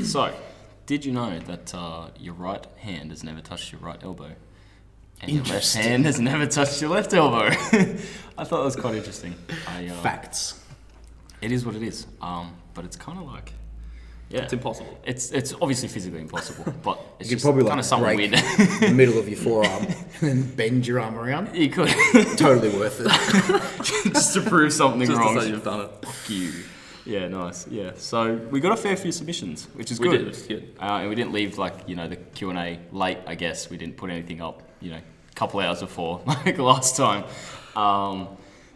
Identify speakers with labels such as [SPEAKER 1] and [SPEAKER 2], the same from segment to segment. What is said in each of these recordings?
[SPEAKER 1] So, did you know that your right hand has never touched your right elbow? And your left hand has never touched your left elbow? I thought that was quite interesting.
[SPEAKER 2] Facts.
[SPEAKER 1] It is what it is. But it's kind of like... Yeah.
[SPEAKER 3] It's impossible.
[SPEAKER 1] It's obviously physically impossible, but it's
[SPEAKER 2] You could
[SPEAKER 1] just
[SPEAKER 2] probably
[SPEAKER 1] kind of something
[SPEAKER 2] break
[SPEAKER 1] weird.
[SPEAKER 2] the middle of your forearm and then bend your arm around.
[SPEAKER 1] You could.
[SPEAKER 2] Totally worth it.
[SPEAKER 1] Just to prove something
[SPEAKER 3] Just
[SPEAKER 1] wrong.
[SPEAKER 3] to say you've done it.
[SPEAKER 1] Fuck you. Yeah, nice. Yeah. So we got a fair few submissions, which is
[SPEAKER 3] We
[SPEAKER 1] good.
[SPEAKER 3] did, which is good.
[SPEAKER 1] And we didn't leave the Q&A late, I guess. We didn't put anything up, a couple hours before, like last time,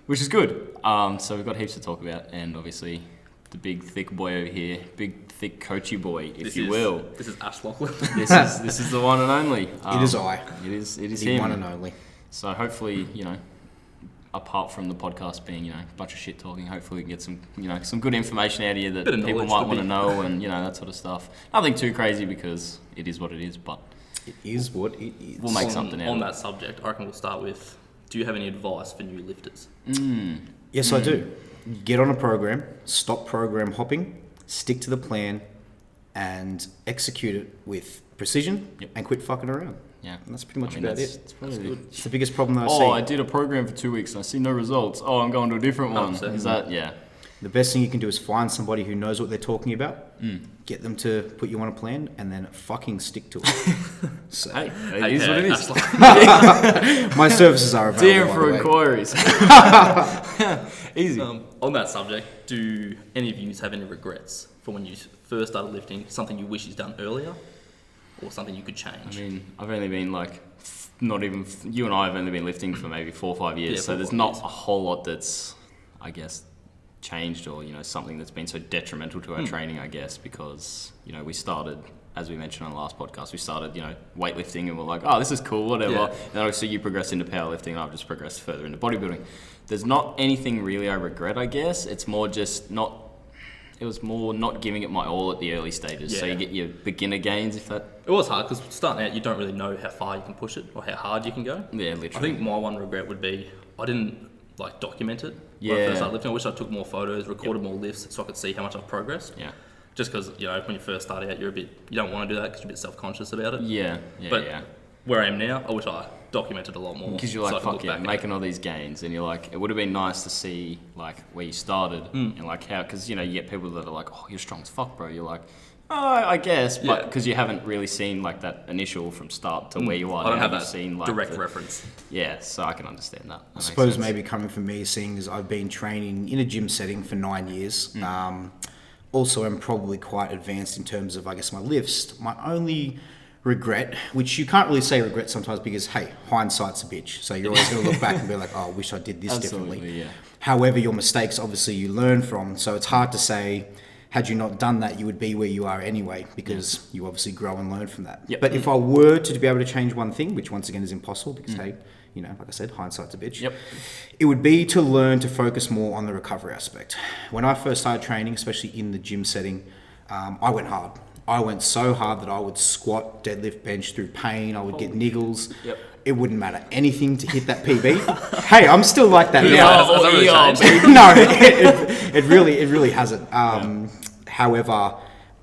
[SPEAKER 1] which is good. So we've got heaps to talk about, and obviously the big thick boy over here, big thick coachy boy, if you will.
[SPEAKER 3] This is Ash Lachlan.
[SPEAKER 1] This is the one and only.
[SPEAKER 2] It is I.
[SPEAKER 1] It is
[SPEAKER 2] The
[SPEAKER 1] him.
[SPEAKER 2] one and only.
[SPEAKER 1] So hopefully, apart from the podcast being, a bunch of shit talking, hopefully we can get some, some good information out of you that people might want to know and, that sort of stuff. Nothing too crazy because it is what it is, but...
[SPEAKER 2] It is what it is.
[SPEAKER 1] We'll make something out
[SPEAKER 3] on
[SPEAKER 1] of
[SPEAKER 3] that subject. I reckon we'll start with, do you have any advice for new lifters?
[SPEAKER 2] Yes, I do. Get on a program, stop program hopping, stick to the plan, and execute it with precision and quit fucking around.
[SPEAKER 1] Yeah.
[SPEAKER 2] And that's pretty much about it.
[SPEAKER 1] It's probably good.
[SPEAKER 2] It's the biggest problem that I see.
[SPEAKER 1] Oh, I did a program for 2 weeks and I see no results. Oh, I'm going to a different one.
[SPEAKER 3] 100%.
[SPEAKER 1] Is that, yeah.
[SPEAKER 2] The best thing you can do is find somebody who knows what they're talking about, get them to put you on a plan, and then fucking stick to it. So,
[SPEAKER 1] Hey, it is what it is.
[SPEAKER 2] my services are available.
[SPEAKER 1] DM for inquiries. Easy.
[SPEAKER 3] On that subject, do any of you have any regrets from when you first started lifting? Something you wish you'd done earlier, or something you could change?
[SPEAKER 1] I mean, I've only been you and I have only been lifting for maybe 4 or 5 years,
[SPEAKER 3] Yeah,
[SPEAKER 1] so
[SPEAKER 3] 4 or
[SPEAKER 1] there's
[SPEAKER 3] 5
[SPEAKER 1] not
[SPEAKER 3] years.
[SPEAKER 1] a whole lot that's, I guess, changed or, something that's been so detrimental to our training, I guess, because, we started, as we mentioned on the last podcast, we started, weightlifting and we're like, oh, this is cool, whatever.
[SPEAKER 3] Yeah.
[SPEAKER 1] And then obviously you progressed into powerlifting and I've just progressed further into bodybuilding. There's not anything really I regret, I guess. It's more just not giving it my all at the early stages. So
[SPEAKER 3] Yeah.
[SPEAKER 1] you get your beginner gains, if that...
[SPEAKER 3] It was hard because starting out, you don't really know how far you can push it or how hard you can go.
[SPEAKER 1] Yeah, literally.
[SPEAKER 3] I think my one regret would be I didn't document it when I
[SPEAKER 1] Yeah.
[SPEAKER 3] first started lifting. I wish I took more photos, recorded more lifts so I could see how much I've progressed.
[SPEAKER 1] Yeah.
[SPEAKER 3] Just because when you first start out, you don't want to do that because you're a bit self-conscious about it.
[SPEAKER 1] Yeah,
[SPEAKER 3] But where I am now, I wish I documented a lot more.
[SPEAKER 1] Because you're
[SPEAKER 3] so I
[SPEAKER 1] like,
[SPEAKER 3] could
[SPEAKER 1] fuck
[SPEAKER 3] look
[SPEAKER 1] yeah,
[SPEAKER 3] back at
[SPEAKER 1] making all these gains, and you're like, it would have been nice to see like where you started and like how, because you get people that are like, oh, you're strong as fuck, bro. You're like, oh, I guess, but because you haven't really seen like that initial from start to where you are.
[SPEAKER 3] I don't
[SPEAKER 1] now,
[SPEAKER 3] have
[SPEAKER 1] you've
[SPEAKER 3] that
[SPEAKER 1] seen, like,
[SPEAKER 3] direct reference.
[SPEAKER 1] Yeah, so I can understand that.
[SPEAKER 2] I suppose maybe coming from me, seeing as I've been training in a gym setting for 9 years, also am probably quite advanced in terms of, I guess, my lifts. My only regret, which you can't really say regret sometimes because, hey, hindsight's a bitch. So you're always going to look back and be like, oh, I wish I did this differently.
[SPEAKER 1] Yeah.
[SPEAKER 2] However, your mistakes, obviously, you learn from. So it's hard to say, had you not done that, you would be where you are anyway, because you obviously grow and learn from that.
[SPEAKER 1] Yep.
[SPEAKER 2] But if I were to be able to change one thing, which once again is impossible because, hey, like I said, hindsight's a bitch.
[SPEAKER 1] Yep.
[SPEAKER 2] It would be to learn to focus more on the recovery aspect. When I first started training, especially in the gym setting, I went hard. I went so hard that I would squat, deadlift, bench through pain. I would get niggles.
[SPEAKER 1] Yep.
[SPEAKER 2] It wouldn't matter anything to hit that PB. Hey, I'm still like that
[SPEAKER 3] Yeah,
[SPEAKER 2] now.
[SPEAKER 3] has that really changed?
[SPEAKER 2] No, it really hasn't. However,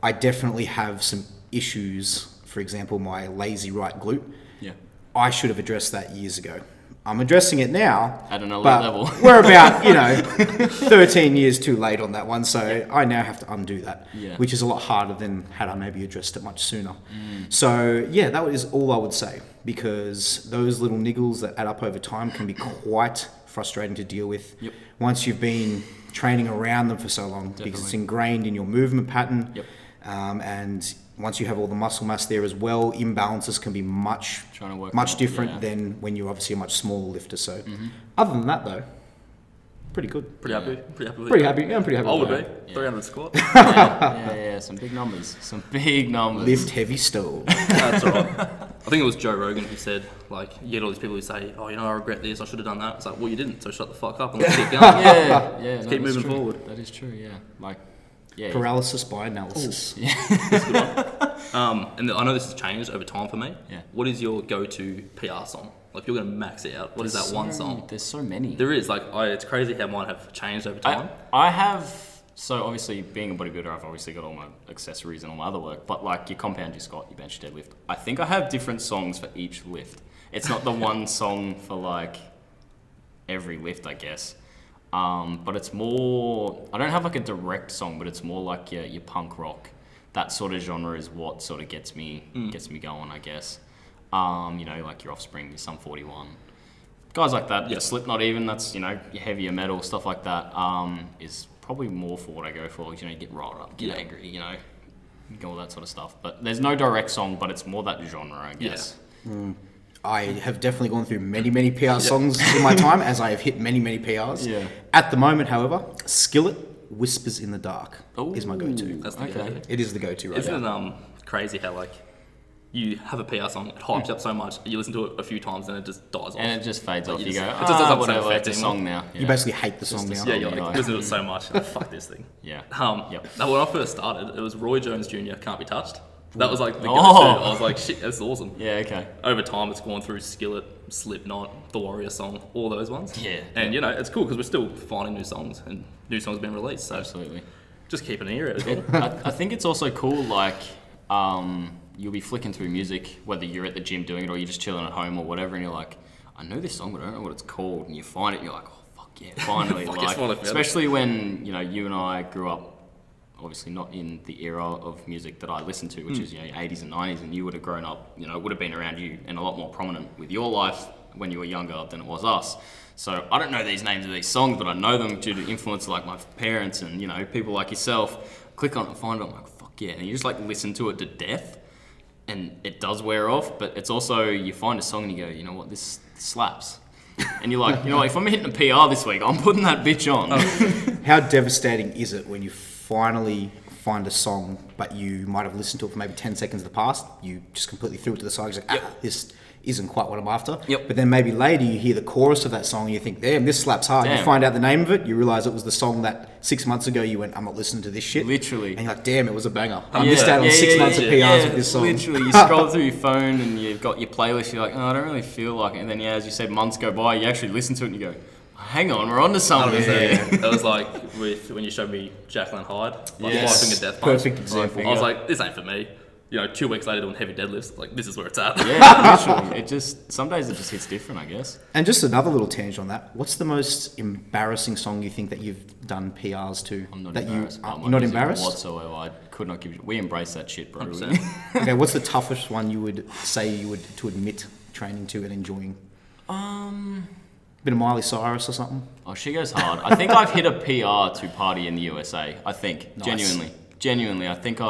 [SPEAKER 2] I definitely have some issues. For example, my lazy right glute.
[SPEAKER 1] Yeah.
[SPEAKER 2] I should have addressed that years ago. I'm addressing it now.
[SPEAKER 1] At an elite
[SPEAKER 2] but
[SPEAKER 1] level.
[SPEAKER 2] We're about, 13 years too late on that one. So I now have to undo that, which is a lot harder than had I maybe addressed it much sooner. So yeah, that is all I would say, because those little niggles that add up over time can be quite frustrating to deal with once you've been training around them for so long, because it's ingrained in your movement pattern. And once you have all the muscle mass there as well, imbalances can be much different than when you're obviously a much smaller lifter. So other than that though, pretty good.
[SPEAKER 3] Pretty happy with
[SPEAKER 2] Yeah, I'm pretty happy
[SPEAKER 3] I
[SPEAKER 2] with
[SPEAKER 3] would
[SPEAKER 2] that.
[SPEAKER 3] be. 300 squat.
[SPEAKER 1] Yeah, some big numbers.
[SPEAKER 2] Lift heavy stove.
[SPEAKER 3] That's all right. I think it was Joe Rogan who said, you get all these people who say, oh, I regret this, I should have done that. It's like, well, you didn't, so shut the fuck up and let's keep going.
[SPEAKER 1] Yeah,
[SPEAKER 3] keep moving forward.
[SPEAKER 1] That is true, yeah.
[SPEAKER 2] Paralysis by analysis.
[SPEAKER 3] That's a good one. And I know this has changed over time for me.
[SPEAKER 1] Yeah.
[SPEAKER 3] What is your go-to PR song? If you're going to max it out, what is that one song?
[SPEAKER 1] There's so many.
[SPEAKER 3] There is. It's crazy how mine have changed over time.
[SPEAKER 1] I have So obviously, being a bodybuilder, I've obviously got all my accessories and all my other work. But like your compound, your squat, your bench, deadlift. I think I have different songs for each lift. It's not the one song for like every lift, I guess. But it's more. I don't have like a direct song, but it's more like your punk rock. That sort of genre is what sort of gets me going, I guess. You know, like your Offspring, your Sum 41. Guys like that, your Slipknot even, that's, you know, your heavier metal, stuff like that, is probably more for what I go for. You know, you get riled up, get angry, you know, all that sort of stuff. But there's no direct song, but it's more that genre, I guess.
[SPEAKER 2] I have definitely gone through many PR songs in my time, as I have hit many PRs.
[SPEAKER 1] Yeah.
[SPEAKER 2] At the moment, however, Skillet, Whispers in the Dark is my go-to.
[SPEAKER 3] That's the go-to.
[SPEAKER 2] It is the go-to right
[SPEAKER 3] Isn't
[SPEAKER 2] now.
[SPEAKER 3] it crazy how like you have a PR song, it hypes up so much, you listen to it a few times and it just dies off.
[SPEAKER 1] And it just fades off. You go,
[SPEAKER 3] it just doesn't
[SPEAKER 1] whatever,
[SPEAKER 3] affect
[SPEAKER 1] it's a
[SPEAKER 3] anymore.
[SPEAKER 1] song now.
[SPEAKER 2] You basically hate the song now.
[SPEAKER 3] Yeah, you're like, listen to it so much, like, fuck this thing.
[SPEAKER 1] Yeah.
[SPEAKER 3] Now when I first started, it was Roy Jones Jr. Can't Be Touched. That was like the go-to.
[SPEAKER 1] Oh.
[SPEAKER 3] I was like, shit, that's awesome.
[SPEAKER 1] Yeah, okay.
[SPEAKER 3] Over time, it's gone through Skillet, Slipknot, The Warrior Song, all those ones.
[SPEAKER 1] Yeah.
[SPEAKER 3] And you know, it's cool because we're still finding new songs and new songs being released. So
[SPEAKER 1] Absolutely.
[SPEAKER 3] just keep an ear out as well.
[SPEAKER 1] I think it's also cool, like, you'll be flicking through music, whether you're at the gym doing it or you're just chilling at home or whatever, and you're like, I know this song, but I don't know what it's called. And you find it, and you're like, oh, fuck yeah, finally.
[SPEAKER 3] Fuck,
[SPEAKER 1] like,
[SPEAKER 3] it's finally found it.
[SPEAKER 1] especially when, you know, you and I grew up, obviously not in the era of music that I listened to, which is, you know, 80s and 90s, and you would have grown up, you know, it would have been around you and a lot more prominent with your life when you were younger than it was us. So I don't know these names of these songs, but I know them due to influence like my parents and, you know, people like yourself. Click on it and find it, I'm like, fuck yeah. And you just like listen to it to death, and it does wear off, but it's also, you find a song and you go, you know what, this slaps. And you're like, you know what, if I'm hitting a PR this week, I'm putting that bitch on.
[SPEAKER 2] How devastating is it when you finally find a song, but you might have listened to it for maybe 10 seconds in the past, you just completely threw it to the side, you're like, this isn't quite what I'm after.
[SPEAKER 1] Yep.
[SPEAKER 2] But then maybe later you hear the chorus of that song and you think, damn, this slaps hard.
[SPEAKER 1] Damn.
[SPEAKER 2] You find out the name of it, you realise it was the song that 6 months ago you went, I'm not listening to this shit.
[SPEAKER 1] Literally.
[SPEAKER 2] And you're like, damn, it was a banger. I missed out on 6 months of PRs with this song.
[SPEAKER 1] Literally, you scroll through your phone and you've got your playlist, you're like, oh, I don't really feel like it. And then, yeah, as you said, months go by, you actually listen to it and you go, hang on, we're on to something here.
[SPEAKER 3] That was like when you showed me Jacqueline Hyde, like
[SPEAKER 1] Yes.
[SPEAKER 3] Five Finger Death Punch.
[SPEAKER 2] Perfect example.
[SPEAKER 3] I was like, this ain't for me. You know, 2 weeks later doing heavy deadlifts, like this is where it's at.
[SPEAKER 1] Yeah, literally. It just, some days it just hits different, I guess.
[SPEAKER 2] And just another little tangent on that. What's the most embarrassing song you think that you've done PRs to?
[SPEAKER 1] I'm not
[SPEAKER 2] that
[SPEAKER 1] embarrassed.
[SPEAKER 2] You're
[SPEAKER 1] about
[SPEAKER 2] not
[SPEAKER 1] music
[SPEAKER 2] embarrassed?
[SPEAKER 1] whatsoever. I could not give you. We embrace that shit, bro.
[SPEAKER 3] 100%.
[SPEAKER 2] Okay, what's the toughest one you would say you would to admit training to and enjoying? Bit of Miley Cyrus or something?
[SPEAKER 1] Oh, she goes hard. I think I've hit a PR to party in the USA. I think
[SPEAKER 2] Nice.
[SPEAKER 1] genuinely. I think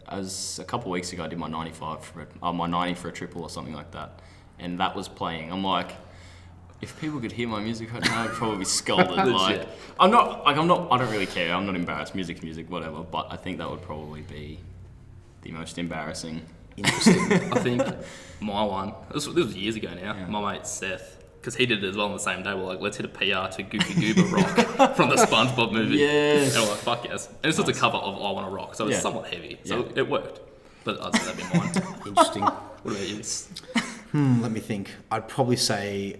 [SPEAKER 1] as a couple of weeks ago, I did my 95 my 90 for a triple or something like that, and that was playing. I'm like, if people could hear my music right now, I'd probably be scolded. Like, I don't really care. I'm not embarrassed. Music's music, whatever. But I think that would probably be the most embarrassing.
[SPEAKER 2] Interesting.
[SPEAKER 3] I think my one, this was years ago now, my mate Seth, because he did it as well on the same day, we're like, let's hit a PR to Goofy Goober Rock from the SpongeBob movie.
[SPEAKER 1] Yes.
[SPEAKER 3] And we're like, fuck yes. And it's just a cover of I Wanna Rock, so it's somewhat heavy. So it worked. But I'd say that'd be mine.
[SPEAKER 2] Interesting.
[SPEAKER 3] What about you?
[SPEAKER 2] Let me think. I'd probably say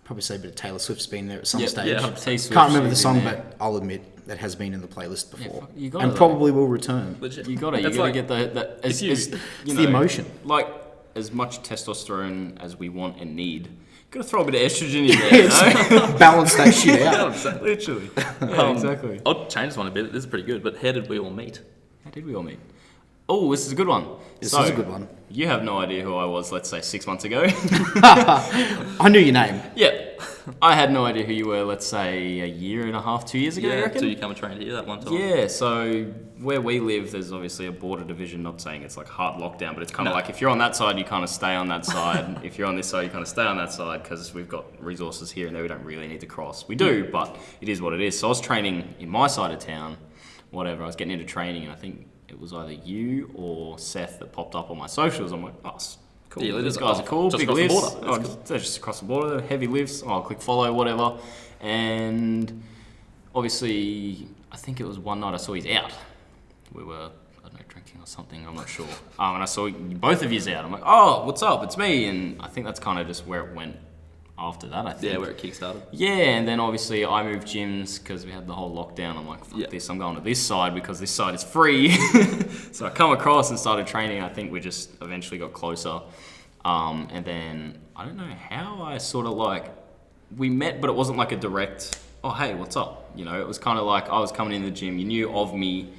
[SPEAKER 2] a bit of Taylor Swift's been there at some stage.
[SPEAKER 3] Yeah.
[SPEAKER 2] Can't remember the song, but I'll admit that has been in the playlist before.
[SPEAKER 1] you got
[SPEAKER 2] and
[SPEAKER 1] it,
[SPEAKER 2] probably will return.
[SPEAKER 3] Legit.
[SPEAKER 1] You gotta
[SPEAKER 3] That's
[SPEAKER 1] get the
[SPEAKER 2] It's the emotion.
[SPEAKER 1] Like, as much testosterone as we want and need, gotta throw a bit of estrogen in there, you know?
[SPEAKER 2] Balance that shit out.
[SPEAKER 3] 100%.
[SPEAKER 1] Literally. Yeah, exactly.
[SPEAKER 3] I'll change this one a bit. This is pretty good, but how did we all meet?
[SPEAKER 1] How did we all meet? Oh, this is a good one.
[SPEAKER 2] This is a good one.
[SPEAKER 1] You have no idea who I was, let's say, 6 months ago.
[SPEAKER 2] I knew your name.
[SPEAKER 1] Yeah. I had no idea who you were, let's say, a year and a half, 2 years ago, I reckon?
[SPEAKER 3] So you come and train here that one time?
[SPEAKER 1] Yeah, so where we live, there's obviously a border division, not saying it's like hard lockdown, but it's kind of like if you're on that side, you kind of stay on that side. If you're on this side, you kind of stay on that side because we've got resources here and there we don't really need to cross. We do, but it is what it is. So I was training in my side of town, whatever. I was getting into training and I think it was either you or Seth that popped up on my socials. I'm like, oh, cool.
[SPEAKER 3] Yeah,
[SPEAKER 1] These guys are cool,
[SPEAKER 3] just
[SPEAKER 1] big
[SPEAKER 3] across the
[SPEAKER 1] lifts.
[SPEAKER 3] border.
[SPEAKER 1] They're just across the border, heavy lifts. I'll click follow, whatever. And obviously, I think it was one night I saw he's out. We were, I don't know, drinking or something, I'm not sure. And I saw both of yous out. I'm like, oh, what's up? It's me. And I think that's kind of just where it went after that, I think.
[SPEAKER 3] Yeah, where it kickstarted.
[SPEAKER 1] Yeah, and then obviously I moved gyms because we had the whole lockdown. I'm like, fuck this, I'm going to this side because this side is free. So I come across and started training. I think we just eventually got closer. And then, I don't know how I sort of like, we met, but it wasn't like a direct, oh, hey, what's up? You know, it was kind of like I was coming in the gym, you knew of me.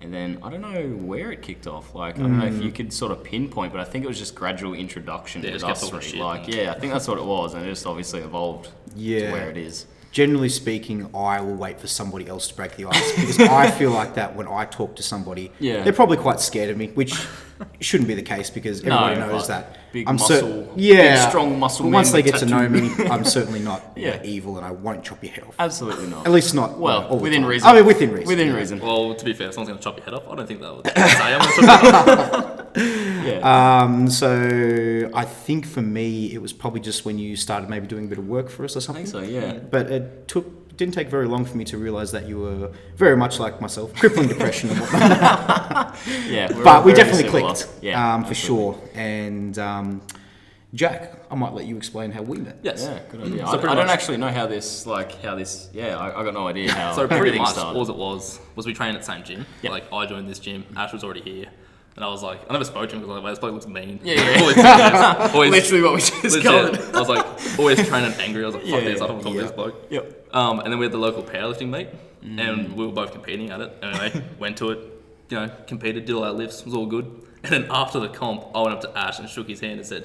[SPEAKER 1] And then, I don't know where it kicked off. Like, I don't know if you could sort of pinpoint, but I think it was just gradual introduction with us three. Like, I think that's what it was. And it just obviously evolved to where it is.
[SPEAKER 2] Generally speaking, I will wait for somebody else to break the ice because I feel like that when I talk to somebody, they're probably quite scared of me, which shouldn't be the case because everybody knows that.
[SPEAKER 1] Big
[SPEAKER 2] I'm
[SPEAKER 1] muscle, big strong muscle man.
[SPEAKER 2] Once they get to know me, I'm certainly not evil and I won't chop your head off.
[SPEAKER 1] Absolutely not.
[SPEAKER 2] At least not
[SPEAKER 1] well within reason.
[SPEAKER 2] I mean, within reason.
[SPEAKER 1] Within reason.
[SPEAKER 3] Well, to be fair, if someone's going to chop your head off, I don't think that would say I'm going to chop your head off.
[SPEAKER 2] So I think for me, it was probably just when you started maybe doing a bit of work for us or something.
[SPEAKER 1] I think so, yeah.
[SPEAKER 2] But it didn't take very long for me to realise that you were very much like myself, crippling depression and whatnot.
[SPEAKER 1] But
[SPEAKER 2] we definitely clicked,
[SPEAKER 1] for
[SPEAKER 2] sure. And Jack, I might let you explain how we met.
[SPEAKER 3] Yes.
[SPEAKER 1] Yeah, good idea.
[SPEAKER 3] So
[SPEAKER 1] I don't actually know how this, I got no idea how
[SPEAKER 3] so pretty
[SPEAKER 1] everything
[SPEAKER 3] much
[SPEAKER 1] started.
[SPEAKER 3] all it was we trained at the same gym.
[SPEAKER 1] Yeah.
[SPEAKER 3] Like, I joined this gym, Ash was already here. And I was like, I never spoke to him because I was like, this bloke looks mean. Always,
[SPEAKER 1] literally what we just covered.
[SPEAKER 3] I was like, always training angry. I was like, fuck this, I don't want to talk to this bloke.
[SPEAKER 1] Yep.
[SPEAKER 3] And then we had the local powerlifting meet, and we were both competing at it. Anyway, went to it, competed, did all our lifts, was all good. And then after the comp, I went up to Ash and shook his hand and said,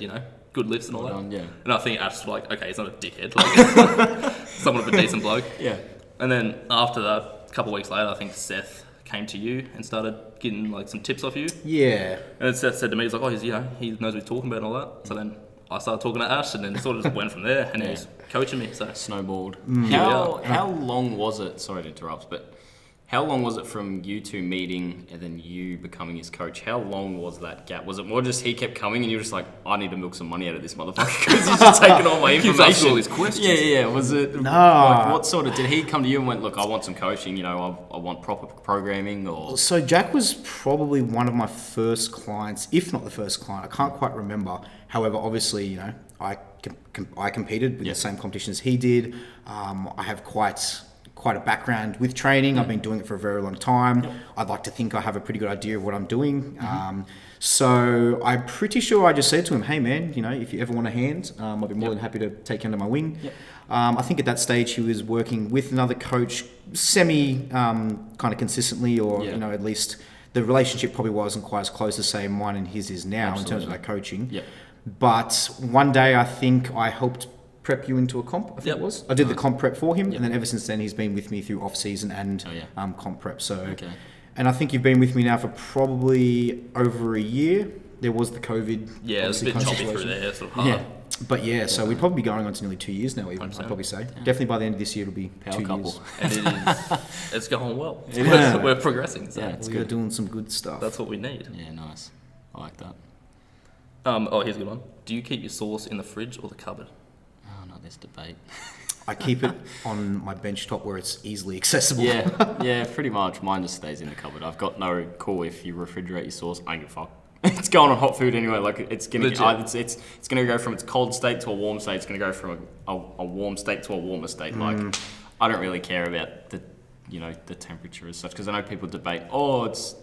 [SPEAKER 3] good lifts and all that.
[SPEAKER 1] Yeah.
[SPEAKER 3] And I think Ash was like, okay, he's not a dickhead, like somewhat of a decent bloke.
[SPEAKER 1] Yeah.
[SPEAKER 3] And then after that, a couple of weeks later, I think Seth came to you and started getting like some tips off you.
[SPEAKER 2] Yeah.
[SPEAKER 3] And Seth said to me, he's like, oh, he knows what he's talking about and all that. So then I started talking to Ash and then sort of just went from there and he was coaching me. So
[SPEAKER 1] snowballed. How long was it? Sorry to interrupt, but how long was it from you two meeting and then you becoming his coach? How long was that gap? Was it more just he kept coming and you were just like, I need to milk some money out of this motherfucker because he's just taking all my
[SPEAKER 3] keeps
[SPEAKER 1] information.
[SPEAKER 3] asking all these questions.
[SPEAKER 1] Yeah. Was it?
[SPEAKER 2] No.
[SPEAKER 1] Like, what sort of did he come to you and went, look, I want some coaching. I want proper programming or.
[SPEAKER 2] So Jack was probably one of my first clients, if not the first client. I can't quite remember. However, obviously, I competed with the same competition as he did. I have quite a background with training. I've been doing it for a very long time. I'd like to think I have a pretty good idea of what I'm doing. So I'm pretty sure I just said to him, hey man, if you ever want a hand, I'd be more than happy to take you under my wing. I think at that stage he was working with another coach kind of consistently, or at least the relationship probably wasn't quite as close as say mine and his is now in terms of that coaching. But one day I think I helped prep you into a comp, I think it was. I did the comp prep for him, and then ever since then he's been with me through off season and comp prep. So, and I think you've been with me now for probably over a year. There was the COVID.
[SPEAKER 3] Yeah, it was a bit choppy through there, sort of hard.
[SPEAKER 2] Yeah, but so we'd probably be going on to nearly 2 years now. Even, I'd probably say definitely by the end of this year it'll be
[SPEAKER 1] Power
[SPEAKER 2] 2
[SPEAKER 1] couple.
[SPEAKER 2] years.
[SPEAKER 3] And it's going well. We're progressing. So
[SPEAKER 2] we're doing some good stuff.
[SPEAKER 3] That's what we need.
[SPEAKER 1] Yeah, nice. I like that.
[SPEAKER 3] Here's a good one. Do you keep your sauce in the fridge or the cupboard?
[SPEAKER 1] Oh, not this debate.
[SPEAKER 2] I keep it on my bench top where it's easily accessible.
[SPEAKER 1] Yeah, pretty much. Mine just stays in the cupboard. I've got no call if you refrigerate your sauce. I don't give a fuck. It's going on hot food anyway. Like it's gonna it's gonna go from its cold state to a warm state. It's gonna go from a warm state to a warmer state. Like I don't really care about the temperature as such, because I know people debate. Oh, it's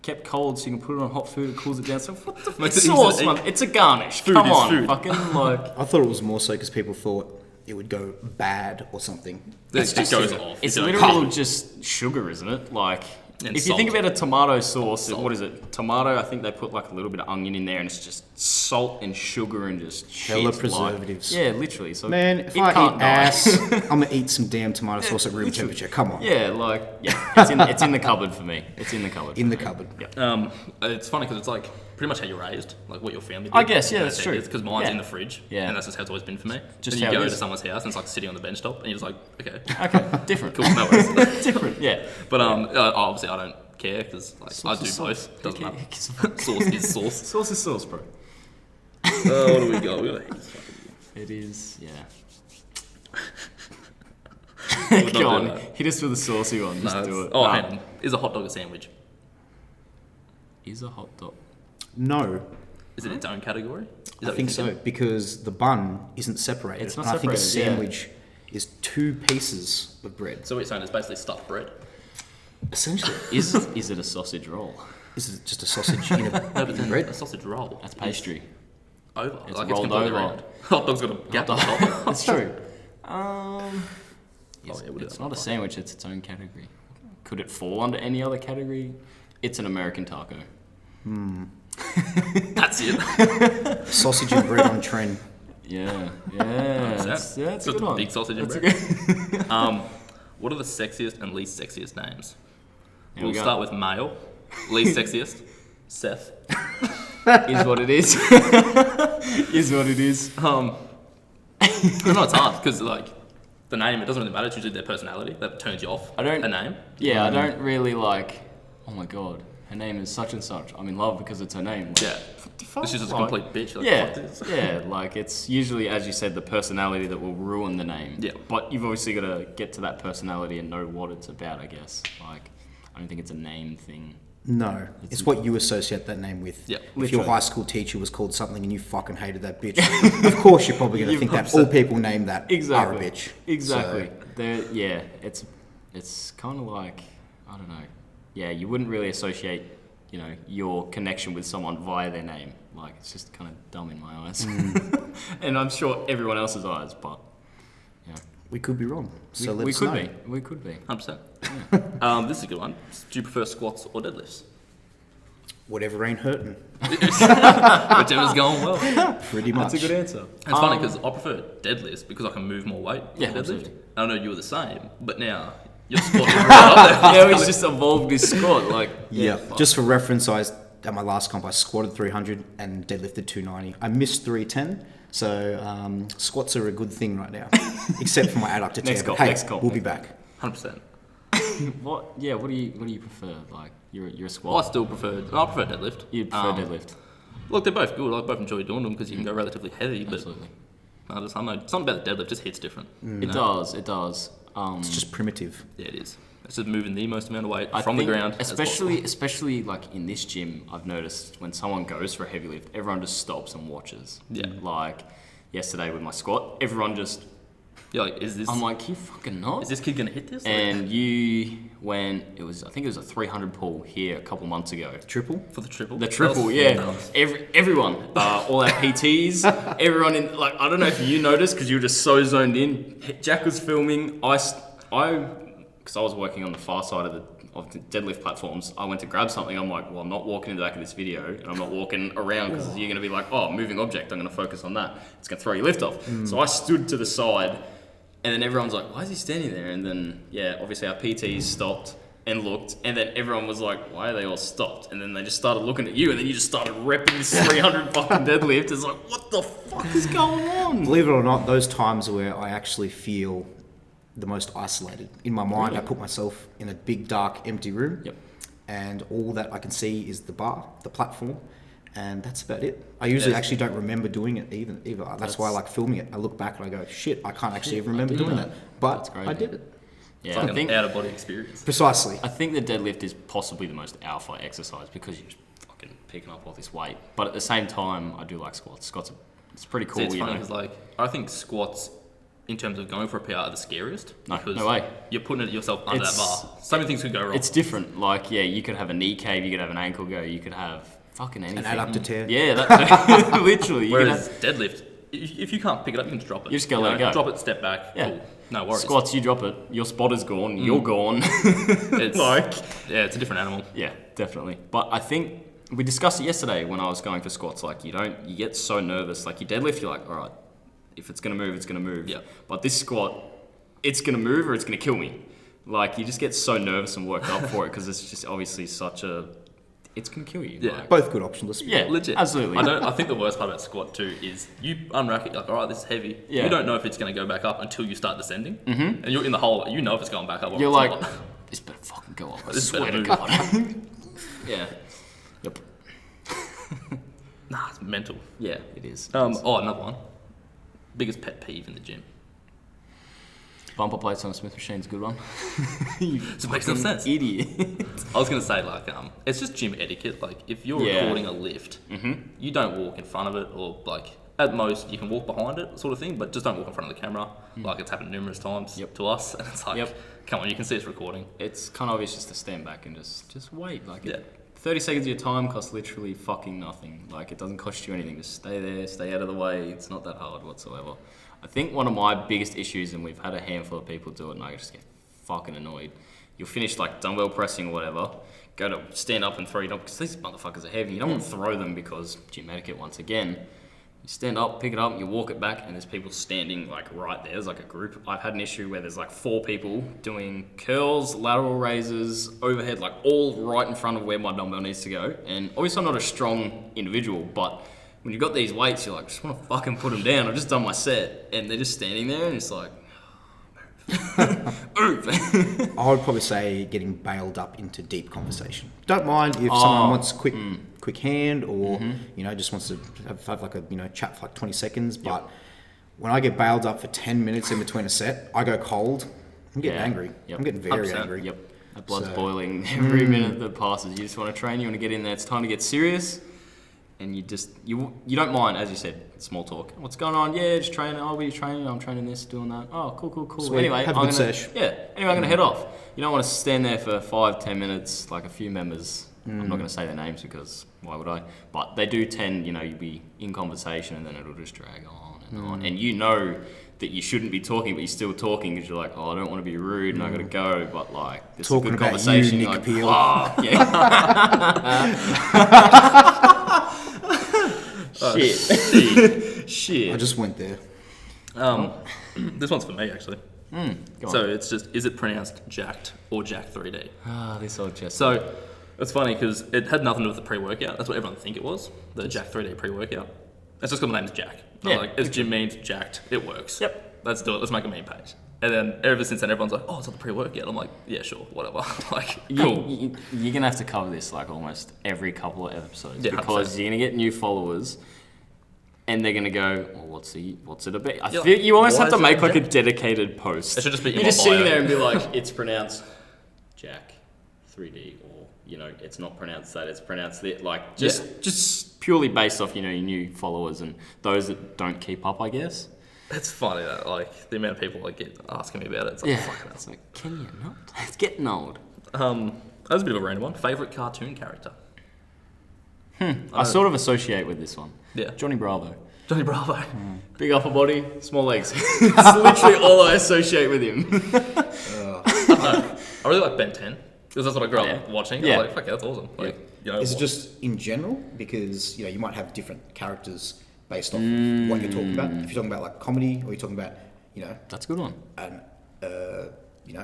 [SPEAKER 1] kept cold so you can put it on hot food. It cools it down. So what the fuck? Sauce, man. It's a garnish.
[SPEAKER 3] Food
[SPEAKER 1] Come
[SPEAKER 3] is
[SPEAKER 1] on,
[SPEAKER 3] food.
[SPEAKER 1] fucking like.
[SPEAKER 2] I thought it was more so because people thought it would go bad or something.
[SPEAKER 3] It just goes off.
[SPEAKER 1] It's literally just sugar, isn't it? Like,
[SPEAKER 3] and
[SPEAKER 1] if
[SPEAKER 3] salt.
[SPEAKER 1] you think about a tomato sauce, what is it? Tomato, I think they put like a little bit of onion in there, and it's just salt and sugar and just
[SPEAKER 2] hella
[SPEAKER 1] shit,
[SPEAKER 2] preservatives.
[SPEAKER 1] Like, yeah, literally. So
[SPEAKER 2] man, if I eat ass, I'm gonna eat some damn tomato sauce at room temperature. Come on.
[SPEAKER 1] It's in the cupboard for me. It's in the cupboard.
[SPEAKER 2] In the cupboard.
[SPEAKER 1] Yep.
[SPEAKER 3] It's funny because it's like pretty much how you're raised, like what your family did.
[SPEAKER 1] I guess, yeah, that's true.
[SPEAKER 3] Because mine's in the fridge, and that's just how it's always been for me.
[SPEAKER 1] Just
[SPEAKER 3] then
[SPEAKER 1] how
[SPEAKER 3] you
[SPEAKER 1] it
[SPEAKER 3] go
[SPEAKER 1] is.
[SPEAKER 3] to someone's house and it's like sitting on the bench top, and you're just like, okay,
[SPEAKER 1] Different.
[SPEAKER 3] cool, no worries.
[SPEAKER 1] Different, yeah.
[SPEAKER 3] But obviously I don't care because like I do both. Doesn't matter. Sauce is sauce.
[SPEAKER 1] Sauce is sauce, bro.
[SPEAKER 3] What do we got? We got
[SPEAKER 1] It is, yeah.
[SPEAKER 3] We're not
[SPEAKER 1] Go
[SPEAKER 3] doing
[SPEAKER 1] on,
[SPEAKER 3] that.
[SPEAKER 1] hit us with a saucy one. Just do it.
[SPEAKER 3] Oh, hang on. Is a hot dog a sandwich?
[SPEAKER 1] Is a hot dog?
[SPEAKER 2] No.
[SPEAKER 3] Is it its own category?
[SPEAKER 2] I think so, because the bun isn't separated.
[SPEAKER 1] It's not
[SPEAKER 2] and I think a
[SPEAKER 1] separated,
[SPEAKER 2] sandwich is 2 pieces of bread.
[SPEAKER 3] So what you're saying is basically stuffed bread.
[SPEAKER 2] Essentially.
[SPEAKER 1] Is it a sausage roll?
[SPEAKER 2] Is it just a sausage in a
[SPEAKER 3] No, but then
[SPEAKER 2] bread?
[SPEAKER 3] a sausage roll.
[SPEAKER 1] That's pastry.
[SPEAKER 3] Over.
[SPEAKER 1] It's
[SPEAKER 3] like
[SPEAKER 1] rolled
[SPEAKER 3] it's completely
[SPEAKER 1] over.
[SPEAKER 3] round. Hot dog's got a gap on top.
[SPEAKER 1] It's true.
[SPEAKER 3] It's
[SPEAKER 1] Not a sandwich, it's its own category. Could it fall under any other category? It's an American taco.
[SPEAKER 3] That's it.
[SPEAKER 2] Sausage and bread on trend.
[SPEAKER 1] Yeah. That's a
[SPEAKER 3] Just
[SPEAKER 1] good
[SPEAKER 3] a
[SPEAKER 1] one.
[SPEAKER 3] big sausage and
[SPEAKER 1] That's
[SPEAKER 3] bread. What are the sexiest and least sexiest names?
[SPEAKER 1] Here
[SPEAKER 3] We'll
[SPEAKER 1] we go.
[SPEAKER 3] start with male. Least sexiest, Seth.
[SPEAKER 1] Is what it is. Is what it is.
[SPEAKER 3] No, it's hard because like the name, it doesn't really matter. It's usually their personality that turns you off.
[SPEAKER 1] I don't-
[SPEAKER 3] a name.
[SPEAKER 1] Yeah, I don't really like, oh my god, her name is such and such. I'm in love because it's her name. Like,
[SPEAKER 3] Yeah,
[SPEAKER 1] fuck,
[SPEAKER 3] this is just a
[SPEAKER 1] like-
[SPEAKER 3] complete bitch. Like,
[SPEAKER 1] Yeah,
[SPEAKER 3] fuck this.
[SPEAKER 1] yeah, like it's usually, as you said, the personality that will ruin the name.
[SPEAKER 3] Yeah.
[SPEAKER 1] But you've obviously got to get to that personality and know what it's about, I guess. Like, I don't think it's a name thing.
[SPEAKER 2] No, it's what you associate that name with.
[SPEAKER 3] Yeah,
[SPEAKER 2] if your
[SPEAKER 1] literally.
[SPEAKER 2] high school teacher was called something and you fucking hated that bitch, of course you're probably going to
[SPEAKER 1] You've
[SPEAKER 2] think that
[SPEAKER 1] upset-
[SPEAKER 2] all people named that
[SPEAKER 1] Exactly.
[SPEAKER 2] are a bitch.
[SPEAKER 1] Exactly.
[SPEAKER 2] So,
[SPEAKER 1] Yeah, it's kind of like, I don't know. Yeah, you wouldn't really associate, your connection with someone via their name. Like, it's just kind of dumb in my eyes. And I'm sure everyone else's eyes, but yeah.
[SPEAKER 2] we could be wrong. So
[SPEAKER 1] we
[SPEAKER 2] let's
[SPEAKER 1] could
[SPEAKER 2] know.
[SPEAKER 1] be. We could be.
[SPEAKER 3] 100%. This is a good one. Do you prefer squats or deadlifts?
[SPEAKER 2] Whatever ain't hurting.
[SPEAKER 3] Whichever's going well.
[SPEAKER 2] Pretty much.
[SPEAKER 1] That's a good answer.
[SPEAKER 3] It's funny because I prefer deadlifts because I can move more weight.
[SPEAKER 1] Yeah,
[SPEAKER 3] than deadlift.
[SPEAKER 1] absolutely.
[SPEAKER 3] I know you were the same, but now you're squatting right up there.
[SPEAKER 1] Yeah, we just evolved this squat. Like,
[SPEAKER 2] Yeah,
[SPEAKER 1] fuck.
[SPEAKER 2] just for reference, at my last comp, I squatted 300 and deadlifted 290. I missed 310, so squats are a good thing right now, except for my adductor tear.
[SPEAKER 1] Next
[SPEAKER 2] But
[SPEAKER 1] comp,
[SPEAKER 2] hey,
[SPEAKER 1] next comp.
[SPEAKER 2] we'll be back.
[SPEAKER 3] 100%.
[SPEAKER 1] What? Yeah. What do you prefer? Like, you're a
[SPEAKER 3] Well, I
[SPEAKER 1] squat.
[SPEAKER 3] still prefer deadlift.
[SPEAKER 1] You prefer deadlift.
[SPEAKER 3] Look, they're both good. I both enjoy doing them because you can go relatively heavy, but
[SPEAKER 1] Absolutely.
[SPEAKER 3] I don't know. Something about the deadlift just hits different.
[SPEAKER 1] It does. It does.
[SPEAKER 2] It's just primitive.
[SPEAKER 3] Yeah, it is. It's just moving the most amount of weight
[SPEAKER 1] I
[SPEAKER 3] from the
[SPEAKER 1] think
[SPEAKER 3] ground. as possible.
[SPEAKER 1] especially like in this gym, I've noticed when someone goes for a heavy lift, everyone just stops and watches.
[SPEAKER 3] Yeah.
[SPEAKER 1] Like yesterday with my squat, everyone just.
[SPEAKER 3] Yeah, like,
[SPEAKER 1] I'm like, you fucking not.
[SPEAKER 3] is this kid gonna hit this? Like,
[SPEAKER 1] And you, when it was, I think it was a 300 pull here a couple months ago.
[SPEAKER 2] Triple?
[SPEAKER 3] for the triple.
[SPEAKER 1] The triple,
[SPEAKER 3] That was
[SPEAKER 1] yeah.
[SPEAKER 3] nuts.
[SPEAKER 1] Everyone, all our PTs, everyone in, like, I don't know if you noticed because you were just so zoned in. Jack was filming. Because I was working on the far side of the deadlift platforms. I went to grab something. I'm like, well, I'm not walking in the back of this video, and I'm not walking around because you're going to be like, oh, moving object. I'm going to focus on that. It's going to throw your lift off. So I stood to the side, and then everyone's like, why is he standing there? And then, yeah, obviously our PTs stopped and looked, and then everyone was like, why are they all stopped? And then they just started looking at you, and then you just started repping this 300 fucking deadlift. It's like, what the fuck is going on?
[SPEAKER 2] Believe it or not, those times where I actually feel the most isolated. In my mind,
[SPEAKER 1] Really?
[SPEAKER 2] I put myself in a big, dark, empty room,
[SPEAKER 1] Yep.
[SPEAKER 2] and all that I can see is the bar, the platform, and that's about it. I usually
[SPEAKER 1] Yeah.
[SPEAKER 2] actually don't remember doing it either. That's why I like filming it. I look back and I go, shit, I can't actually even remember
[SPEAKER 1] did
[SPEAKER 2] doing
[SPEAKER 1] that.
[SPEAKER 2] that. But
[SPEAKER 1] That's great.
[SPEAKER 2] I did it.
[SPEAKER 1] Yeah,
[SPEAKER 3] It's like an out of body experience.
[SPEAKER 2] Precisely.
[SPEAKER 1] I think the deadlift is possibly the most alpha exercise because you're just fucking picking up all this weight. But at the same time, I do like squats. Squats, it's pretty cool.
[SPEAKER 3] See, it's
[SPEAKER 1] you
[SPEAKER 3] funny
[SPEAKER 1] know.
[SPEAKER 3] because like I think squats, in terms of going for a PR, are the scariest.
[SPEAKER 1] No,
[SPEAKER 3] because
[SPEAKER 1] no way.
[SPEAKER 3] You're putting it yourself under that
[SPEAKER 1] It's-
[SPEAKER 3] bar. So many things could go wrong.
[SPEAKER 1] It's different. Like, yeah, you could have a knee cave, you could have an ankle go, you could have fucking anything.
[SPEAKER 2] An adductor tear.
[SPEAKER 1] Yeah, that, literally. You could
[SPEAKER 3] Whereas
[SPEAKER 1] have,
[SPEAKER 3] deadlift, if you can't pick it up, you can just drop it.
[SPEAKER 1] You just gotta let it go.
[SPEAKER 3] Drop it, step back.
[SPEAKER 1] Yeah.
[SPEAKER 3] Cool. No worries.
[SPEAKER 1] squats, you drop it, your spotter's gone, you're gone.
[SPEAKER 3] It's,
[SPEAKER 1] like,
[SPEAKER 3] yeah, it's a different animal.
[SPEAKER 1] yeah, definitely. But I think we discussed it yesterday when I was going for squats. Like, you get so nervous. Like, you deadlift, you're like, all right, if it's gonna move, it's gonna move.
[SPEAKER 3] Yeah.
[SPEAKER 1] But this squat, it's gonna move or it's gonna kill me. Like, you just get so nervous and worked up for it because it's just obviously it's gonna kill you.
[SPEAKER 3] Yeah.
[SPEAKER 1] Like,
[SPEAKER 2] Both good options. Let's be
[SPEAKER 1] yeah,
[SPEAKER 3] Legit.
[SPEAKER 1] absolutely.
[SPEAKER 3] I think the worst part about squat too is you unrack it, you're like, all right, this is heavy.
[SPEAKER 1] Yeah.
[SPEAKER 3] You don't know if it's going to go back up until you start descending. Mm-hmm. And you're in the hole, you know if it's going back up or
[SPEAKER 1] You're
[SPEAKER 3] it's
[SPEAKER 1] like,
[SPEAKER 3] not.
[SPEAKER 1] this better fucking go up. I
[SPEAKER 3] This
[SPEAKER 1] swear
[SPEAKER 3] better
[SPEAKER 1] to
[SPEAKER 3] move.
[SPEAKER 1] God. Yeah. Yep.
[SPEAKER 3] Nah, it's mental.
[SPEAKER 1] Yeah, it is.
[SPEAKER 3] Another one. Biggest pet peeve in the gym.
[SPEAKER 1] Bumper plates on a Smith machine's a good one.
[SPEAKER 3] It makes no sense.
[SPEAKER 1] Idiot.
[SPEAKER 3] I was gonna say like it's just gym etiquette. Like if you're recording a lift, you don't walk in front of it, or like at most you can walk behind it, sort of thing. But just don't walk in front of the camera. Like it's happened numerous times to us, and it's like, come on, you can see us recording.
[SPEAKER 1] It's kind of obvious just to stand back and just wait. Like 30 seconds of your time costs literally fucking nothing. Like it doesn't cost you anything. Just stay there, stay out of the way. It's not that hard whatsoever. I think one of my biggest issues, and we've had a handful of people do it, and I just get fucking annoyed. You'll finish like dumbbell pressing or whatever, go to stand up and throw it up, because these motherfuckers are heavy. You don't want to throw them because gym etiquette once again. You stand up, pick it up, you walk it back, and there's people standing like right there. There's like a group. I've had an issue where there's like 4 people doing curls, lateral raises, overhead, like all right in front of where my dumbbell needs to go. And obviously I'm not a strong individual, but when you've got these weights, you're like, just want to fucking put them down. I've just done my set, and they're just standing there, and it's like, move.
[SPEAKER 2] I would probably say getting bailed up into deep conversation. Don't mind if someone wants quick hand, or just wants to have like a chat for like 20 seconds. But when I get bailed up for 10 minutes in between a set, I go cold. I'm getting angry. I'm getting very
[SPEAKER 1] 100%.
[SPEAKER 2] angry.
[SPEAKER 1] Yep. That blood's boiling every minute that passes. You just want to train. You want to get in there. It's time to get serious. And you don't mind, as you said, small talk. What's going on? Yeah, just training. Oh, what are you training? I'm training this, doing that. Oh, cool.
[SPEAKER 2] Sweet.
[SPEAKER 1] Anyway,
[SPEAKER 2] have a good sesh.
[SPEAKER 1] Anyway, I'm going to head off. You don't want to stand there for 5-10 minutes like a few members. I'm not going to say their names because why would I? But they do tend, you'll be in conversation and then it'll just drag on and on. And you know that you shouldn't be talking, but you're still talking because you're like, oh, I don't want to be rude and I got to go. But like, this is a good conversation.
[SPEAKER 2] You, Nick Appeal.
[SPEAKER 1] Oh, yeah. Shit.
[SPEAKER 2] I just went there.
[SPEAKER 3] This one's for me actually. So it's just, is it pronounced jacked or jack 3D?
[SPEAKER 1] This old chest.
[SPEAKER 3] So it's funny because it had nothing to do with the pre-workout. That's what everyone think it was, the Jack 3D pre-workout. It's just because my name's Jack. As Jim means jacked, it works.
[SPEAKER 1] Yep.
[SPEAKER 3] Let's do it. Let's make a meme page. And then ever since then, everyone's like, oh, it's not the pre-workout. I'm like, yeah, sure, whatever. Like, cool.
[SPEAKER 1] You're going to have to cover this like almost every couple of episodes because
[SPEAKER 3] 100%.
[SPEAKER 1] you're going to get new followers and they're going to go, well, what's it about? I feel you almost have to make like a dedicated post.
[SPEAKER 3] It should just be
[SPEAKER 1] you're just sitting there and be like, it's pronounced Jack 3D, or, it's not pronounced that, it's pronounced that. Like, just purely based off, your new followers and those that don't keep up, I guess.
[SPEAKER 3] It's funny that, like, the amount of people that get asking me about it. It's like, fuck
[SPEAKER 1] It's like, can you not? It's getting old.
[SPEAKER 3] That was a bit of a random one. Favourite cartoon character?
[SPEAKER 1] I sort of associate with this one.
[SPEAKER 3] Yeah.
[SPEAKER 1] Johnny Bravo.
[SPEAKER 3] Johnny Bravo.
[SPEAKER 1] Big upper body, small legs. It's literally all I associate with him.
[SPEAKER 3] I really like Ben 10. Because that's what I grew up watching. I was like, fuck yeah, that's awesome. Like,
[SPEAKER 2] Is it just in general? Because, you might have different characters based off what you're talking about. If you're talking about like comedy, or you're talking about,
[SPEAKER 1] That's a good one.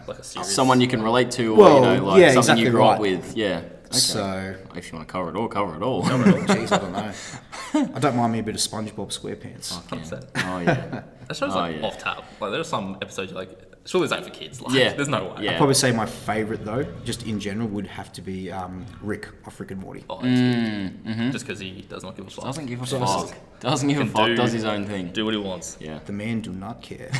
[SPEAKER 3] like a series.
[SPEAKER 1] Someone you can relate to, or something
[SPEAKER 2] exactly
[SPEAKER 1] you grew
[SPEAKER 2] right.
[SPEAKER 1] up with. Yeah. Okay.
[SPEAKER 2] So
[SPEAKER 1] if you want to cover it all, cover it all.
[SPEAKER 2] Jeez, I don't know. I don't mind me a bit of SpongeBob SquarePants.
[SPEAKER 3] 100%.
[SPEAKER 1] Oh yeah.
[SPEAKER 3] That show's off tab. Like, there are some episodes you're like, surely this ain't for kids. Like, there's no way.
[SPEAKER 1] Yeah.
[SPEAKER 2] I'd probably say my favourite though, just in general, would have to be Rick off Rick and Morty.
[SPEAKER 3] Oh, just because he does not give a fuck.
[SPEAKER 1] Doesn't give a fuck. Doesn't give a fuck. Does his own thing.
[SPEAKER 3] Do what he wants.
[SPEAKER 1] Yeah.
[SPEAKER 2] The man do not care.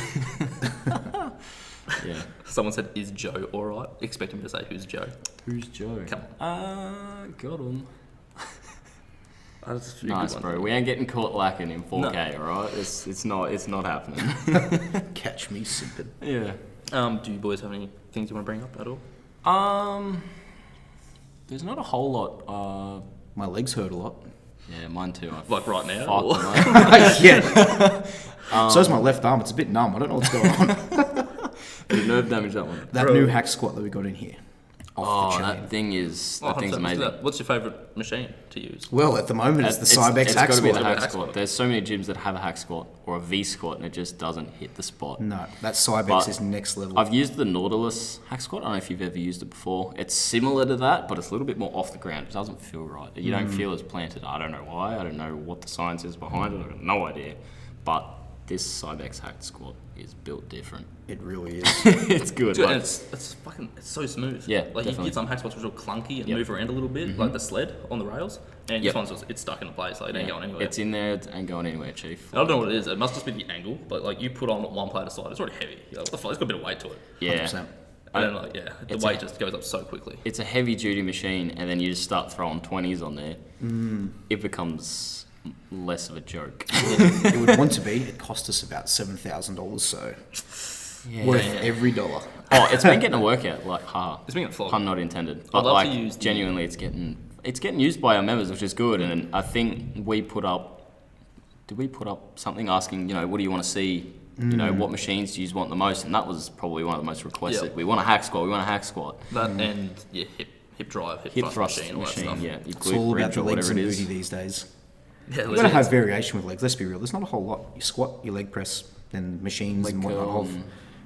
[SPEAKER 1] Yeah.
[SPEAKER 3] Someone said, "Is Joe all right?" Expect him to say, "Who's Joe?"
[SPEAKER 1] Who's Joe?
[SPEAKER 3] Come
[SPEAKER 1] on. Got him.
[SPEAKER 3] Nice,
[SPEAKER 1] bro. We ain't getting caught lacking in 4K, alright? It's not happening.
[SPEAKER 2] Catch me sipping.
[SPEAKER 1] Yeah.
[SPEAKER 3] Do you boys have any things you want to bring up at all?
[SPEAKER 1] There's not a whole lot.
[SPEAKER 2] My legs hurt a lot.
[SPEAKER 1] Yeah, mine too.
[SPEAKER 3] Like right now?
[SPEAKER 2] Yeah. So's my left arm. It's a bit numb. I don't know what's going on.
[SPEAKER 1] Bit nerve damage, that one.
[SPEAKER 2] That new hack squat that we got in here. Off the chain.
[SPEAKER 1] That thing's amazing.
[SPEAKER 3] What's your favourite machine to use?
[SPEAKER 2] Well, at the moment, it's the Cybex hack
[SPEAKER 1] It's got to be
[SPEAKER 2] squat.
[SPEAKER 1] the hack squat. There's so many gyms that have a hack squat or a V squat and it just doesn't hit the spot.
[SPEAKER 2] No, that Cybex is next level.
[SPEAKER 1] I've used the Nautilus hack squat. I don't know if you've ever used it before. It's similar to that, but it's a little bit more off the ground. It doesn't feel right. You don't feel as planted. I don't know why. I don't know what the science is behind it. I've got no idea. But this Cybex hacked squat is built different.
[SPEAKER 2] It really is.
[SPEAKER 1] It's good.
[SPEAKER 3] Dude,
[SPEAKER 1] Like,
[SPEAKER 3] and it's so smooth.
[SPEAKER 1] Yeah,
[SPEAKER 3] like you
[SPEAKER 1] definitely.
[SPEAKER 3] get some hack spots which are clunky and
[SPEAKER 1] Yep.
[SPEAKER 3] move around a little bit, like the sled on the rails, and
[SPEAKER 1] Yep.
[SPEAKER 3] this one's just it's stuck in place, like it ain't going anywhere.
[SPEAKER 1] it's in there, it ain't going anywhere, chief.
[SPEAKER 3] I don't know what it is. It must just be the angle, but like you put on one plate aside, it's already heavy. You're like, what the fuck? It's got a bit of weight to it.
[SPEAKER 1] Yeah.
[SPEAKER 2] 100%.
[SPEAKER 3] And then like the
[SPEAKER 1] It's
[SPEAKER 3] weight just goes up so quickly.
[SPEAKER 1] It's a heavy duty machine, and then you just start throwing 20s on there. It becomes less of a joke.
[SPEAKER 2] It would want to be. It cost us about $7,000, so worth every dollar.
[SPEAKER 1] Oh, it's been getting a workout, like,
[SPEAKER 3] It's been a flog.
[SPEAKER 1] pun not intended.
[SPEAKER 3] I'd
[SPEAKER 1] But
[SPEAKER 3] love
[SPEAKER 1] like,
[SPEAKER 3] to use the-
[SPEAKER 1] genuinely, it's getting used by our members, which is good. And I think we put up, did we put up something asking, what do you want to see? What machines do you want the most? And that was probably one of the most requested.
[SPEAKER 3] Yeah.
[SPEAKER 1] We want a hack squat.
[SPEAKER 3] That and hip drive,
[SPEAKER 1] Hip thrust
[SPEAKER 3] machine, all that
[SPEAKER 1] machine,
[SPEAKER 3] stuff.
[SPEAKER 1] yeah. Your
[SPEAKER 2] It's
[SPEAKER 1] glute
[SPEAKER 2] all
[SPEAKER 1] bridge
[SPEAKER 2] about the
[SPEAKER 1] or
[SPEAKER 2] legs
[SPEAKER 1] whatever
[SPEAKER 2] and
[SPEAKER 1] it is.
[SPEAKER 2] booty these days.
[SPEAKER 3] Yeah,
[SPEAKER 2] You've got to
[SPEAKER 3] legit.
[SPEAKER 2] have variation with legs. Let's be real. There's not a whole lot. You squat, you leg press, then machines
[SPEAKER 1] Leg
[SPEAKER 2] and whatnot.
[SPEAKER 1] curl.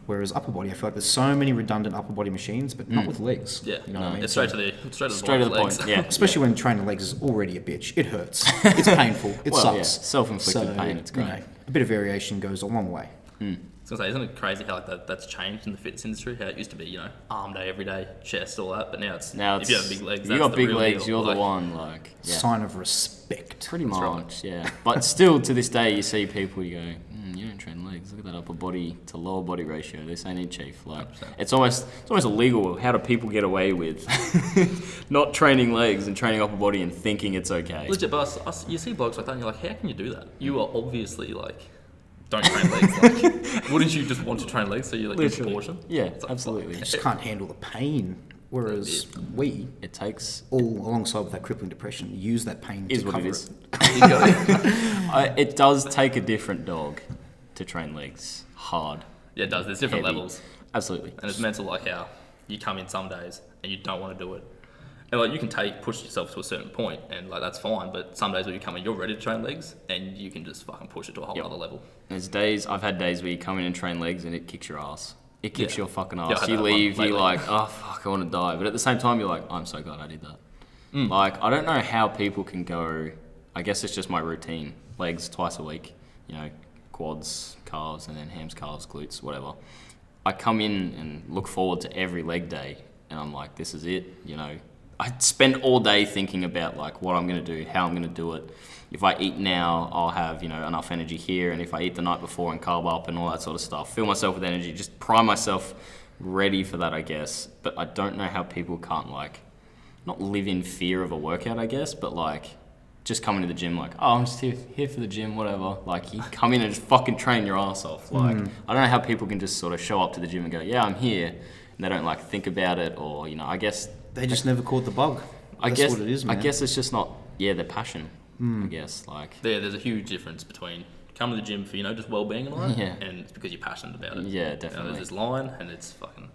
[SPEAKER 2] Whereas upper body, I feel like there's so many redundant upper body machines, but not with legs.
[SPEAKER 3] Yeah,
[SPEAKER 2] You know what I mean?
[SPEAKER 3] it's
[SPEAKER 2] So-
[SPEAKER 3] straight to the
[SPEAKER 1] point, yeah.
[SPEAKER 2] especially when training legs is already a bitch. It hurts. It's painful. It
[SPEAKER 1] Well, yeah,
[SPEAKER 2] sucks.
[SPEAKER 1] self-inflicted pain, it's great.
[SPEAKER 2] A bit of variation goes a long way.
[SPEAKER 3] I was gonna say, isn't it crazy how like that's changed in the fitness industry? How it used to be, arm day every day, chest, all that, but now it's if you have big legs,
[SPEAKER 1] you
[SPEAKER 3] that's
[SPEAKER 1] got
[SPEAKER 3] the
[SPEAKER 1] big
[SPEAKER 3] real
[SPEAKER 1] legs,
[SPEAKER 3] deal.
[SPEAKER 1] you're
[SPEAKER 3] Like,
[SPEAKER 1] the one, like, yeah.
[SPEAKER 2] Sign of respect.
[SPEAKER 1] Pretty
[SPEAKER 3] That's right.
[SPEAKER 1] much, yeah. But still, to this day, you see people, you go, you don't train legs. Look at that upper body to lower body ratio. This ain't it, chief. Like,
[SPEAKER 3] 100%.
[SPEAKER 1] it's almost illegal. How do people get away with not training legs and training upper body and thinking it's okay?
[SPEAKER 3] Legit, but you see blokes like that, and you're like, how can you do that? You are obviously like, don't train legs. Like, wouldn't you just want to train legs so you're like in
[SPEAKER 1] Literally.
[SPEAKER 3] proportion?
[SPEAKER 1] Yeah,
[SPEAKER 3] It's like,
[SPEAKER 1] absolutely.
[SPEAKER 2] You just can't handle the pain. Whereas we,
[SPEAKER 1] It takes
[SPEAKER 2] all alongside with that crippling depression, use that pain
[SPEAKER 1] is
[SPEAKER 2] to
[SPEAKER 1] what
[SPEAKER 2] cover
[SPEAKER 1] it is.
[SPEAKER 3] You go-
[SPEAKER 1] It does take a different dog to train legs hard.
[SPEAKER 3] Yeah, it does. There's different
[SPEAKER 1] Heavy.
[SPEAKER 3] levels,
[SPEAKER 1] Absolutely.
[SPEAKER 3] and it's mental. Like how you come in some days and you don't want to do it, and like you can push yourself to a certain point, and like that's fine. But some days where you come in, you're ready to train legs, and you can just fucking push it to a whole
[SPEAKER 1] Yep.
[SPEAKER 3] other level.
[SPEAKER 1] I've had days where you come in and train legs and it kicks your ass. It kicks
[SPEAKER 3] Yeah.
[SPEAKER 1] your fucking
[SPEAKER 3] Yeah, I
[SPEAKER 1] ass.
[SPEAKER 3] had
[SPEAKER 1] You
[SPEAKER 3] that one
[SPEAKER 1] leave, you're
[SPEAKER 3] lately.
[SPEAKER 1] like, oh fuck, I want to die. But at the same time, you're like, I'm so glad I did that. Like, I don't know how people can go, I guess it's just my routine. Legs twice a week, quads, calves, and then hams, calves, glutes, whatever. I come in and look forward to every leg day, and I'm like, this is it, I spend all day thinking about like what I'm going to do, how I'm going to do it. If I eat now, I'll have, enough energy here. And if I eat the night before and carb up and all that sort of stuff, fill myself with energy, just prime myself ready for that, I guess. But I don't know how people can't not live in fear of a workout, I guess, but just come into the gym like, oh, I'm just here for the gym, whatever. Like, you come in and just fucking train your ass off. I don't know how people can just sort of show up to the gym and go, yeah, I'm here. And they don't think about it, or, I guess...
[SPEAKER 2] They just never caught the bug. That's what it is, man.
[SPEAKER 1] I guess it's just not, their passion, I guess.
[SPEAKER 3] There's a huge difference between coming to the gym for just well-being and all that,
[SPEAKER 1] Yeah.
[SPEAKER 3] and it's because you're passionate about it.
[SPEAKER 1] Yeah, definitely.
[SPEAKER 3] There's this line, and it's fucking.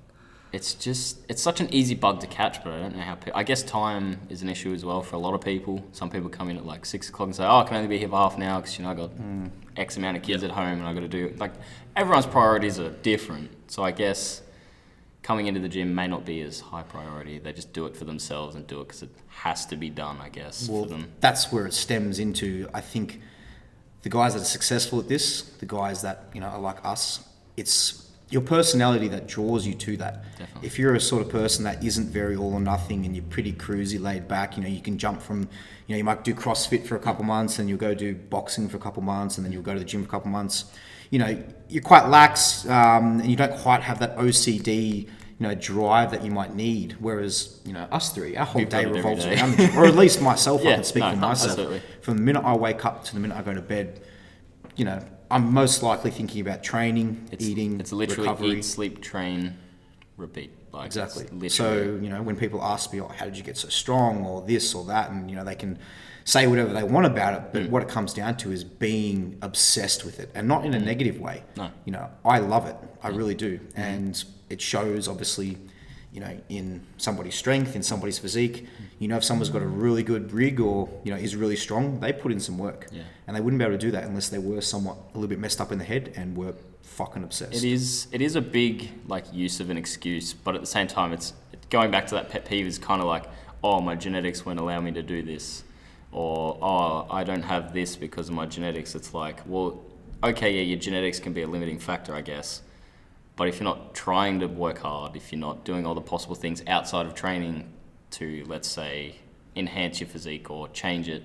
[SPEAKER 1] It's such an easy bug to catch, but I don't know how. I guess time is an issue as well for a lot of people. Some people come in at 6 o'clock and say, "Oh, I can only be here for half an hour because I got X amount of kids at home and I got to do." Everyone's priorities are different, so I guess coming into the gym may not be as high priority. They just do it for themselves and do it because it has to be done, I guess, for them.
[SPEAKER 2] That's where it stems into, I think, the guys that are successful at this, the guys that, are like us, it's your personality that draws you to that.
[SPEAKER 1] Definitely.
[SPEAKER 2] If you're a sort of person that isn't very all or nothing and you're pretty cruisy, laid back, you can jump from, you might do CrossFit for a couple months and you'll go do boxing for a couple months and then you'll go to the gym for a couple months. You're quite lax and you don't quite have that OCD, drive that you might need. Whereas, us three, our whole
[SPEAKER 1] We've
[SPEAKER 2] day
[SPEAKER 1] done it every
[SPEAKER 2] revolves
[SPEAKER 1] day.
[SPEAKER 2] around the gym. Or at least myself, I
[SPEAKER 1] Yeah,
[SPEAKER 2] can speak
[SPEAKER 1] no,
[SPEAKER 2] for myself.
[SPEAKER 1] absolutely.
[SPEAKER 2] From the minute I wake up to the minute I go to bed, I'm most likely thinking about training, eating,
[SPEAKER 1] It's literally
[SPEAKER 2] recovery.
[SPEAKER 1] eat, sleep, train, repeat.
[SPEAKER 2] Exactly.
[SPEAKER 1] It's literally.
[SPEAKER 2] So, when people ask me, how did you get so strong or this or that, and, they can say whatever they want about it, but what it comes down to is being obsessed with it, and not in a negative way.
[SPEAKER 1] No.
[SPEAKER 2] I love it. I really do. And it shows, obviously, in somebody's strength, in somebody's physique. If someone's got a really good rig or, is really strong, they put in some work.
[SPEAKER 1] Yeah.
[SPEAKER 2] And they wouldn't be able to do that unless they were somewhat a little bit messed up in the head and were fucking obsessed.
[SPEAKER 1] It is a big use of an excuse, but at the same time, it's going back to that pet peeve is kind of like, oh, my genetics won't allow me to do this, or oh, I don't have this because of my genetics. It's like, well, okay, yeah, your genetics can be a limiting factor, I guess. But if you're not trying to work hard, if you're not doing all the possible things outside of training to, let's say, enhance your physique or change it,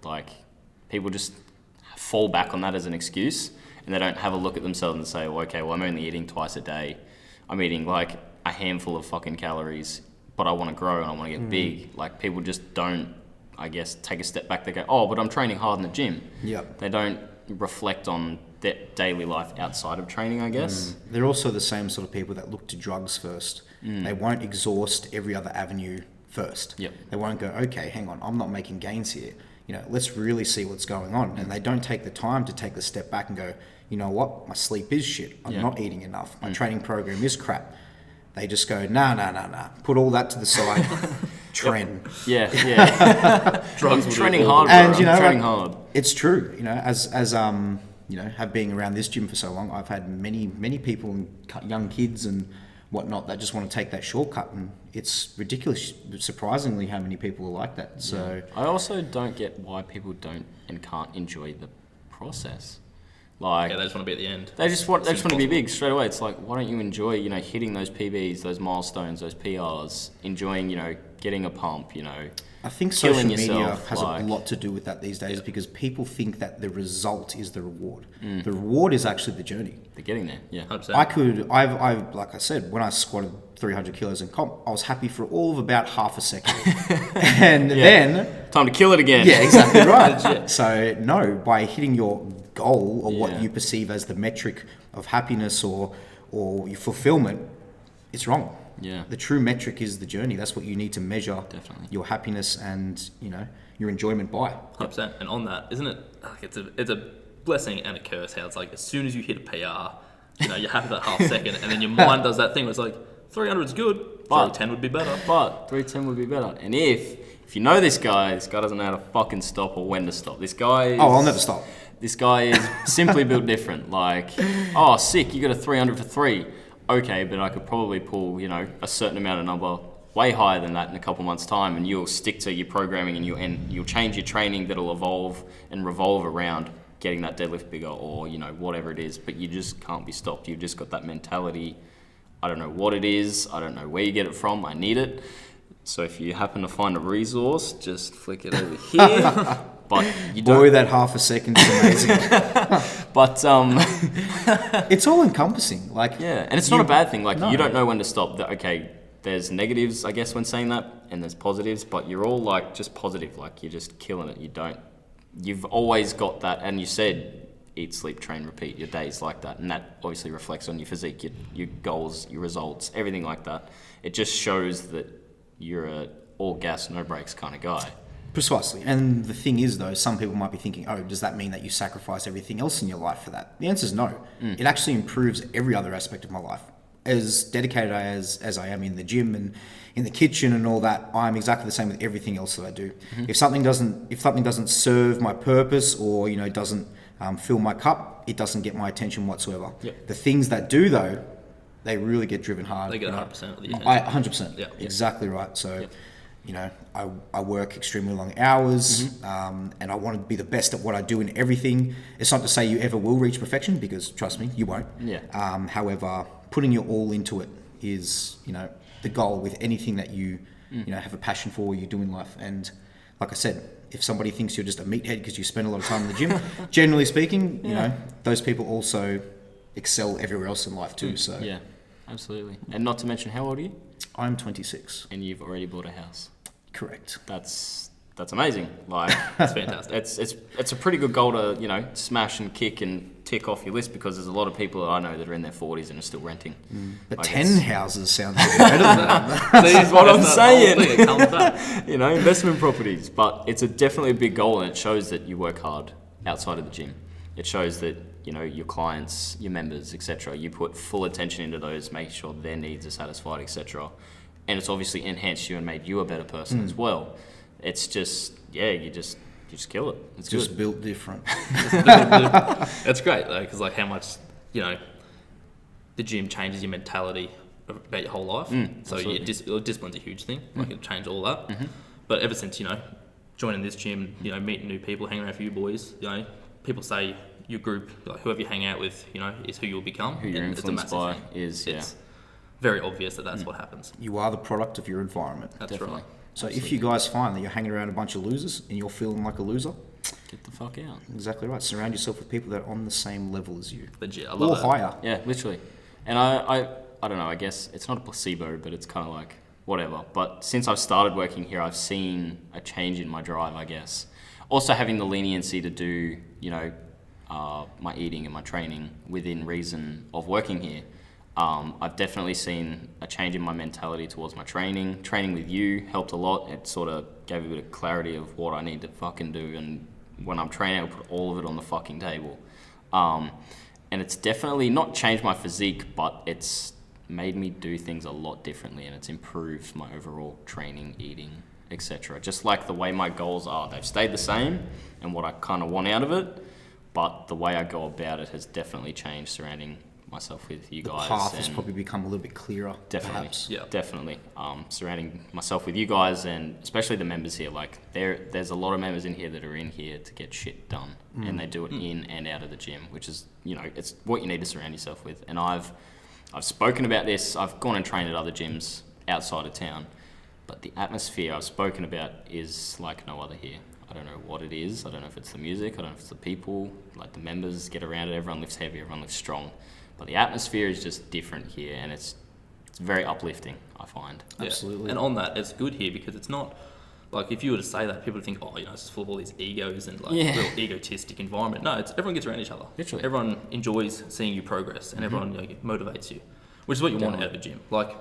[SPEAKER 1] like, people just fall back on that as an excuse, and they don't have a look at themselves and say, well, okay, well, I'm only eating twice a day. I'm eating like a handful of fucking calories, but I want to grow and I want to get big. Like, people just don't, I guess, take a step back. They go, oh, but I'm training hard in the gym.
[SPEAKER 2] Yep.
[SPEAKER 1] They don't reflect on their daily life outside of training, I guess.
[SPEAKER 2] They're also the same sort of people that look to drugs first. They won't exhaust every other avenue first.
[SPEAKER 1] Yep.
[SPEAKER 2] They won't go, okay, hang on, I'm not making gains here. Let's really see what's going on. And they don't take the time to take the step back and go, you know what, my sleep is shit. I'm not eating enough. My training program is crap. They just go, nah. Put all that to the side. Trend.
[SPEAKER 1] Yeah.
[SPEAKER 3] Drugs.
[SPEAKER 1] I'm training hard, bro.
[SPEAKER 2] And
[SPEAKER 1] I'm training hard.
[SPEAKER 2] It's true. As have been around this gym for so long, I've had many people, young kids and whatnot, that just want to take that shortcut, and it's ridiculous, surprisingly, how many people are like that. So
[SPEAKER 1] I also don't get why people don't and can't enjoy the process. Like,
[SPEAKER 3] Yeah, they just want to be at the end.
[SPEAKER 1] They just want to be big straight away. It's like, why don't you enjoy, hitting those PBs, those milestones, those PRs, enjoying, getting a pump,
[SPEAKER 2] I think social
[SPEAKER 1] killing
[SPEAKER 2] media
[SPEAKER 1] yourself,
[SPEAKER 2] has
[SPEAKER 1] like-
[SPEAKER 2] a lot to do with that these days, because people think that the result is the reward. The reward is actually the journey.
[SPEAKER 1] They're getting there, yeah.
[SPEAKER 3] 100%.
[SPEAKER 2] I've like I said, when I squatted 300 kilos in comp, I was happy for all of about half a second. And then...
[SPEAKER 1] Time to kill it again.
[SPEAKER 2] Yeah, exactly right. So, no, by hitting your goal, or what
[SPEAKER 1] Yeah.
[SPEAKER 2] you perceive as the metric of happiness or your fulfillment, it's wrong.
[SPEAKER 1] Yeah.
[SPEAKER 2] The true metric is the journey. That's what you need to measure
[SPEAKER 1] Definitely.
[SPEAKER 2] your happiness and, your enjoyment by.
[SPEAKER 3] 100%. And on that, isn't it? Like, it's a blessing and a curse. How it's like, as soon as you hit a PR, you're happy for that half second, and then your mind does that thing where it's like, 300 is good,
[SPEAKER 1] But-
[SPEAKER 3] 310 would be better.
[SPEAKER 1] But 310 would be better. And if you know this guy doesn't know how to fucking stop or when to stop. This guy is...
[SPEAKER 2] Oh, I'll never stop.
[SPEAKER 1] This guy is simply built different. Like, oh, sick, you got a 300 for 3. Okay, but I could probably pull, a certain amount of number way higher than that in a couple months' time, and you'll stick to your programming, and you'll change your training that'll evolve and revolve around getting that deadlift bigger, or, whatever it is. But you just can't be stopped. You've just got that mentality. I don't know what it is. I don't know where you get it from. I need it. So if you happen to find a resource, just flick it over here. But you don't.
[SPEAKER 2] Boy, that half a second is amazing.
[SPEAKER 1] But
[SPEAKER 2] It's all encompassing. Like,
[SPEAKER 1] yeah, and it's not a bad thing. Like,
[SPEAKER 2] No.
[SPEAKER 1] you don't know when to stop. Okay, there's negatives, I guess, when saying that, and there's positives, but you're all like just positive. Like, you're just killing it. You've always got that, and you said eat, sleep, train, repeat. Your days like that, and that obviously reflects on your physique, your goals, your results, everything like that. It just shows that you're a all gas, no brakes kind of guy.
[SPEAKER 2] Precisely. And the thing is, though, some people might be thinking, oh, does that mean that you sacrifice everything else in your life for that? The answer is no. It actually improves every other aspect of my life. As dedicated as I am in the gym and in the kitchen and all that, I'm exactly the same with everything else that I do. If something doesn't serve my purpose, or doesn't fill my cup, it doesn't get my attention whatsoever.
[SPEAKER 1] Yep.
[SPEAKER 2] The things that do, though, they really get driven hard.
[SPEAKER 3] They get 100% of the attention.
[SPEAKER 2] 100%.
[SPEAKER 3] Yeah.
[SPEAKER 2] Exactly right. So.
[SPEAKER 1] Yep.
[SPEAKER 2] I work extremely long hours, and I want to be the best at what I do in everything. It's not to say you ever will reach perfection, because trust me, you won't.
[SPEAKER 1] Yeah.
[SPEAKER 2] However, putting your all into it is, the goal with anything that you, have a passion for, or you do in life. And like I said, if somebody thinks you're just a meathead because you spend a lot of time in the gym, generally speaking, those people also excel everywhere else in life too. So
[SPEAKER 1] Yeah, absolutely. And not to mention, how old are you?
[SPEAKER 2] I'm 26.
[SPEAKER 1] And you've already bought a house.
[SPEAKER 2] Correct.
[SPEAKER 1] That's amazing. Like,
[SPEAKER 3] That's fantastic.
[SPEAKER 1] it's a pretty good goal to smash and kick and tick off your list, because there's a lot of people that I know that are in their 40s and are still renting.
[SPEAKER 2] But
[SPEAKER 1] Like,
[SPEAKER 2] 10 houses sounds even better than that.
[SPEAKER 1] This is what I'm saying.
[SPEAKER 3] It comes back.
[SPEAKER 1] Investment properties. But it's definitely a big goal, and it shows that you work hard outside of the gym. It shows that your clients, your members, etc. You put full attention into those, make sure their needs are satisfied, etc. And it's obviously enhanced you and made you a better person as well. It's just, you just kill it. It's
[SPEAKER 2] Just
[SPEAKER 1] good.
[SPEAKER 2] built different.
[SPEAKER 3] That's great though, because like how much the gym changes your mentality about your whole life. So your discipline's a huge thing. Like it'll change all that. But ever since joining this gym, meeting new people, hanging around with you boys, people say your group, like whoever you hang out with, you know, is who you'll become.
[SPEAKER 1] Who you're
[SPEAKER 3] and
[SPEAKER 1] influenced by
[SPEAKER 3] thing.
[SPEAKER 1] is,
[SPEAKER 3] It's very obvious that that's what happens.
[SPEAKER 2] You are the product of your environment.
[SPEAKER 3] That's
[SPEAKER 1] Definitely.
[SPEAKER 3] right.
[SPEAKER 2] So if you guys find that you're hanging around a bunch of losers and you're feeling like a loser,
[SPEAKER 1] Get the fuck out.
[SPEAKER 2] exactly right. Surround yourself with people that are on the same level as you.
[SPEAKER 3] Legit, I love
[SPEAKER 2] Or
[SPEAKER 3] that.
[SPEAKER 2] higher.
[SPEAKER 1] Yeah, literally. And I don't know, I guess it's not a placebo, but it's kind of like whatever. But since I've started working here, I've seen a change in my drive, I guess. Also having the leniency to do, you know, my eating and my training within reason of working here. I've definitely seen a change in my mentality towards my training. Training with you helped a lot. It sort of gave a bit of clarity of what I need to fucking do. And when I'm training, I'll put all of it on the fucking table. And it's definitely not changed my physique, but it's made me do things a lot differently, and it's improved my overall training, eating, etc. Just like the way my goals are, they've stayed the same and what I kind of want out of it, but the way I go about it has definitely changed, surrounding myself with you guys.
[SPEAKER 2] The path has probably become a little bit clearer.
[SPEAKER 1] Definitely,
[SPEAKER 2] perhaps.
[SPEAKER 3] Yeah.
[SPEAKER 1] definitely. Surrounding myself with you guys, and especially the members here. Like there's a lot of members in here that are in here to get shit done, and they do it in and out of the gym, which is, you know, it's what you need to surround yourself with. And I've spoken about this. I've gone and trained at other gyms outside of town, but the atmosphere I've spoken about is like no other here. I don't know what it is. I don't know if it's the music. I don't know if it's the people. Like the members get around it. Everyone lifts heavy. Everyone lifts strong. But the atmosphere is just different here, and it's very uplifting, I find.
[SPEAKER 3] Yeah.
[SPEAKER 2] Absolutely.
[SPEAKER 3] And on that, it's good here because it's not like if you were to say that, people would think, oh, you know, it's full of all these egos and like real egotistic environment. No, it's everyone gets around each other.
[SPEAKER 1] Literally.
[SPEAKER 3] Everyone enjoys seeing you progress, and everyone, you know, motivates you, which is what you want out of a gym. Like,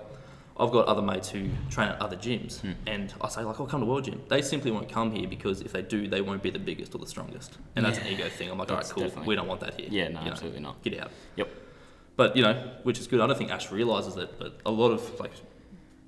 [SPEAKER 3] I've got other mates who train at other gyms, and I say like, "Oh, come to World Gym." They simply won't come here because if they do, they won't be the biggest or the strongest, and that's an ego thing. I'm like, all right,
[SPEAKER 1] That's
[SPEAKER 3] cool.
[SPEAKER 1] definitely-
[SPEAKER 3] We don't want that here.
[SPEAKER 1] Yeah, no,
[SPEAKER 3] You know,
[SPEAKER 1] absolutely not.
[SPEAKER 3] Get out.
[SPEAKER 1] Yep.
[SPEAKER 3] But, you know, which is good. I don't think Ash realises it, but a lot of, like,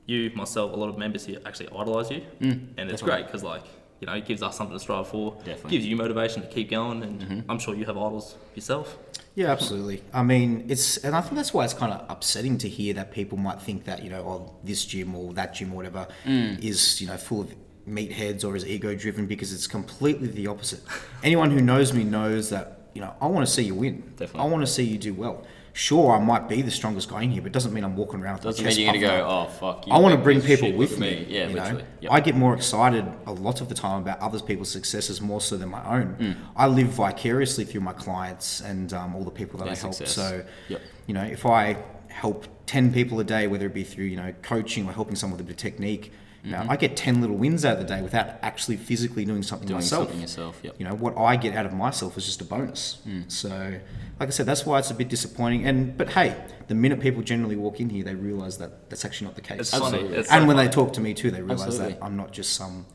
[SPEAKER 3] you, myself, a lot of members here actually idolise you. And it's
[SPEAKER 1] definitely.
[SPEAKER 3] great because, like, you know, it gives us something to strive for.
[SPEAKER 1] Definitely.
[SPEAKER 3] Gives you motivation to keep going. And I'm sure you have idols yourself.
[SPEAKER 2] Yeah, absolutely. I mean, and I think that's why it's kind of upsetting to hear that people might think that, you know, oh, this gym or that gym or whatever is, you know, full of meatheads or is ego driven, because it's completely the opposite. Anyone who knows me knows that, you know, I want to see you win.
[SPEAKER 1] Definitely.
[SPEAKER 2] I want to see you do well. Sure, I might be the strongest guy in here, but it doesn't mean I'm walking around with
[SPEAKER 1] Doesn't
[SPEAKER 2] my
[SPEAKER 1] mean
[SPEAKER 2] chest
[SPEAKER 1] you're going to
[SPEAKER 2] puffed
[SPEAKER 1] go,
[SPEAKER 2] out.
[SPEAKER 1] oh, fuck you.
[SPEAKER 2] I want to
[SPEAKER 1] make
[SPEAKER 2] bring
[SPEAKER 1] this
[SPEAKER 2] people
[SPEAKER 1] shit
[SPEAKER 2] with me.
[SPEAKER 1] Yeah,
[SPEAKER 2] you know?
[SPEAKER 1] literally. Yep.
[SPEAKER 2] I get more excited a lot of the time about other people's successes more so than my own. I live vicariously through my clients and all the people that I help.
[SPEAKER 1] success.
[SPEAKER 2] So,
[SPEAKER 1] Yep.
[SPEAKER 2] you know, if I help 10 people a day, whether it be through, you know, coaching or helping someone with a bit of technique, you know, I get 10 little wins out of the day without actually physically doing something
[SPEAKER 1] Doing
[SPEAKER 2] myself.
[SPEAKER 1] something yourself, yep.
[SPEAKER 2] You know, what I get out of myself is just a bonus. So, like I said, that's why it's a bit disappointing. But hey, the minute people generally walk in here, they realise that that's actually not the case.
[SPEAKER 3] It's funny.
[SPEAKER 1] Absolutely.
[SPEAKER 3] It's
[SPEAKER 2] And
[SPEAKER 3] so
[SPEAKER 2] when
[SPEAKER 3] funny.
[SPEAKER 2] they talk to me too, they realise
[SPEAKER 1] Absolutely.
[SPEAKER 2] that I'm not just some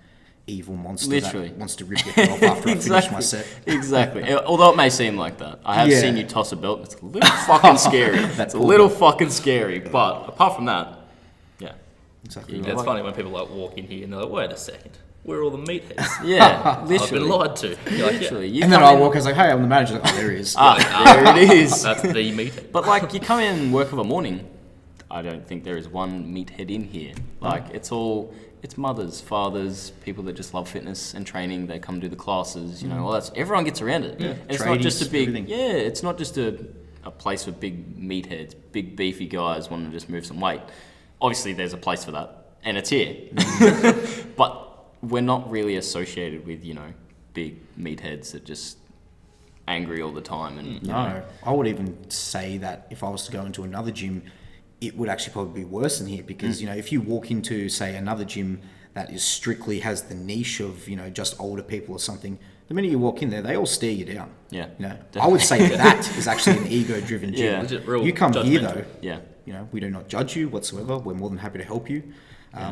[SPEAKER 2] evil monster
[SPEAKER 1] Literally.
[SPEAKER 2] that wants to rip your head off after I finish my set.
[SPEAKER 1] Exactly. Although it may seem like that. I have
[SPEAKER 2] Yeah.
[SPEAKER 1] seen you toss a belt. It's a little fucking scary. It's a
[SPEAKER 2] pull
[SPEAKER 1] little fucking scary. But apart from that, yeah.
[SPEAKER 2] Exactly.
[SPEAKER 1] Yeah,
[SPEAKER 2] right.
[SPEAKER 3] It's funny when people like walk in here and they're like, wait a second. Where are all the meatheads?
[SPEAKER 1] Yeah,
[SPEAKER 3] I've been
[SPEAKER 1] literally.
[SPEAKER 3] lied to. You're like, yeah.
[SPEAKER 1] Literally. You
[SPEAKER 2] And then
[SPEAKER 1] come
[SPEAKER 2] I
[SPEAKER 1] in-
[SPEAKER 2] walk, I was like, hey, I'm the manager. Like, oh, there he is.
[SPEAKER 1] there it is.
[SPEAKER 3] That's the meathead.
[SPEAKER 1] But like, you come in and work of a morning, I don't think there is one meathead in here. Like, it's mothers, fathers, people that just love fitness and training. They come do the classes, you know, all that. Everyone gets around it. And it's not just a
[SPEAKER 2] Tradies,
[SPEAKER 1] big,
[SPEAKER 2] everything.
[SPEAKER 1] it's not just a place for big meatheads, big beefy guys wanting to just move some weight. Obviously, there's a place for that, and it's here. But we're not really associated with, you know, big meatheads that just angry all the time. And you know,
[SPEAKER 2] No, I would even say that if I was to go into another gym, it would actually probably be worse than here because, you know, if you walk into, say, another gym that is strictly has the niche of, you know, just older people or something, the minute you walk in there, they all stare you down.
[SPEAKER 1] Yeah,
[SPEAKER 2] You know, I
[SPEAKER 1] definitely.
[SPEAKER 2] would say that is actually an ego-driven gym.
[SPEAKER 1] Yeah.
[SPEAKER 3] Legit, real
[SPEAKER 2] You come here,
[SPEAKER 3] judgmental.
[SPEAKER 2] though,
[SPEAKER 1] yeah.
[SPEAKER 2] you know, we do not judge you whatsoever. We're more than happy to help you.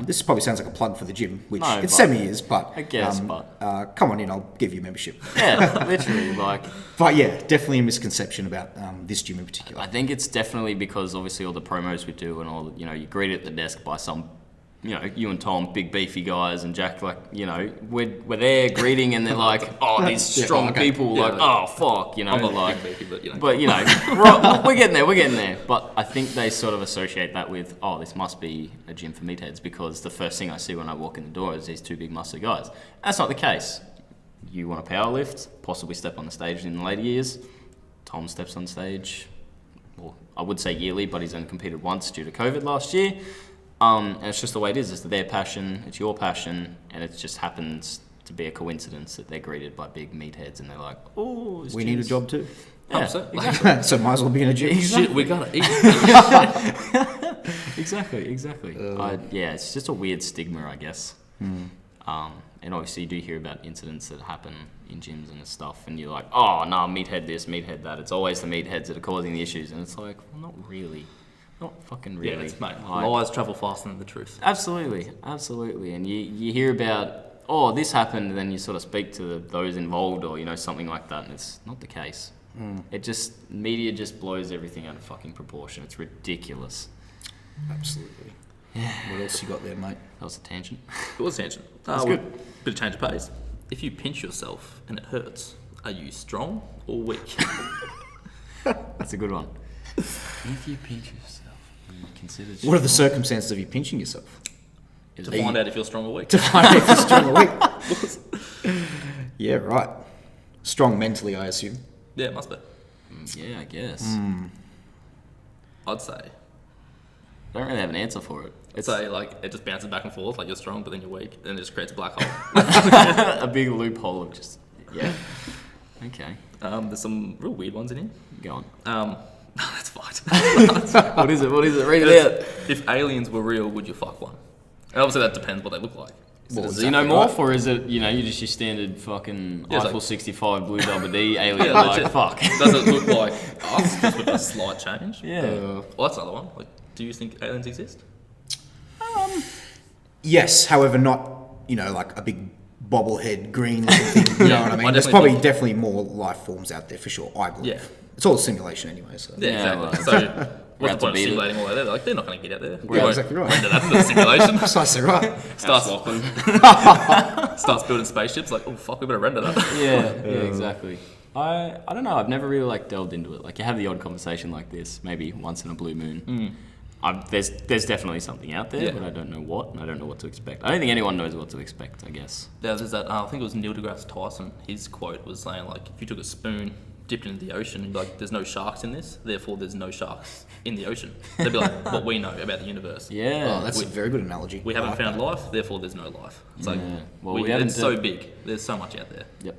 [SPEAKER 2] This probably sounds like a plug for the gym, which
[SPEAKER 1] No,
[SPEAKER 2] it
[SPEAKER 1] but-
[SPEAKER 2] semi is, but
[SPEAKER 1] I guess,
[SPEAKER 2] come on in, I'll give you a membership.
[SPEAKER 1] Yeah, literally, like,
[SPEAKER 2] But yeah, definitely a misconception about this gym in particular.
[SPEAKER 1] I think it's definitely because obviously all the promos we do and all, you know, you greet at the desk by some, you know, you and Tom, big beefy guys, and Jack, like, you know, we're there greeting and they're like, oh, these
[SPEAKER 2] Yeah,
[SPEAKER 1] strong
[SPEAKER 2] okay.
[SPEAKER 1] people,
[SPEAKER 3] Yeah,
[SPEAKER 1] like,
[SPEAKER 3] like-
[SPEAKER 1] oh, fuck, you know,
[SPEAKER 3] I'm not
[SPEAKER 1] like,
[SPEAKER 3] big beefy, but you know.
[SPEAKER 1] but, you know, we're getting there. But I think they sort of associate that with, oh, this must be a gym for meatheads because the first thing I see when I walk in the door is these two big muscly guys. That's not the case. you want to powerlift, possibly step on the stage in the later years. Tom steps on stage, well, I would say yearly, but he's only competed once due to COVID last year. And it's just the way it is. It's their passion, it's your passion, and it just happens to be a coincidence that they're greeted by big meatheads and they're like, oh,
[SPEAKER 2] We need a job too.
[SPEAKER 1] Yeah,
[SPEAKER 3] exactly.
[SPEAKER 2] So might as well be in a gym.
[SPEAKER 3] Shit, we gotta eat.
[SPEAKER 1] exactly. Yeah, it's just a weird stigma, I guess. And obviously you do hear about incidents that happen in gyms and stuff, and you're like, oh, no, meathead this, meathead that. It's always the meatheads that are causing the issues. And it's like, well, not really. Not fucking really.
[SPEAKER 3] Yeah, it's, mate, lies travel faster than the truth.
[SPEAKER 1] Absolutely. And you hear about, oh, this happened, and then you sort of speak to those involved or, something like that, and it's not the case. Media just blows everything out of fucking proportion. It's ridiculous.
[SPEAKER 2] Absolutely. Yeah. What else you got there, mate?
[SPEAKER 1] That was a tangent.
[SPEAKER 3] It was a tangent.
[SPEAKER 1] That's good.
[SPEAKER 3] Bit of change of pace. If you pinch yourself and it hurts, are you strong or weak?
[SPEAKER 1] That's a good one. If you pinch yourself, you consider
[SPEAKER 2] What are the circumstances of you pinching yourself?
[SPEAKER 3] To find out if you're strong or weak.
[SPEAKER 2] To find out if you're strong or weak. Yeah, right. Strong mentally, I assume.
[SPEAKER 3] Yeah, it must be.
[SPEAKER 1] Yeah, I guess.
[SPEAKER 3] I'd say.
[SPEAKER 1] I don't really have an answer for it.
[SPEAKER 3] I'd say it just bounces back and forth, like you're strong, but then you're weak, and it just creates a black hole.
[SPEAKER 1] A big loophole of just yeah. Okay.
[SPEAKER 3] There's some real weird ones in here.
[SPEAKER 1] Go on.
[SPEAKER 3] No, that's fine.
[SPEAKER 1] What is it? Read it out.
[SPEAKER 3] If aliens were real, would you fuck one? And obviously that depends what they look like.
[SPEAKER 1] Is it a xenomorph, or is it you just your standard fucking Eiffel 65 blue double D alien?
[SPEAKER 3] Yeah,
[SPEAKER 1] like fuck.
[SPEAKER 3] Does it look like us just with a slight change?
[SPEAKER 1] Yeah.
[SPEAKER 3] Well, that's another one. Like, do you think aliens exist?
[SPEAKER 2] Yes, however, not like a big bobblehead green thing. You know what I mean? There's definitely more life forms out there for sure. I believe.
[SPEAKER 3] Yeah.
[SPEAKER 2] It's all a simulation anyway. So.
[SPEAKER 3] Yeah, exactly.
[SPEAKER 1] Well,
[SPEAKER 3] So what's the point of simulating all that? They're not going to get out there.
[SPEAKER 2] Yeah, exactly right.
[SPEAKER 3] Render that for the simulation.
[SPEAKER 2] Precisely right.
[SPEAKER 3] Starts building spaceships. Like, oh fuck, we better render that.
[SPEAKER 1] Yeah, exactly. I don't know. I've never really delved into it. Like you have the odd conversation like this, maybe once in a blue moon. There's definitely something out there, but I don't know what, and I don't know what to expect. I don't think anyone knows what to expect, I guess.
[SPEAKER 3] Yeah, there's that. I think it was Neil deGrasse Tyson. His quote was saying if you took a spoon, dipped it into the ocean, you'd be like, "There's no sharks in this, therefore there's no sharks in the ocean." They'd be like, "What we know about the universe."
[SPEAKER 1] Yeah,
[SPEAKER 2] that's a very good analogy.
[SPEAKER 3] We haven't found life, therefore there's no life. It's it's so big. There's so much out there.
[SPEAKER 1] Yep.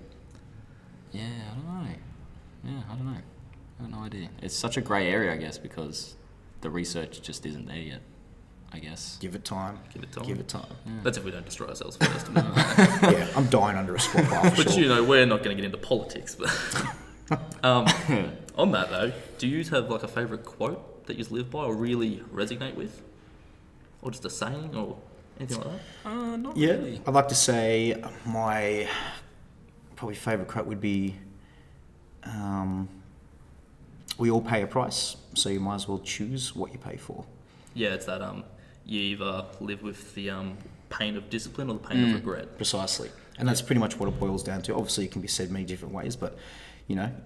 [SPEAKER 1] Yeah, I don't know. I have no idea. It's such a grey area, I guess, because the research just isn't there yet, I guess.
[SPEAKER 2] Give it time.
[SPEAKER 3] Yeah.
[SPEAKER 1] That's
[SPEAKER 3] if we don't destroy ourselves first.
[SPEAKER 2] Yeah, I'm dying under a squat bar for
[SPEAKER 3] But
[SPEAKER 2] sure.
[SPEAKER 3] we're not going to get into politics. But on that though, do you have a favourite quote that you live by or really resonate with? Or just a saying or anything like that?
[SPEAKER 1] Not really.
[SPEAKER 2] I'd like to say my probably favourite quote would be we all pay a price, so you might as well choose what you pay for.
[SPEAKER 3] Yeah, it's that you either live with the pain of discipline or the pain of regret.
[SPEAKER 2] Precisely. And that's pretty much what it boils down to. Obviously, it can be said many different ways, but,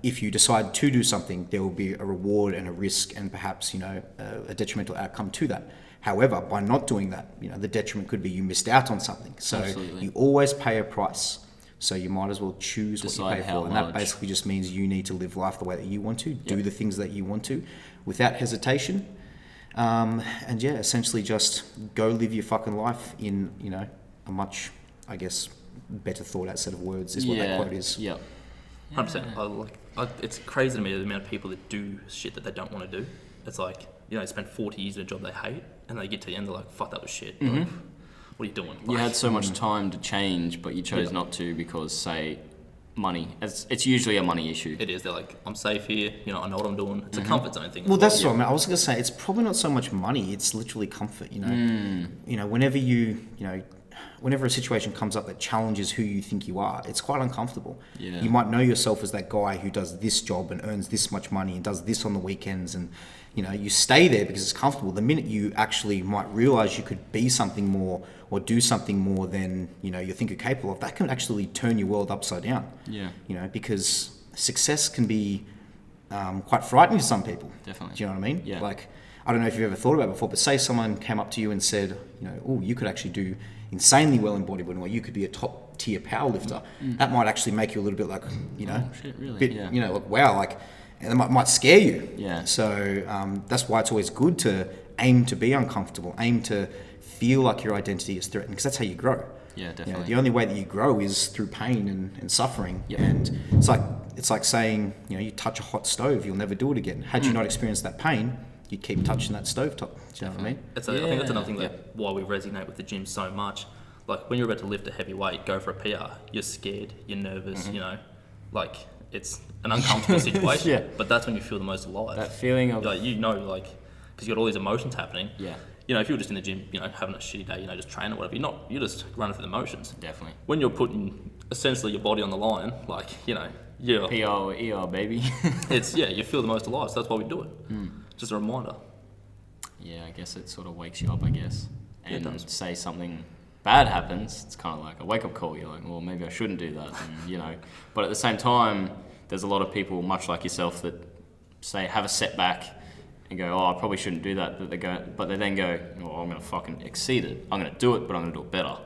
[SPEAKER 2] if you decide to do something, there will be a reward and a risk and perhaps, a detrimental outcome to that. However, by not doing that, the detriment could be you missed out on something. So
[SPEAKER 1] Absolutely.
[SPEAKER 2] You always pay a price. So you might as well choose what you pay for. And that basically just means you need to live life the way that you want to, do the things that you want to without hesitation. And essentially just go live your fucking life in, a much, I guess, better thought out set of words is what that quote is.
[SPEAKER 1] Yep.
[SPEAKER 3] 100%. It's crazy to me the amount of people that do shit that they don't want to do. It's they spend 40 years in a job they hate and they get to the end, they're like, fuck, that was shit. What are you doing?
[SPEAKER 1] You had so much time to change, but you chose not to because, say, money. It's usually a money issue.
[SPEAKER 3] It is. They're like, I'm safe here. I know what I'm doing. It's a comfort zone thing.
[SPEAKER 2] Well, that's what I mean. I was going to say, it's probably not so much money. It's literally comfort, whenever a situation comes up that challenges who you think you are, it's quite uncomfortable.
[SPEAKER 1] Yeah.
[SPEAKER 2] You might know yourself as that guy who does this job and earns this much money and does this on the weekends and, you stay there because it's comfortable. The minute you actually might realize you could be something more or do something more than, you think you're capable of, that can actually turn your world upside down.
[SPEAKER 1] Yeah.
[SPEAKER 2] Because success can be quite frightening to some people.
[SPEAKER 1] Definitely.
[SPEAKER 2] Do you know what I mean?
[SPEAKER 1] Yeah.
[SPEAKER 2] I don't know if you've ever thought about it before, but say someone came up to you and said, oh, you could actually do insanely well in bodybuilding, or you could be a top tier powerlifter. That might actually make you a little bit like, you know,
[SPEAKER 1] shit, really?
[SPEAKER 2] bit,
[SPEAKER 1] Yeah.
[SPEAKER 2] you know, like wow, like, and it might scare you.
[SPEAKER 1] Yeah.
[SPEAKER 2] So that's why it's always good to aim to be uncomfortable, aim to feel like your identity is threatened, because that's how you grow.
[SPEAKER 1] Yeah,
[SPEAKER 2] You know,
[SPEAKER 1] definitely.
[SPEAKER 2] the only way that you grow is through pain and suffering.
[SPEAKER 1] Yep.
[SPEAKER 2] And it's like saying, you know, you touch a hot stove, you'll never do it again. Had you not experienced that pain, you'd keep touching that stove top. Do you know what I mean?
[SPEAKER 3] I think that's another thing that why we resonate with the gym so much. Like when you're about to lift a heavy weight, go for a PR, you're scared, you're nervous, you know, like it's an uncomfortable situation.
[SPEAKER 1] Yeah.
[SPEAKER 3] But that's when you feel the most alive.
[SPEAKER 1] That feeling of
[SPEAKER 3] like, you know, like, because you got all these emotions happening.
[SPEAKER 1] Yeah.
[SPEAKER 3] You know, if you're just in the gym, you know, having a shitty day, you know, just training or whatever, you're just running through the motions.
[SPEAKER 1] Definitely.
[SPEAKER 3] When you're putting essentially your body on the line, like, you know, yeah,
[SPEAKER 1] PR or ER, baby.
[SPEAKER 3] you feel the most alive. So that's why we do it. Just a reminder.
[SPEAKER 1] Yeah, I guess it sort of wakes you up, I guess.
[SPEAKER 3] Yeah, it
[SPEAKER 1] And
[SPEAKER 3] does.
[SPEAKER 1] say something bad happens, it's kind of like a wake-up call. You're like, well, maybe I shouldn't do that, and, you know. But at the same time, there's a lot of people, much like yourself, that say have a setback and go, oh, I probably shouldn't do that. But they then go, well, I'm going to fucking exceed it. I'm going to do it, but I'm going to do it better.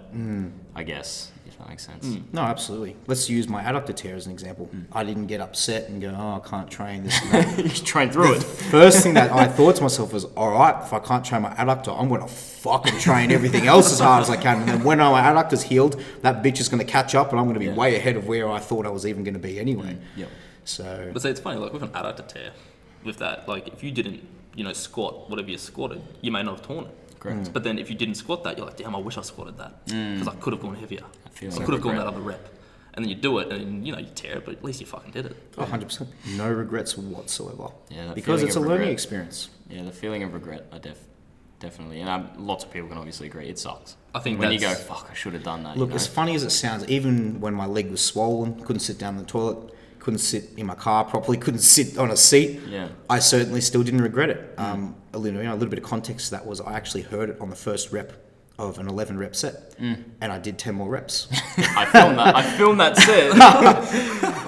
[SPEAKER 1] I guess, if that makes sense.
[SPEAKER 2] No, absolutely. Let's use my adductor tear as an example. I didn't get upset and go, oh, I can't train this and that.
[SPEAKER 1] You just train through it.
[SPEAKER 2] First thing that I thought to myself was, all right, if I can't train my adductor, I'm going to fucking train everything else as hard as I can. And then when my adductor's healed, that bitch is going to catch up and I'm going to be way ahead of where I thought I was even going to be anyway.
[SPEAKER 1] Yep.
[SPEAKER 2] So,
[SPEAKER 3] But see, it's funny, like with an adductor tear, with that, like if you didn't, you know, squat whatever you squatted, you may not have torn it.
[SPEAKER 1] Correct.
[SPEAKER 3] But then if you didn't squat that, you're like, damn, I wish I squatted that because I could have gone heavier. I
[SPEAKER 1] feel
[SPEAKER 3] could
[SPEAKER 1] like
[SPEAKER 3] have gone
[SPEAKER 1] regret.
[SPEAKER 3] that other rep. And then you do it, and you know you tear it, but at least you fucking did it.
[SPEAKER 2] 100%. No regrets whatsoever.
[SPEAKER 1] Yeah, that
[SPEAKER 2] because
[SPEAKER 1] feeling
[SPEAKER 2] it's a
[SPEAKER 1] of
[SPEAKER 2] learning
[SPEAKER 1] regret.
[SPEAKER 2] experience.
[SPEAKER 1] Yeah, the feeling of regret, definitely. And lots of people can obviously agree, it sucks.
[SPEAKER 3] I think
[SPEAKER 1] when you go,
[SPEAKER 3] that's-
[SPEAKER 1] fuck, I should have done that.
[SPEAKER 2] Look,
[SPEAKER 1] you know?
[SPEAKER 2] as funny as it sounds, even when my leg was swollen, couldn't sit down in the toilet, couldn't sit in my car properly, couldn't sit on a seat,
[SPEAKER 1] Yeah.
[SPEAKER 2] I certainly still didn't regret it. A little bit of context to that was I actually heard it on the first rep of an 11 rep set, and I did 10 more reps.
[SPEAKER 1] I filmed that set.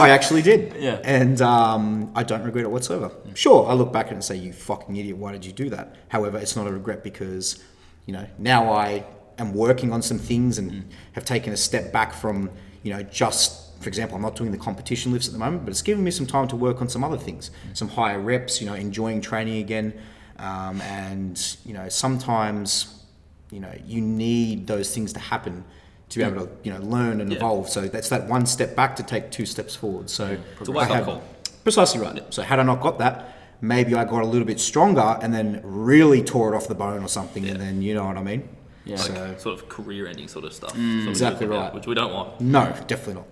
[SPEAKER 2] I actually did.
[SPEAKER 1] Yeah.
[SPEAKER 2] And I don't regret it whatsoever. Sure, I look back at it and say, you fucking idiot, why did you do that? However, it's not a regret because, you know, now I am working on some things and have taken a step back from, you know, just, for example, I'm not doing the competition lifts at the moment, but it's given me some time to work on some other things, some higher reps, you know, enjoying training again. And, you know, sometimes, you know, you need those things to happen to be able to, you know, learn and evolve. So that's that one step back to take two steps forward. So
[SPEAKER 3] It's a wake-up call.
[SPEAKER 2] Precisely right. So had I not got that, maybe I got a little bit stronger and then really tore it off the bone or something, and then you know what I mean?
[SPEAKER 1] Yeah.
[SPEAKER 2] So
[SPEAKER 3] Sort of career-ending sort of stuff.
[SPEAKER 2] exactly right.
[SPEAKER 3] Which we don't want.
[SPEAKER 2] no, definitely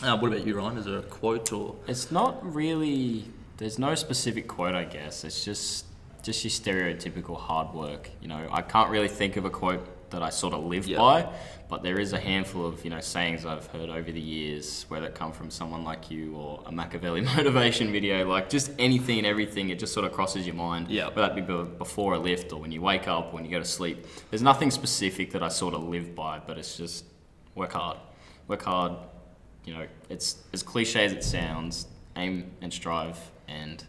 [SPEAKER 2] not.
[SPEAKER 3] What about you, Ryan? Is there a quote or?
[SPEAKER 1] It's not really. There's no specific quote, I guess. It's just your stereotypical hard work. You know, I can't really think of a quote that I sort of live by, but there is a handful of, you know, sayings I've heard over the years, whether it come from someone like you or a Machiavelli motivation video, like just anything and everything. It just sort of crosses your mind.
[SPEAKER 3] Yeah.
[SPEAKER 1] Whether that be before a lift or when you wake up, or when you go to sleep. There's nothing specific that I sort of live by, but it's just work hard. Work hard. You know, it's as cliche as it sounds. Aim and strive, and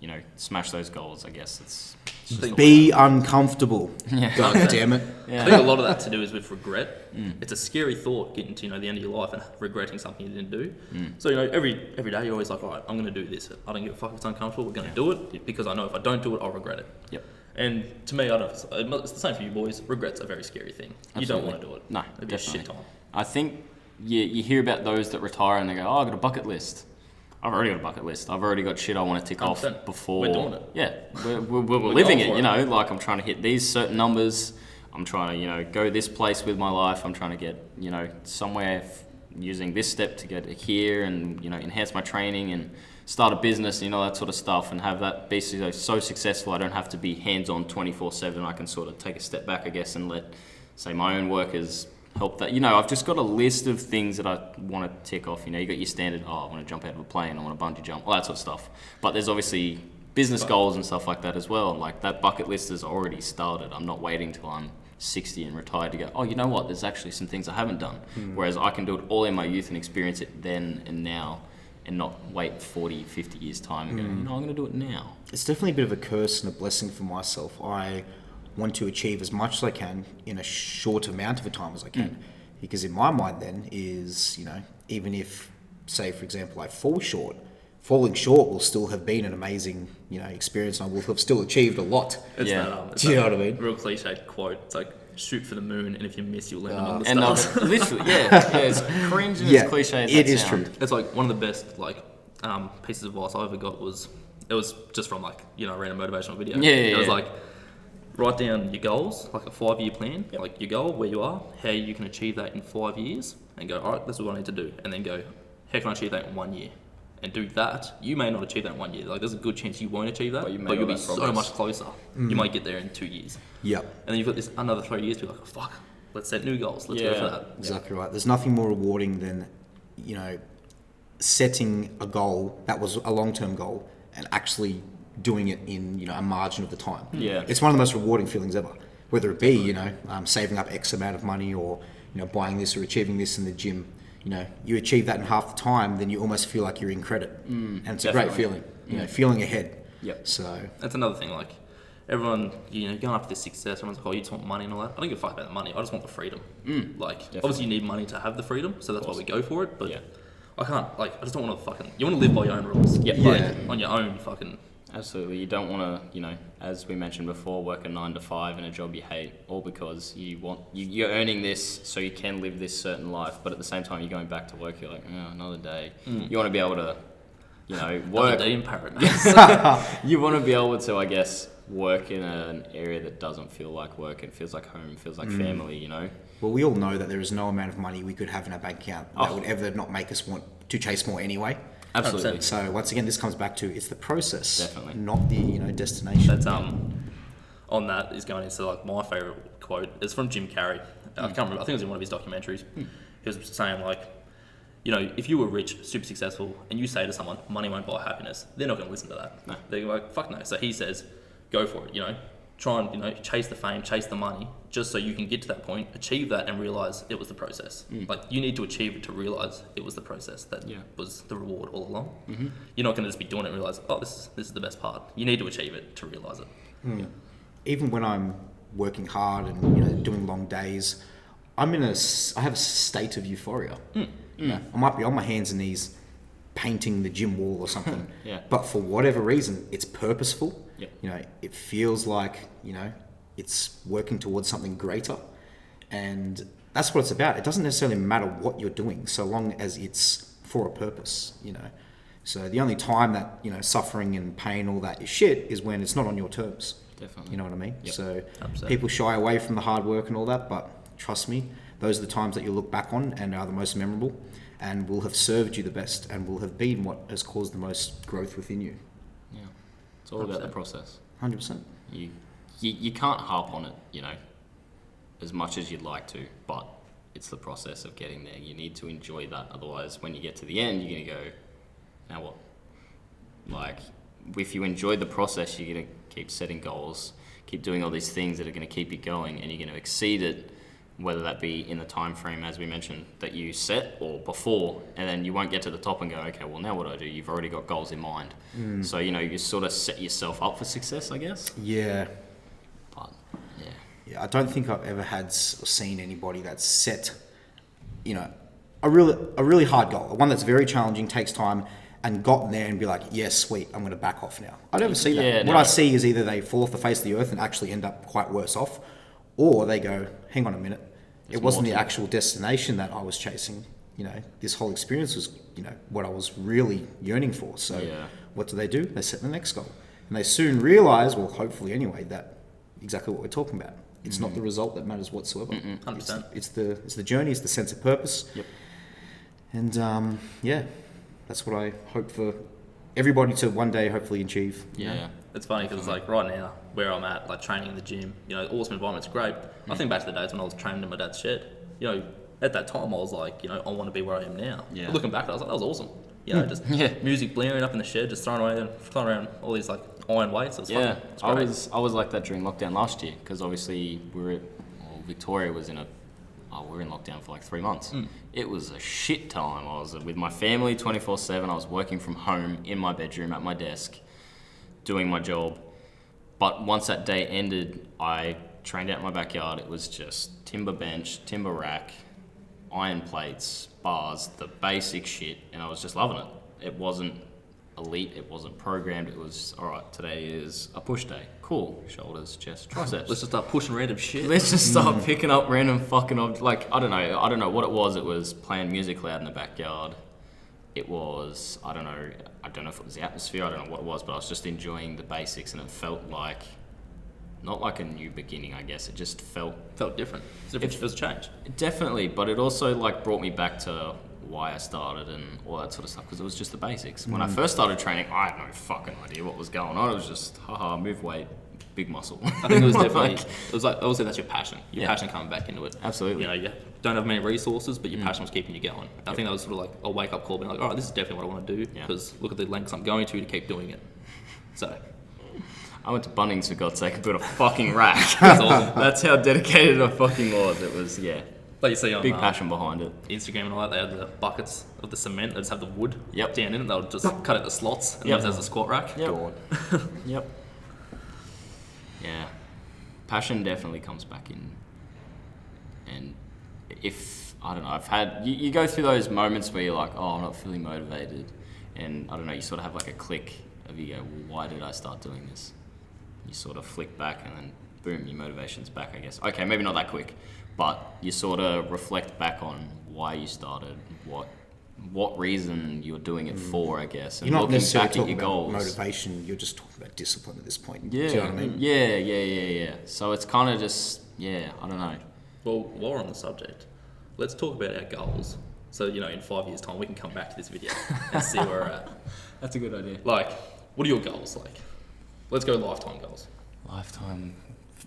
[SPEAKER 1] you know, smash those goals. I guess it's just
[SPEAKER 2] Be uncomfortable.
[SPEAKER 1] Yeah.
[SPEAKER 2] God damn it.
[SPEAKER 3] I think a lot of that to do is with regret. It's a scary thought getting to, you know, the end of your life and regretting something you didn't do. So, you know, every day you're always like, all right, I'm going to do this. I don't give a fuck if it's uncomfortable. We're going to do it because I know if I don't do it, I'll regret it.
[SPEAKER 1] Yep.
[SPEAKER 3] And to me, I don't. It's the same for you boys. Regret's a very scary thing. You don't
[SPEAKER 1] Absolutely.
[SPEAKER 3] want to do it.
[SPEAKER 1] No,
[SPEAKER 3] It'd be a
[SPEAKER 1] definitely.
[SPEAKER 3] shit time.
[SPEAKER 1] I think you hear about those that retire and they go, oh, I've got a bucket list. I've already got a bucket list. I've already got shit I want to tick off
[SPEAKER 3] 100%.
[SPEAKER 1] before.
[SPEAKER 3] We're doing it.
[SPEAKER 1] Yeah, we're living
[SPEAKER 3] going
[SPEAKER 1] it,
[SPEAKER 3] for
[SPEAKER 1] you know, like I'm trying to hit these certain numbers. I'm trying to, you know, go this place with my life. I'm trying to get, you know, somewhere using this step to get here and, you know, enhance my training and start a business, you know, that sort of stuff, and have that be so successful I don't have to be hands-on 24/7. I can sort of take a step back, I guess, and let, say, my own workers help that. You know, I've just got a list of things that I want to tick off. You know, you got your standard, I want to jump out of a plane, I want to bungee jump, all that sort of stuff. But there's obviously business goals and stuff like that as well. Like that bucket list has already started. I'm not waiting till I'm 60 and retired to go, oh, you know what, there's actually some things I haven't done. Whereas I can do it all in my youth and experience it then and now, and not wait 40, 50 years time and go, no, I'm going to do it now.
[SPEAKER 2] It's definitely a bit of a curse and a blessing for myself. I want to achieve as much as I can in a short amount of a time as I can. Because in my mind then is, you know, even if, say, for example, I fall short, falling short will still have been an amazing, you know, experience, and I will have still achieved a lot.
[SPEAKER 3] It's
[SPEAKER 2] Do you know what I mean?
[SPEAKER 3] Real cliched quote. It's like, shoot for the moon, and if you miss, you'll land among the
[SPEAKER 1] And
[SPEAKER 3] stars.
[SPEAKER 1] literally, it's cringe and it's cliche as
[SPEAKER 2] it
[SPEAKER 1] that
[SPEAKER 2] is
[SPEAKER 1] sound.
[SPEAKER 2] true.
[SPEAKER 3] It's like one of the best like pieces of advice I ever got was just from like, you know, a random motivational video. It was like, write down your goals, like a 5-year plan, like your goal, where you are, how you can achieve that in 5 years, and go, all right, that's what I need to do, and then go, how can I achieve that in 1 year? And do that. You may not achieve that in 1 year. Like, there's a good chance you won't achieve that, but you'll be so much closer. You might get there in 2 years.
[SPEAKER 2] Yep.
[SPEAKER 3] And then you've got this another 3 years to be like, oh, fuck, let's set new goals. Let's go for that.
[SPEAKER 2] Exactly right. There's nothing more rewarding than, you know, setting a goal that was a long-term goal and actually doing it in, you know, a margin of the time.
[SPEAKER 1] Yeah.
[SPEAKER 2] It's one of the most rewarding feelings ever. Whether it be, you know, saving up X amount of money, or, you know, buying this or achieving this in the gym. You know, you achieve that in half the time, then you almost feel like you're in credit. And it's a great feeling, you know, feeling ahead.
[SPEAKER 1] Yep.
[SPEAKER 2] So
[SPEAKER 3] that's another thing, like, everyone, you know, going after this success, everyone's like, oh, you just want money and all that. I don't give a fuck about the money. I just want the freedom. Like, obviously you need money to have the freedom, so that's why we go for it. But I can't, like, I just don't want to fucking, you want to live by your own rules. Like, on your own fucking.
[SPEAKER 1] Absolutely. You don't want to, you know, as we mentioned before, work a 9 to 5 in a job you hate, all because you're earning this so you can live this certain life, but at the same time you're going back to work, you're like, oh, another day. You want to be able to, you know, work.
[SPEAKER 3] Another day in paradise.
[SPEAKER 1] You want to be able to, I guess, work in an area that doesn't feel like work. It feels like home, feels like family, you know.
[SPEAKER 2] Well, we all know that there is no amount of money we could have in our bank account that would ever not make us want to chase more anyway.
[SPEAKER 1] Absolutely.
[SPEAKER 2] So once again, this comes back to it's the process,
[SPEAKER 1] Definitely,
[SPEAKER 2] not the, you know, destination.
[SPEAKER 3] That's on that is going into like my favorite quote. It's from Jim Carrey. I can't remember. I think it was in one of his documentaries. He was saying like, you know, if you were rich, super successful, and you say to someone, money won't buy happiness, they're not going to listen to that.
[SPEAKER 1] No.
[SPEAKER 3] They're like, fuck no. So he says, go for it. You know, try and, you know, chase the fame, chase the money, just so you can get to that point, achieve that, and realize it was the process. Like, you need to achieve it to realize it was the process that was the reward all along. You're not going to just be doing it and realize, oh, this is the best part. You need to achieve it to realize it.
[SPEAKER 2] Even when I'm working hard and, you know, doing long days, I have a state of euphoria. You know, I might be on my hands and knees painting the gym wall or something, but for whatever reason, it's purposeful. You know, it feels like, you know, it's working towards something greater, and that's what it's about. It doesn't necessarily matter what you're doing, so long as it's for a purpose, you know. So the only time that, you know, suffering and pain, all that is shit, is when it's not on your terms.
[SPEAKER 1] Definitely.
[SPEAKER 2] You know what I mean? So
[SPEAKER 3] 100%.
[SPEAKER 2] people shy away from the hard work and all that, but trust me, those are the times that you'll look back on and are the most memorable, and will have served you the best, and will have been what has caused the most growth within you.
[SPEAKER 1] Yeah. It's all about the process.
[SPEAKER 2] 100%.
[SPEAKER 1] You can't harp on it, you know, as much as you'd like to, but it's the process of getting there. You need to enjoy that. Otherwise, when you get to the end, you're going to go, now what? Like, if you enjoy the process, you're going to keep setting goals, keep doing all these things that are going to keep you going, and you're going to exceed it, whether that be in the time frame, as we mentioned, that you set, or before, and then you won't get to the top and go, okay, well, now what do I do? You've already got goals in mind. So, you know, you sort of set yourself up for success, I guess.
[SPEAKER 2] Yeah.
[SPEAKER 1] But,
[SPEAKER 2] Yeah, I don't think I've ever had or seen anybody that's set, you know, a really hard goal, one that's very challenging, takes time, and gotten there and be like, yeah, sweet, I'm going to back off now. I never see that.
[SPEAKER 1] Yeah,
[SPEAKER 2] what I see is either they fall off the face of the earth and actually end up quite worse off, or they go, hang on a minute, it wasn't the actual destination that I was chasing. You know, this whole experience was, you know, what I was really yearning for. So what do? They set the next goal. And they soon realize, well, hopefully anyway, that exactly what we're talking about. It's not the result that matters whatsoever.
[SPEAKER 3] 100%.
[SPEAKER 2] It's the journey, it's the sense of purpose. And yeah, that's what I hope for everybody to one day hopefully achieve.
[SPEAKER 1] yeah.
[SPEAKER 3] It's funny because, like, right now, where I'm at, like, training in the gym, you know, awesome environment's great. I think back to the days when I was training in my dad's shed. You know, at that time, I was like, you know, I want to be where I am now.
[SPEAKER 1] Yeah.
[SPEAKER 3] But looking back, I was like, that was awesome. You know, just music blaring up in the shed, just throwing around all these, like, iron weights. It was fun. It's great.
[SPEAKER 1] I was like that during lockdown last year, because obviously Victoria was we were in lockdown for like 3 months. It was a shit time. I was with my family 24/7. I was working from home in my bedroom at my desk, doing my job. But once that day ended, I trained out in my backyard. It was just timber bench, timber rack, iron plates, bars, the basic shit, and I was just loving it. It wasn't elite, it wasn't programmed, it was, all right, today is a push day. Cool, shoulders, chest, triceps.
[SPEAKER 3] Let's just start pushing random shit.
[SPEAKER 1] Let's just start picking up random fucking like, I don't know what it was. It was playing music loud in the backyard. It was, I don't know if it was the atmosphere, I don't know what it was, but I was just enjoying the basics, and it felt like, not like a new beginning, I guess. It just felt
[SPEAKER 3] different. It was a change.
[SPEAKER 1] Definitely, but it also like brought me back to why I started and all that sort of stuff, because it was just the basics. When I first started training, I had no fucking idea what was going on. It was just, move weight, big muscle.
[SPEAKER 3] I think it was definitely, it was like, obviously that's your passion. Your passion coming back into it.
[SPEAKER 1] Absolutely.
[SPEAKER 3] You know, you don't have many resources, but your passion was keeping you going. I think that was sort of like a wake-up call, being like, all right, this is definitely what I want to do, because look at the lengths I'm going to keep doing it. So...
[SPEAKER 1] I went to Bunnings, for God's sake, and built a fucking rack.
[SPEAKER 3] That's awesome.
[SPEAKER 1] That's how dedicated I fucking was. It was,
[SPEAKER 3] like you see on
[SPEAKER 1] big passion behind it.
[SPEAKER 3] Instagram and all that, they had the buckets of the cement. They just have the wood
[SPEAKER 1] down
[SPEAKER 3] in it. They'll just cut out the slots and use it as a squat rack.
[SPEAKER 1] Yep. Yeah. Passion definitely comes back in. And if, I don't know, I've had, you go through those moments where you're like, oh, I'm not feeling motivated. And I don't know, you sort of have like a click of you go, well, why did I start doing this? You sort of flick back and then boom, your motivation's back, I guess. Okay, maybe not that quick, but you sort of reflect back on why you started, what reason you're doing it for, I guess. And
[SPEAKER 2] you're not
[SPEAKER 1] looking
[SPEAKER 2] necessarily
[SPEAKER 1] back
[SPEAKER 2] talking
[SPEAKER 1] at your
[SPEAKER 2] about
[SPEAKER 1] goals.
[SPEAKER 2] motivation, you're just talking about discipline at this point.
[SPEAKER 1] Yeah,
[SPEAKER 2] Do you know what I mean?
[SPEAKER 1] Yeah. So it's kind of just, I don't know.
[SPEAKER 3] Well, while we're on the subject, let's talk about our goals. So, you know, in 5 years' time, we can come back to this video and see where we're at.
[SPEAKER 1] That's a good idea.
[SPEAKER 3] Like, what are your goals like? Let's go lifetime goals.
[SPEAKER 1] Lifetime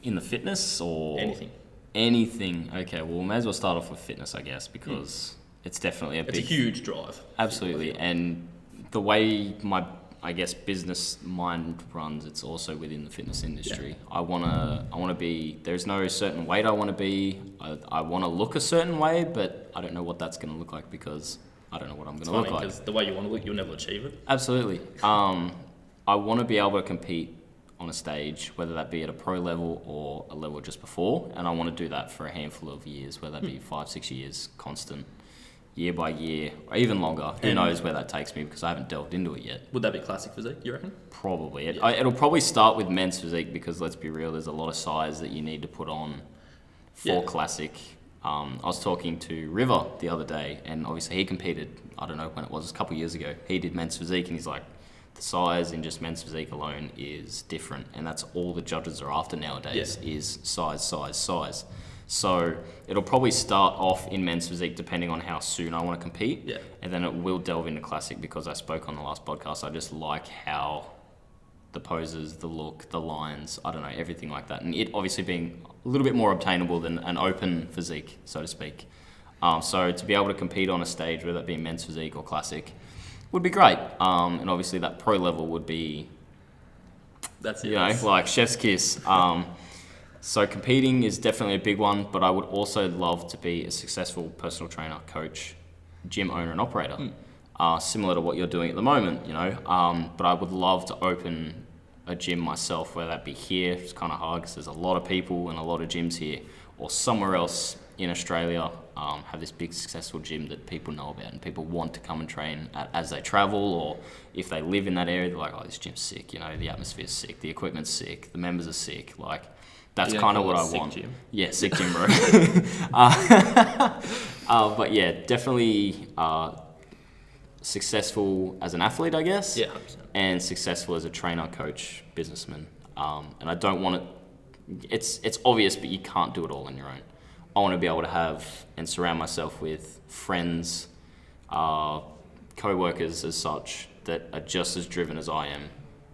[SPEAKER 1] in the fitness or
[SPEAKER 3] anything?
[SPEAKER 1] Okay, well, we may as well start off with fitness, I guess, because it's definitely
[SPEAKER 3] it's a huge drive.
[SPEAKER 1] Absolutely, and the way my, I guess, business mind runs, it's also within the fitness industry. I wanna be. There's no certain weight I want to be. I want to look a certain way, but I don't know what that's going to look like because I don't know what I'm going to look like.
[SPEAKER 3] Because the way you want to look, you'll never achieve it.
[SPEAKER 1] Absolutely. I want to be able to compete on a stage, whether that be at a pro level or a level just before, and I want to do that for a handful of years, whether that be 5-6 years, constant, year by year, or even longer. Who knows where that takes me because I haven't delved into it yet.
[SPEAKER 3] Would that be classic physique, you reckon?
[SPEAKER 1] Probably. It'll probably start with men's physique because, let's be real, there's a lot of size that you need to put on for classic. I was talking to River the other day, and obviously he competed, I don't know when it was, a couple of years ago. He did men's physique, and he's like, the size in just men's physique alone is different, and that's all the judges are after nowadays is size. So it'll probably start off in men's physique depending on how soon I want to compete, and then it will delve into classic because I spoke on the last podcast. I just like how the poses, the look, the lines, I don't know, everything like that, and it obviously being a little bit more obtainable than an open physique, so to speak. So to be able to compete on a stage, whether that be men's physique or classic, would be great. And obviously that pro level would be,
[SPEAKER 3] that's it.
[SPEAKER 1] You know, like chef's kiss. So competing is definitely a big one, but I would also love to be a successful personal trainer, coach, gym owner and operator, similar to what you're doing at the moment, you know. But I would love to open a gym myself, whether that be here, it's kind of hard because there's a lot of people and a lot of gyms here, or somewhere else in Australia, have this big successful gym that people know about and people want to come and train at as they travel, or if they live in that area, they're like, oh, this gym's sick, you know, the atmosphere's sick, the equipment's sick, the members are sick, like, that's kind of what I want.
[SPEAKER 3] Gym.
[SPEAKER 1] Yeah, sick gym, bro. But yeah, definitely successful as an athlete, I guess.
[SPEAKER 3] Yeah, 100%.
[SPEAKER 1] And successful as a trainer, coach, businessman. And I don't want it, it's obvious, but you can't do it all on your own. I want to be able to have and surround myself with friends, co-workers as such, that are just as driven as I am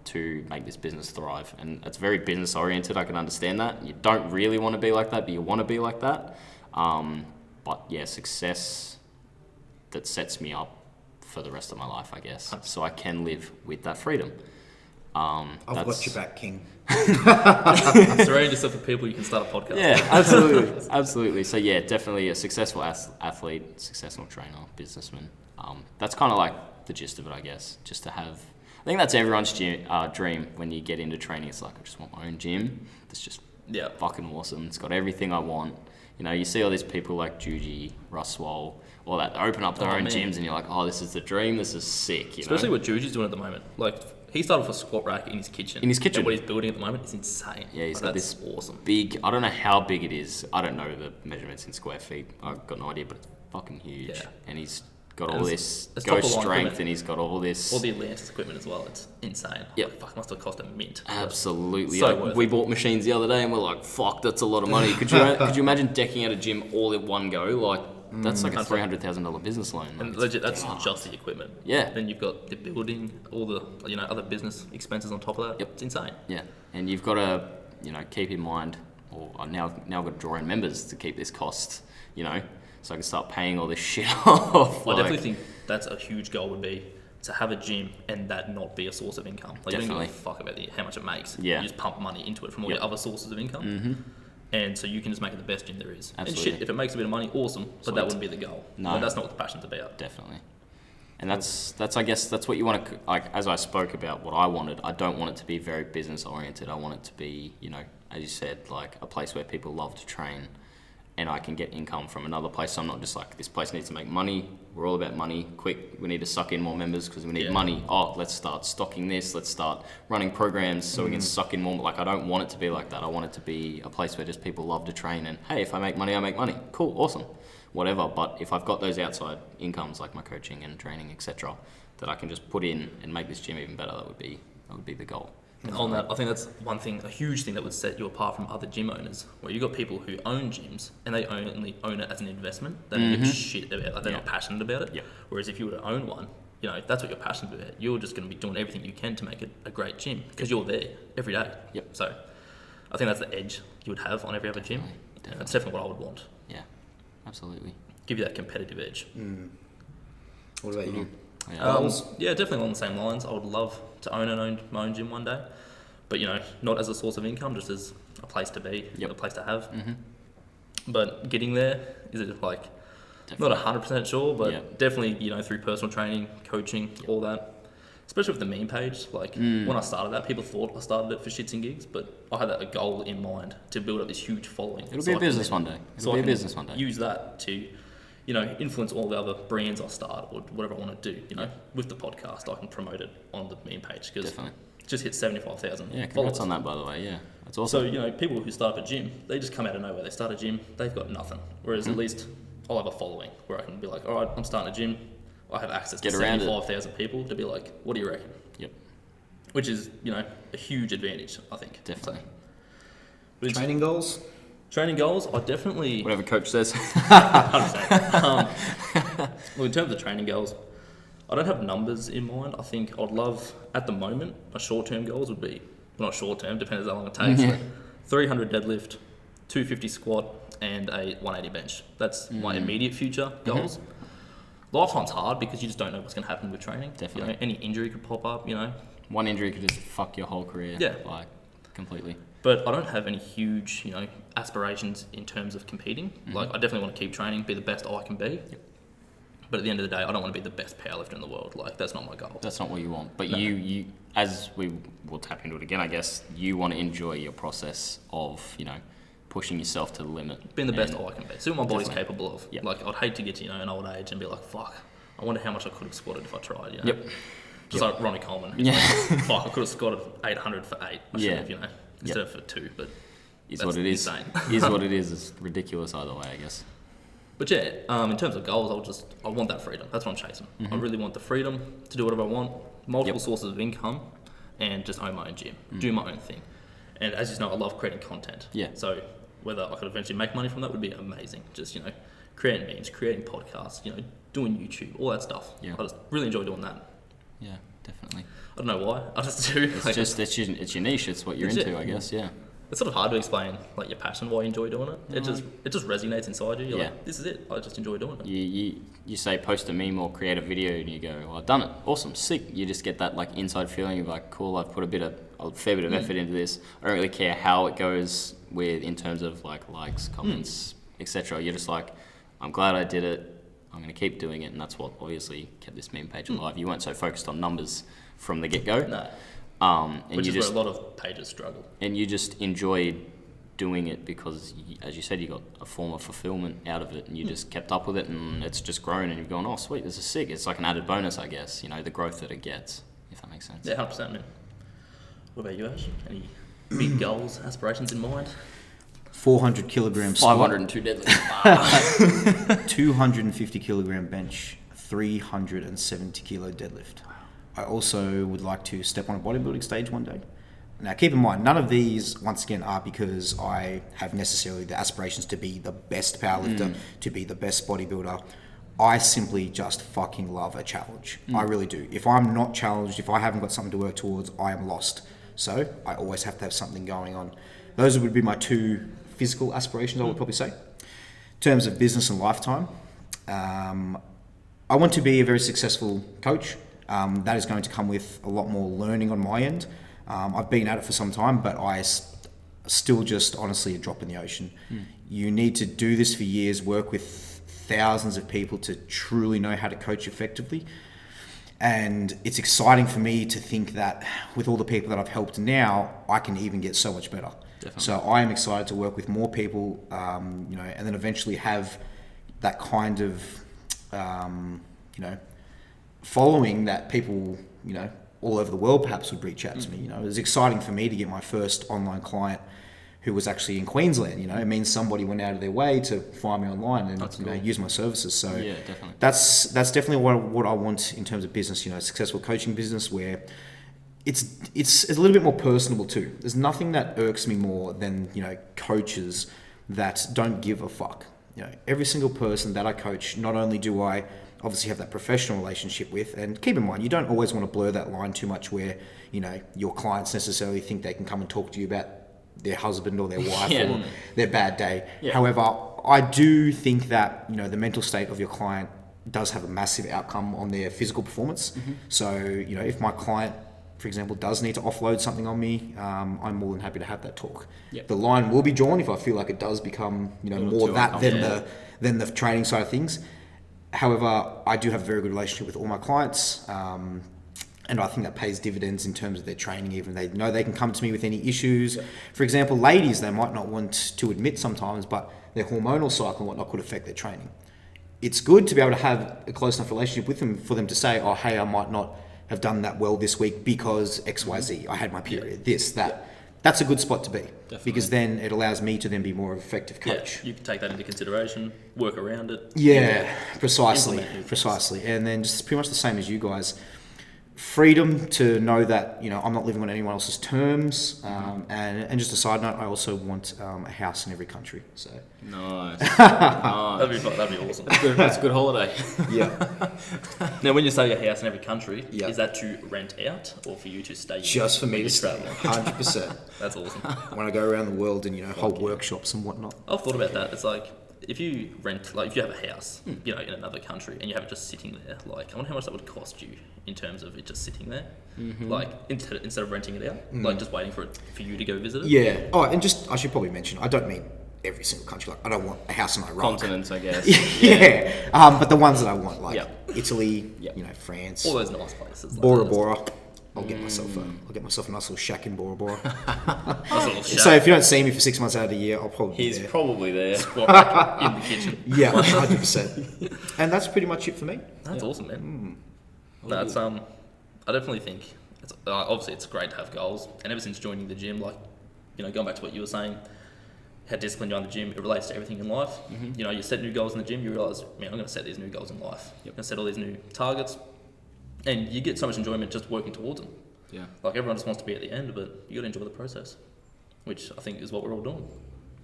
[SPEAKER 1] to make this business thrive. And it's very business oriented, I can understand that. You don't really want to be like that, but you want to be like that. But yeah, success that sets me up for the rest of my life, I guess. So I can live with that freedom.
[SPEAKER 2] I've got your back, King.
[SPEAKER 3] Surround yourself with people you can start a podcast.
[SPEAKER 1] Yeah, absolutely. So yeah, definitely a successful athlete, successful trainer, businessman. That's kind of like the gist of it, I guess. Just to have think that's everyone's dream when you get into training. It's like, I just want my own gym. It's just fucking awesome. It's got everything I want. You know, you see all these people like Juji, Russwell, all that, open up their own gyms, and you're like, oh, this is the dream. This is sick.
[SPEAKER 3] Especially what Juji's doing at the moment. Like, he started with a squat rack in his kitchen. And what he's building at the moment is insane.
[SPEAKER 1] Yeah, he's got this
[SPEAKER 3] awesome.
[SPEAKER 1] big, I don't know how big it is. I don't know the measurements in square feet. I've got no idea, but it's fucking huge. Yeah. And he's got all this ghost strength, and he's got all this...
[SPEAKER 3] All the Atlantis equipment as well. It's insane.
[SPEAKER 1] Yeah.
[SPEAKER 3] Like, fuck, must have cost a mint.
[SPEAKER 1] Absolutely.
[SPEAKER 3] So
[SPEAKER 1] like, we bought machines the other day, and we're like, fuck, that's a lot of money. Could you imagine decking out a gym all at one go? Like, that's like a $300,000 business loan. Like,
[SPEAKER 3] and legit, that's just the equipment.
[SPEAKER 1] Yeah.
[SPEAKER 3] Then you've got the building, all the other business expenses on top of that.
[SPEAKER 1] Yep.
[SPEAKER 3] It's insane.
[SPEAKER 1] Yeah. And you've got to, keep in mind, or now I've got to draw in members to keep this cost, so I can start paying all this shit off.
[SPEAKER 3] I definitely think that's a huge goal would be to have a gym and that not be a source of income. Like, you don't give a fuck about how much it makes.
[SPEAKER 1] Yeah.
[SPEAKER 3] You just pump money into it from all your other sources of income. Mm-hmm. And so you can just make it the best gym there is.
[SPEAKER 1] Absolutely.
[SPEAKER 3] And shit, if it makes a bit of money, awesome. But that wouldn't be the goal. No. Like, that's not what the passion's about.
[SPEAKER 1] Definitely. And that's I guess that's what you want to, like, as I spoke about what I wanted, I don't want it to be very business oriented. I want it to be, as you said, like a place where people love to train and I can get income from another place. So I'm not just like, this place needs to make money. We're all about money. Quick, we need to suck in more members because we need money. Oh, let's start stocking this. Let's start running programs so we can suck in more. Like, I don't want it to be like that. I want it to be a place where just people love to train and, hey, if I make money, I make money. Cool, awesome, whatever. But if I've got those outside incomes like my coaching and training, etc., that I can just put in and make this gym even better, that would be the goal.
[SPEAKER 3] And on that, I think that's one thing, a huge thing that would set you apart from other gym owners, where you've got people who own gyms and they only own it as an investment. They don't give a shit about it. Like, they're not passionate about it.
[SPEAKER 1] Yeah.
[SPEAKER 3] Whereas if you were to own one, if that's what you're passionate about, you're just going to be doing everything you can to make it a great gym because you're there every day.
[SPEAKER 1] Yep.
[SPEAKER 3] So I think that's the edge you would have on every other gym.
[SPEAKER 1] Definitely.
[SPEAKER 3] That's definitely what I would want.
[SPEAKER 1] Yeah, absolutely.
[SPEAKER 3] Give you that competitive edge.
[SPEAKER 2] What about you?
[SPEAKER 3] Yeah, definitely along the same lines. I would love to own my own gym one day. But, not as a source of income, just as a place to be, a place to have. Mm-hmm. But getting there, is it like, definitely. Not 100% sure, but definitely, through personal training, coaching, all that. Especially with the meme page. Like, when I started that, people thought I started it for shits and gigs, but I had a goal in mind to build up this huge following.
[SPEAKER 1] It'll be a business one day.
[SPEAKER 3] Use that to, influence all the other brands I start or whatever I want to do, with the podcast. I can promote it on the meme page because just hit 75,000
[SPEAKER 1] congrats
[SPEAKER 3] followers.
[SPEAKER 1] on that, by the way. Yeah, that's awesome.
[SPEAKER 3] So, people who start up a gym, they just come out of nowhere. They start a gym, they've got nothing. Whereas at least I'll have a following where I can be like, all right, I'm starting a gym. I have access to 75,000 people to be like, what do you reckon?
[SPEAKER 1] Yep.
[SPEAKER 3] Which is, a huge advantage, I think.
[SPEAKER 1] Definitely.
[SPEAKER 3] So,
[SPEAKER 2] Training goals?
[SPEAKER 3] Training goals, I definitely...
[SPEAKER 1] Whatever coach says.
[SPEAKER 3] 100%. Well, in terms of training goals, I don't have numbers in mind. I think I'd love, at the moment, my short-term goals would be, well, not short-term, depends how long it takes, but 300 deadlift, 250 squat, and a 180 bench. That's my immediate future goals. Lifetime's hard because you just don't know what's going to happen with training.
[SPEAKER 1] Definitely.
[SPEAKER 3] Any injury could pop up,
[SPEAKER 1] One injury could just fuck your whole career.
[SPEAKER 3] Yeah.
[SPEAKER 1] Like, completely.
[SPEAKER 3] But I don't have any huge, aspirations in terms of competing. Like, I definitely want to keep training, be the best I can be. Yep. But at the end of the day, I don't want to be the best powerlifter in the world. Like, that's not my goal.
[SPEAKER 1] That's not what you want. But you, as we will tap into it again, I guess, you want to enjoy your process of, pushing yourself to the limit.
[SPEAKER 3] Being the best I can be. See what my body's capable of. Yep. Like, I'd hate to get to, an old age and be like, fuck, I wonder how much I could have squatted if I tried,
[SPEAKER 1] Yep.
[SPEAKER 3] Just like Ronnie Coleman. Like, fuck, I could have squatted 800 for 8. I should have, instead of for 2. But
[SPEAKER 1] is what it is.
[SPEAKER 3] Insane.
[SPEAKER 1] Is what it is. It's ridiculous either way, I guess.
[SPEAKER 3] But yeah, in terms of goals, I want that freedom. That's what I'm chasing. I really want the freedom to do whatever I want, multiple sources of income, and just own my own gym, do my own thing. And as you know, I love creating content.
[SPEAKER 1] Yeah.
[SPEAKER 3] So whether I could eventually make money from that would be amazing. Just, creating memes, creating podcasts, doing YouTube, all that stuff. Yeah. I just really enjoy doing that.
[SPEAKER 1] Yeah, definitely.
[SPEAKER 3] I don't know why. I just do.
[SPEAKER 1] It's your niche. It's what you're into, I guess. Yeah.
[SPEAKER 3] It's sort of hard to explain, like, your passion, why you enjoy doing it. It just resonates inside you. You're like, this is it. I just enjoy doing it.
[SPEAKER 1] You say post a meme or create a video and you go, well, I've done it. Awesome, sick. You just get that like inside feeling of like, cool, I've put a fair bit of effort into this. I don't really care how it goes in terms of like likes, comments, etc. You're just like, I'm glad I did it. I'm going to keep doing it, and that's what obviously kept this meme page alive. You weren't so focused on numbers from the get-go.
[SPEAKER 3] No.
[SPEAKER 1] And
[SPEAKER 3] Which
[SPEAKER 1] you
[SPEAKER 3] is
[SPEAKER 1] just,
[SPEAKER 3] where a lot of pages struggle.
[SPEAKER 1] And you just enjoyed doing it because, as you said, you got a form of fulfillment out of it, and you just kept up with it, and it's just grown, and you've gone, oh, sweet, this is sick. It's like an added bonus, I guess, the growth that it gets, if that makes sense.
[SPEAKER 3] Yeah, 100%, man. What about you, Ash? Any big goals, aspirations in mind?
[SPEAKER 2] 400 kilogram squat,
[SPEAKER 1] 502 deadlift.
[SPEAKER 2] 250 kilogram bench, 370 kilo deadlift. I also would like to step on a bodybuilding stage one day. Now, keep in mind, none of these, once again, are because I have necessarily the aspirations to be the best powerlifter, to be the best bodybuilder. I simply just fucking love a challenge. I really do. If I'm not challenged, if I haven't got something to work towards, I am lost. So I always have to have something going on. Those would be my two physical aspirations, I would probably say. In terms of business and lifetime, I want to be a very successful coach. That is going to come with a lot more learning on my end. I've been at it for some time, but I still just honestly a drop in the ocean. You need to do this for years, work with thousands of people to truly know how to coach effectively. And it's exciting for me to think that with all the people that I've helped now, I can even get so much better. Definitely. So I am excited to work with more people, and then eventually have that kind of, following that people, all over the world perhaps would reach out to me. It was exciting for me to get my first online client who was actually in Queensland. It means somebody went out of their way to find me online and use my services. So
[SPEAKER 1] yeah, definitely.
[SPEAKER 2] That's definitely what I want in terms of business. Successful coaching business where it's a little bit more personable too. There's nothing that irks me more than coaches that don't give a fuck. Every single person that I coach, not only do I obviously have that professional relationship with, and keep in mind, you don't always want to blur that line too much where, your clients necessarily think they can come and talk to you about their husband or their wife or their bad day. Yeah. However, I do think that, the mental state of your client does have a massive outcome on their physical performance. So, if my client, for example, does need to offload something on me, I'm more than happy to have that talk. Yep. The line will be drawn if I feel like it does become, more that than the training side of things. However, I do have a very good relationship with all my clients, and I think that pays dividends in terms of their training. Even they know they can come to me with any issues. Yep. For example, ladies, they might not want to admit sometimes, but their hormonal cycle and whatnot could affect their training. It's good to be able to have a close enough relationship with them for them to say, oh, hey, I might not have done that well this week because XYZ, I had my period, this, that. Yeah. That's a good spot to be. Definitely. Because then it allows me to then be more of an effective coach.
[SPEAKER 3] Yeah, you can take that into consideration, work around it.
[SPEAKER 2] Yeah, precisely. And then just pretty much the same as you guys. Freedom to know that, I'm not living on anyone else's terms. And just a side note, I also want a house in every country. So
[SPEAKER 1] nice.
[SPEAKER 3] That'd be awesome.
[SPEAKER 1] That's a good holiday.
[SPEAKER 2] Yeah.
[SPEAKER 3] Now, when you say a house in every country, is that to rent out or for you to stay?
[SPEAKER 2] Just for me to stay. 100%.
[SPEAKER 3] That's awesome.
[SPEAKER 2] When I go around the world and hold workshops and whatnot.
[SPEAKER 3] I've thought about that. It's like, if you rent, if you have a house, in another country and you have it just sitting there, I wonder how much that would cost you in terms of it just sitting there, instead of renting it out, just waiting for you to go visit it.
[SPEAKER 2] Yeah. Oh, and I should probably mention, I don't mean every single country. I don't want a house in Iraq.
[SPEAKER 1] Continents, I guess.
[SPEAKER 2] Yeah. But the ones that I want, Italy, France,
[SPEAKER 3] all those nice places.
[SPEAKER 2] Bora Bora. I'll get myself a nice little shack in Bora Bora.
[SPEAKER 3] Nice little shack.
[SPEAKER 2] So if you don't see me for 6 months out of the year, I'll probably
[SPEAKER 1] be there. Probably there.
[SPEAKER 3] Squat in the kitchen.
[SPEAKER 2] Yeah, 100%. And that's pretty much it for me.
[SPEAKER 3] That's awesome, man. That's I definitely think it's obviously it's great to have goals. And ever since joining the gym, going back to what you were saying, how disciplined you are in the gym, it relates to everything in life. You set new goals in the gym, you realise, man, I'm going to set these new goals in life. I'm going to set all these new targets. And you get so much enjoyment just working towards them. Yeah. Everyone just wants to be at the end, but you got to enjoy the process, which I think is what we're all doing.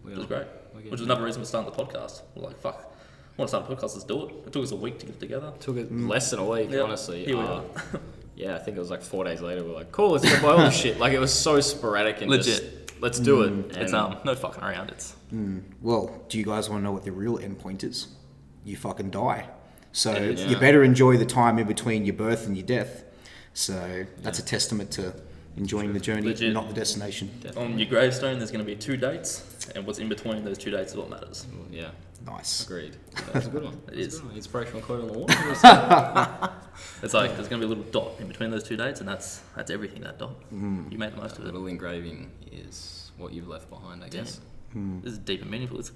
[SPEAKER 3] Which is great. Which is another reason we're starting the podcast. We're like, fuck, I want to start a podcast, let's do it. It took us a week to get it together.
[SPEAKER 1] It took less than a week, honestly.
[SPEAKER 3] Here we are.
[SPEAKER 1] Yeah, I think it was 4 days later, we're like, cool, let's go buy all this shit. It was so sporadic and
[SPEAKER 3] legit.
[SPEAKER 1] Let's do it.
[SPEAKER 3] It's no fucking around. It's
[SPEAKER 2] Well, do you guys want to know what the real end point is? You fucking die. So you better enjoy the time in between your birth and your death. So that's a testament to enjoying the journey,
[SPEAKER 3] Legit.
[SPEAKER 2] not the destination.
[SPEAKER 3] On your gravestone, there's going to be 2 dates, and what's in between those 2 dates is what matters.
[SPEAKER 1] Yeah.
[SPEAKER 2] Nice.
[SPEAKER 1] Agreed. That's a good one.
[SPEAKER 3] It is.
[SPEAKER 1] Inspirational quote on the wall.
[SPEAKER 3] It's like there's going to be a little dot in between those 2 dates, and that's everything. That dot. You made the most of
[SPEAKER 1] A
[SPEAKER 3] it.
[SPEAKER 1] little engraving is what you've left behind, I guess.
[SPEAKER 3] This is deep and meaningful.
[SPEAKER 1] That's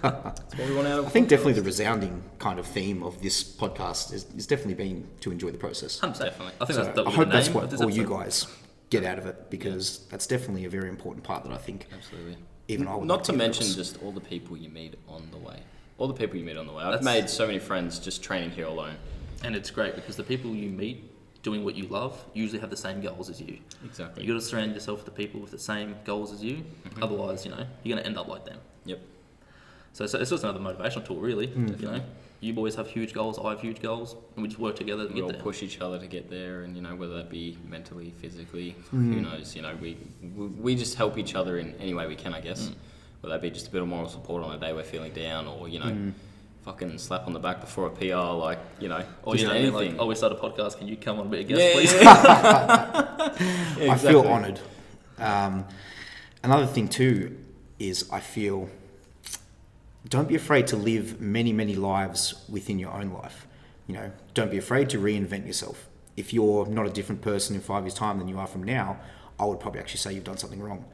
[SPEAKER 1] what we want out of
[SPEAKER 2] I think definitely the resounding kind of theme of this podcast is definitely been to enjoy the process.
[SPEAKER 3] 100%.
[SPEAKER 1] Definitely.
[SPEAKER 3] I think
[SPEAKER 2] So
[SPEAKER 3] that's the
[SPEAKER 2] I hope that's
[SPEAKER 3] name
[SPEAKER 2] what
[SPEAKER 3] of this
[SPEAKER 2] all you
[SPEAKER 3] episode.
[SPEAKER 2] guys get out of it, because that's definitely a very important part that I think
[SPEAKER 1] Absolutely.
[SPEAKER 2] even I would
[SPEAKER 1] Not
[SPEAKER 2] like
[SPEAKER 1] to
[SPEAKER 2] get
[SPEAKER 1] mention
[SPEAKER 2] across.
[SPEAKER 1] just all the people you meet on the way. All the people you meet on the way. I've
[SPEAKER 3] That's-
[SPEAKER 1] made so many friends just training here alone.
[SPEAKER 3] And it's great because the people you meet doing what you love usually have the same goals as you.
[SPEAKER 1] Exactly.
[SPEAKER 3] You got to surround yourself with the people with the same goals as you. Otherwise, you're going to end up like them.
[SPEAKER 1] Yep.
[SPEAKER 3] So it's just another motivational tool, really. You know, you boys have huge goals, I have huge goals, and we just work together to
[SPEAKER 1] We
[SPEAKER 3] get
[SPEAKER 1] all
[SPEAKER 3] there.
[SPEAKER 1] push each other to get there, and whether that be mentally, physically, who knows? We just help each other in any way we can, I guess. Whether that be just a bit of moral support on a day we're feeling down, or fucking slap on the back before a PR,
[SPEAKER 3] Or
[SPEAKER 1] just anything.
[SPEAKER 3] like, oh, we start a podcast. Can you come on and be a guest, please?
[SPEAKER 2] I feel honoured. Another thing too is I feel don't be afraid to live many, many lives within your own life. Don't be afraid to reinvent yourself. If you're not a different person in 5 years' time than you are from now, I would probably actually say you've done something wrong.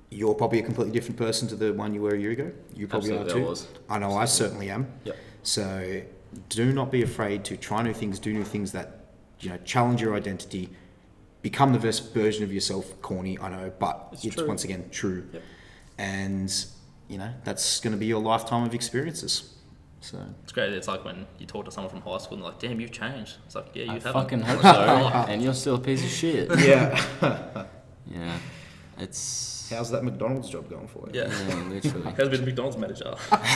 [SPEAKER 2] You're probably a completely different person to the one you were a year ago. You probably
[SPEAKER 1] Absolutely,
[SPEAKER 2] are
[SPEAKER 1] I
[SPEAKER 2] too.
[SPEAKER 1] was.
[SPEAKER 2] I know I certainly am.
[SPEAKER 1] Yep.
[SPEAKER 2] So do not be afraid to try new things, do new things that challenge your identity, become the best version of yourself. Corny, I know, but it's
[SPEAKER 1] true.
[SPEAKER 2] once again true.
[SPEAKER 1] Yep.
[SPEAKER 2] And that's going to be your lifetime of experiences. So
[SPEAKER 3] It's great. It's like when you talk to someone from high school and they're like, damn, you've changed. It's like, yeah, you
[SPEAKER 1] I
[SPEAKER 3] haven't.
[SPEAKER 1] fucking hope so, and you're still a piece of shit.
[SPEAKER 2] yeah.
[SPEAKER 1] Yeah. It's...
[SPEAKER 2] How's that McDonald's job going for you?
[SPEAKER 3] Yeah.
[SPEAKER 1] Yeah, literally.
[SPEAKER 3] Has been a McDonald's manager.
[SPEAKER 1] Fuck,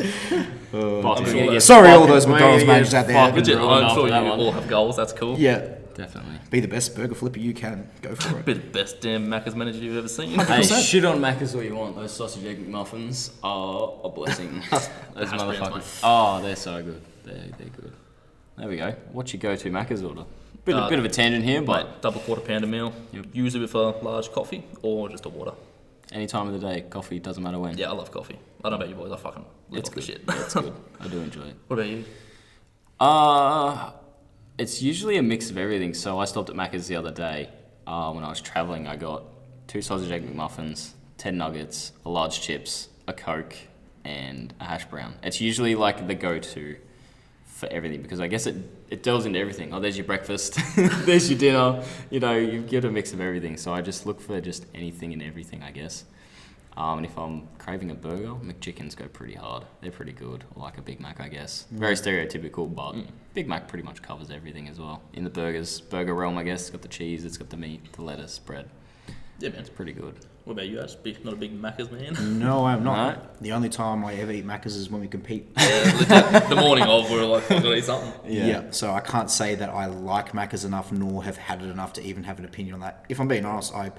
[SPEAKER 3] I'm
[SPEAKER 1] we're
[SPEAKER 3] sure
[SPEAKER 1] gonna get
[SPEAKER 2] Sorry, all
[SPEAKER 1] fucking-
[SPEAKER 2] those
[SPEAKER 1] we're
[SPEAKER 2] McDonald's
[SPEAKER 1] gonna
[SPEAKER 2] managers
[SPEAKER 1] get
[SPEAKER 2] out there.
[SPEAKER 1] fucking
[SPEAKER 3] Legit,
[SPEAKER 1] drilled
[SPEAKER 3] I'm
[SPEAKER 1] after
[SPEAKER 3] sure you
[SPEAKER 1] that one.
[SPEAKER 3] all have goals. That's cool.
[SPEAKER 2] Yeah.
[SPEAKER 1] Definitely.
[SPEAKER 2] Be the best burger flipper you can. Go for it.
[SPEAKER 3] Be the best damn Macca's manager you've ever seen.
[SPEAKER 1] Hey, shit on Macca's all you want. Those sausage egg McMuffins are a blessing. Those
[SPEAKER 3] Hash browns,
[SPEAKER 1] motherfuckers.
[SPEAKER 3] mate.
[SPEAKER 1] Oh, they're so good. They're good. There we go. What's your go-to Macca's order? Bit of a tangent here, but
[SPEAKER 3] Mate, double quarter pounder meal.
[SPEAKER 1] Yep.
[SPEAKER 3] Usually with a large coffee or just a water.
[SPEAKER 1] any time of the day, coffee doesn't matter when.
[SPEAKER 3] Yeah, I love coffee. I don't know about you boys. I fucking live
[SPEAKER 1] It's
[SPEAKER 3] off the
[SPEAKER 1] good.
[SPEAKER 3] shit.
[SPEAKER 1] Yeah, it's good. I do enjoy it.
[SPEAKER 3] What about you?
[SPEAKER 1] It's usually a mix of everything. So I stopped at Macca's the other day. When I was traveling, I got 2 sausage egg McMuffins, 10 nuggets, a large chips, a Coke, and a hash brown. It's usually like the go-to for everything because I guess it delves into everything. Oh, there's your breakfast, there's your dinner. You get a mix of everything. So I just look for just anything and everything, I guess. And if I'm craving a burger, McChickens go pretty hard. They're pretty good. Or like a Big Mac, I guess. Very stereotypical, but Big Mac pretty much covers everything as well. In the burger realm, I guess. It's got the cheese, it's got the meat, the lettuce, bread.
[SPEAKER 3] Yeah, man.
[SPEAKER 1] It's pretty good.
[SPEAKER 3] What about you, Ash? Not a big Macca's man?
[SPEAKER 2] No, I'm not.
[SPEAKER 1] No?
[SPEAKER 2] The only time I ever eat Macca's is when we compete.
[SPEAKER 3] Yeah, legit. The morning of, we're like, I've got to eat something.
[SPEAKER 2] Yeah. So I can't say that I like Macca's enough, nor have had it enough to even have an opinion on that. If I'm being honest, I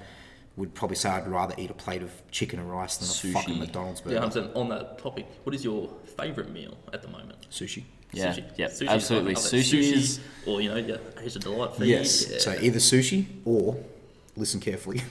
[SPEAKER 2] would probably say I'd rather eat a plate of chicken and rice than
[SPEAKER 1] Sushi.
[SPEAKER 2] a fucking McDonald's burger.
[SPEAKER 3] Yeah, I'm saying on that topic, what is your favourite meal at the moment?
[SPEAKER 2] Sushi.
[SPEAKER 1] Yeah,
[SPEAKER 3] Sushi.
[SPEAKER 1] yeah,
[SPEAKER 3] Sushi's
[SPEAKER 1] absolutely.
[SPEAKER 3] fucking up there.
[SPEAKER 1] Sushi is-
[SPEAKER 3] Or, your Asian delight feed.
[SPEAKER 2] Yes.
[SPEAKER 3] Yeah.
[SPEAKER 2] So either sushi or, listen carefully,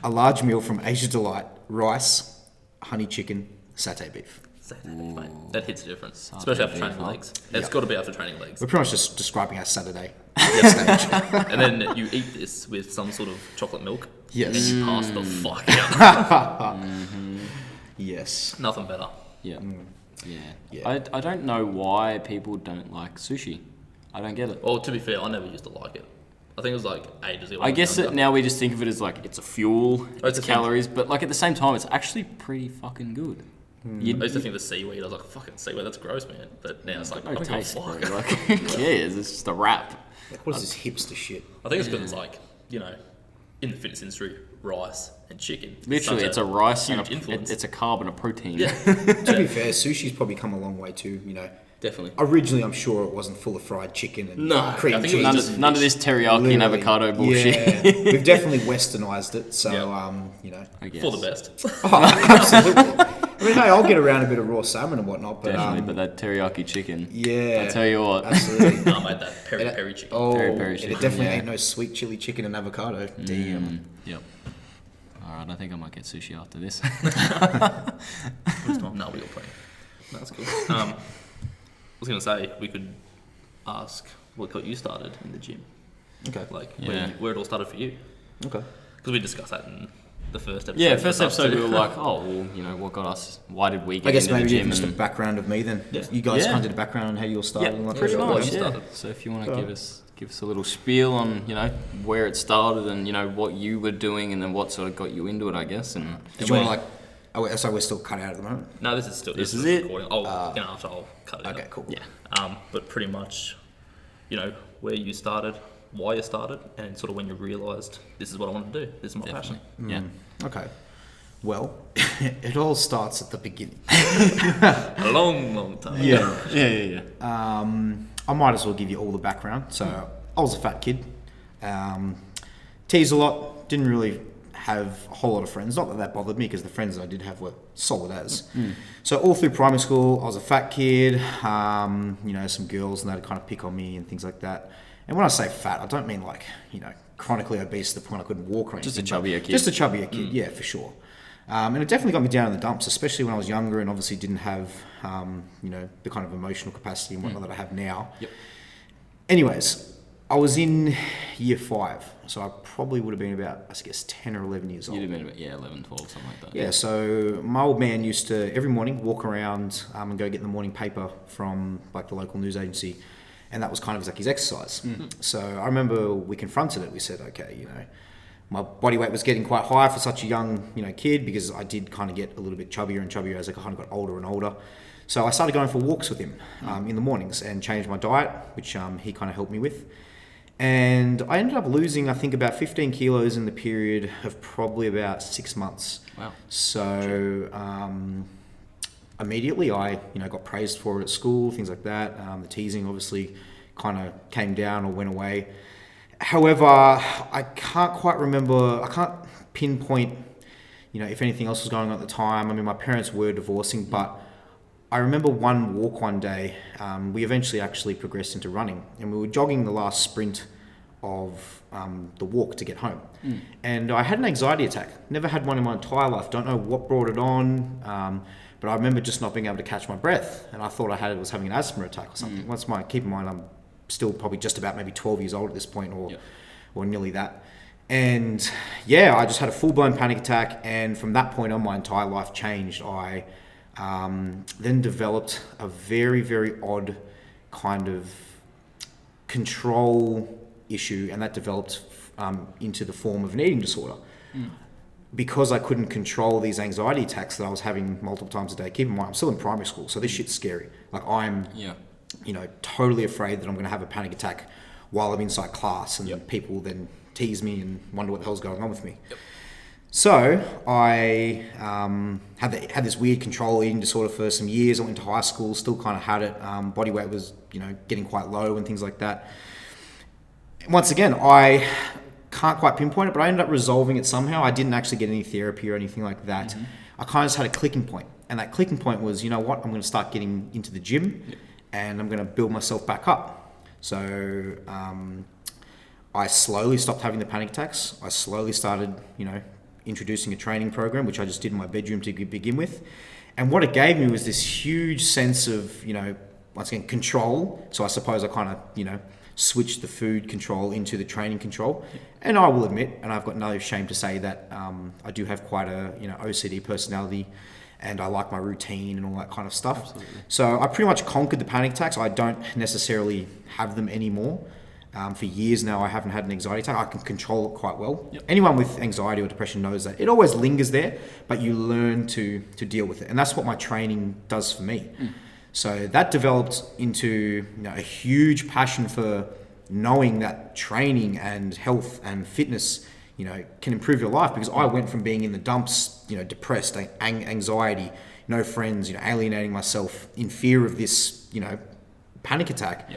[SPEAKER 2] a large meal from Asia Delight: rice, honey chicken, satay beef.
[SPEAKER 3] Saturday, mate. That hits different.
[SPEAKER 1] Satay
[SPEAKER 3] Especially after
[SPEAKER 1] beef,
[SPEAKER 3] training
[SPEAKER 1] huh?
[SPEAKER 3] legs. It's
[SPEAKER 2] Yeah.
[SPEAKER 3] got to be after training legs.
[SPEAKER 2] We're pretty much just describing our Saturday.
[SPEAKER 3] And then you eat this with some sort of chocolate milk.
[SPEAKER 2] Yes.
[SPEAKER 3] And you pass the fuck out.
[SPEAKER 2] Yes.
[SPEAKER 3] Nothing better.
[SPEAKER 1] Yeah. Yeah.
[SPEAKER 2] Yeah.
[SPEAKER 1] I don't know why people don't like sushi. I don't get it.
[SPEAKER 3] Well, to be fair, I never used to like it. I think it was like ages ago.
[SPEAKER 1] I guess that now we just think of it as like it's a fuel,
[SPEAKER 3] Oh,
[SPEAKER 1] it's
[SPEAKER 3] it's a thing.
[SPEAKER 1] calories, but like at the same time, it's actually pretty fucking good.
[SPEAKER 3] I used to think the seaweed, I was like, fucking seaweed, that's gross, man. But now it's like,
[SPEAKER 1] No
[SPEAKER 3] I don't give a
[SPEAKER 1] taste, bro.
[SPEAKER 3] fuck.
[SPEAKER 1] Like, who cares? It's just a wrap.
[SPEAKER 2] What is this hipster shit?
[SPEAKER 3] I think it's because it's like, in the fitness industry, rice and chicken.
[SPEAKER 1] Literally,
[SPEAKER 3] Such
[SPEAKER 1] it's a rice and
[SPEAKER 3] huge influence.
[SPEAKER 1] it's a carb and a protein.
[SPEAKER 3] Yeah,
[SPEAKER 2] To be fair, sushi's probably come a long way too.
[SPEAKER 3] definitely.
[SPEAKER 2] Originally, I'm sure it wasn't full of fried chicken and
[SPEAKER 1] No,
[SPEAKER 2] cream
[SPEAKER 3] I think it
[SPEAKER 2] cheese.
[SPEAKER 3] was
[SPEAKER 1] None,
[SPEAKER 3] just
[SPEAKER 1] none of this teriyaki and
[SPEAKER 2] Literally.
[SPEAKER 1] avocado bullshit.
[SPEAKER 2] Yeah, we've definitely westernized it. So,
[SPEAKER 3] Yeah.
[SPEAKER 1] I guess.
[SPEAKER 3] For the best.
[SPEAKER 2] Oh, absolutely. I mean, hey, I'll get around a bit of raw salmon and whatnot, but
[SPEAKER 1] Definitely, but that teriyaki chicken.
[SPEAKER 2] yeah,
[SPEAKER 1] I tell you what.
[SPEAKER 2] absolutely.
[SPEAKER 3] No, I made that peri chicken.
[SPEAKER 2] Oh,
[SPEAKER 1] Peri
[SPEAKER 2] and
[SPEAKER 1] chicken,
[SPEAKER 2] it definitely
[SPEAKER 1] yeah.
[SPEAKER 2] ain't no sweet chili chicken and avocado. Damn.
[SPEAKER 1] Yep. All right, I think I might get sushi after this.
[SPEAKER 3] No, we got plenty. That's cool. I was going to say, we could ask what got you started in the gym.
[SPEAKER 2] Okay.
[SPEAKER 3] Like,
[SPEAKER 1] Yeah.
[SPEAKER 3] where it all started for you.
[SPEAKER 2] Okay.
[SPEAKER 3] Because we discussed that in the first episode.
[SPEAKER 1] Yeah, first
[SPEAKER 3] with us
[SPEAKER 1] episode
[SPEAKER 3] too.
[SPEAKER 1] we were like, oh, well, you know, what got us? Why did we get
[SPEAKER 2] I guess
[SPEAKER 1] into the
[SPEAKER 2] maybe
[SPEAKER 1] gym?
[SPEAKER 2] just a background of me then.
[SPEAKER 3] Yeah.
[SPEAKER 2] You guys
[SPEAKER 1] Yeah.
[SPEAKER 2] kind of did a background on how you all started.
[SPEAKER 1] Yeah,
[SPEAKER 2] and like
[SPEAKER 1] pretty
[SPEAKER 2] that.
[SPEAKER 3] why
[SPEAKER 1] much.
[SPEAKER 3] you
[SPEAKER 1] Yeah.
[SPEAKER 3] started.
[SPEAKER 1] So if you want to
[SPEAKER 2] Cool.
[SPEAKER 1] give us a little spiel on, you know, where it started and, you know, what you were doing and then what sort of got you into it, I guess. And
[SPEAKER 2] Did you want to like? Oh, so we're still cut out at the moment.
[SPEAKER 3] No, this is still
[SPEAKER 1] This is
[SPEAKER 3] is
[SPEAKER 1] it?
[SPEAKER 3] recording. After I'll cut it.
[SPEAKER 2] Okay,
[SPEAKER 3] out.
[SPEAKER 2] cool.
[SPEAKER 1] yeah.
[SPEAKER 3] But pretty much, you know, where you started, why you started, and sort of when you realised this is what I want to do. This is my passion.
[SPEAKER 1] Yeah.
[SPEAKER 2] Okay. Well, it all starts at the beginning.
[SPEAKER 3] A long time.
[SPEAKER 1] Yeah.
[SPEAKER 2] I might as well give you all the background. So I was a fat kid, teased a lot, didn't really have a whole lot of friends. Not that that bothered me because the friends that I did have were solid as. So all through primary school, I was a fat kid. You know, some girls and they'd kind of pick on me and things like that. And when I say fat, I don't mean like, you know, chronically obese to the point I couldn't walk or anything.
[SPEAKER 1] Just a chubbier kid.
[SPEAKER 2] Just a chubbier kid, yeah, for sure. And it definitely got me down in the dumps, especially when I was younger and obviously didn't have, you know, the kind of emotional capacity and whatnot that I have now.
[SPEAKER 1] Yep.
[SPEAKER 2] Anyways, I was in year 5, so I probably would have been about, I guess, 10 or 11 years old.
[SPEAKER 1] You'd have been about, 11, 12, something like that.
[SPEAKER 2] Yeah, so my old man used to, every morning, walk around and go get the morning paper from, like, the local news agency, and that was kind of like his exercise. So I remember we confronted it. We said, okay, you know, my body weight was getting quite high for such a young, you know, kid because I did kind of get a little bit chubbier and chubbier as I kind of got older and older. So I started going for walks with him in the mornings and changed my diet, which he kind of helped me with. And I ended up losing, I think, about 15 kilos in the period of probably about 6 months.
[SPEAKER 1] Wow.
[SPEAKER 2] So immediately I, you know, got praised for it at school, things like that. The teasing obviously kind of came down or went away. However, I can't quite remember, I can't pinpoint, you know, if anything else was going on at the time. I mean, my parents were divorcing, but I remember one walk one day, we eventually actually progressed into running, and we were jogging the last sprint of the walk to get home. And I had an anxiety attack. Never had one in my entire life. Don't know what brought it on, but I remember just not being able to catch my breath, and I thought was having an asthma attack or something. Keep in mind, I'm still probably just about maybe 12 years old at this point, or nearly that. And yeah, I just had a full-blown panic attack, and from that point on, my entire life changed. I then developed a very, very odd kind of control issue, and that developed into the form of an eating disorder. Because I couldn't control these anxiety attacks that I was having multiple times a day. Keep in mind, I'm still in primary school, so this shit's scary. Like, I'm, you know, totally afraid that I'm going to have a panic attack while I'm inside class, and people then tease me and wonder what the hell's going on with me. So I had this weird control eating disorder for some years. I went to high school, still kind of had it. Body weight was, you know, getting quite low and things like that. Once again, I can't quite pinpoint it, but I ended up resolving it somehow. I didn't actually get any therapy or anything like that. I kind of just had a clicking point. And that clicking point was, you know what, I'm going to start getting into the gym and I'm going to build myself back up. So I slowly stopped having the panic attacks. I slowly started, you know, introducing a training program, which I just did in my bedroom to begin with. And what it gave me was this huge sense of, you know, once again, control. So I suppose I kind of, you know, switched the food control into the training control. And I will admit, and I've got no shame to say that I do have quite a, you know, OCD personality, and I like my routine and all that kind of stuff. Absolutely. So I pretty much conquered the panic attacks. I don't necessarily have them anymore. For years now, I haven't had an anxiety attack. I can control it quite well. Anyone with anxiety or depression knows that it always lingers there, but you learn to deal with it. And that's what my training does for me. So that developed into, you know, a huge passion for knowing that training and health and fitness, you know, can improve your life, because I went from being in the dumps, you know, depressed, anxiety, no friends, you know, alienating myself in fear of this, you know, panic attack,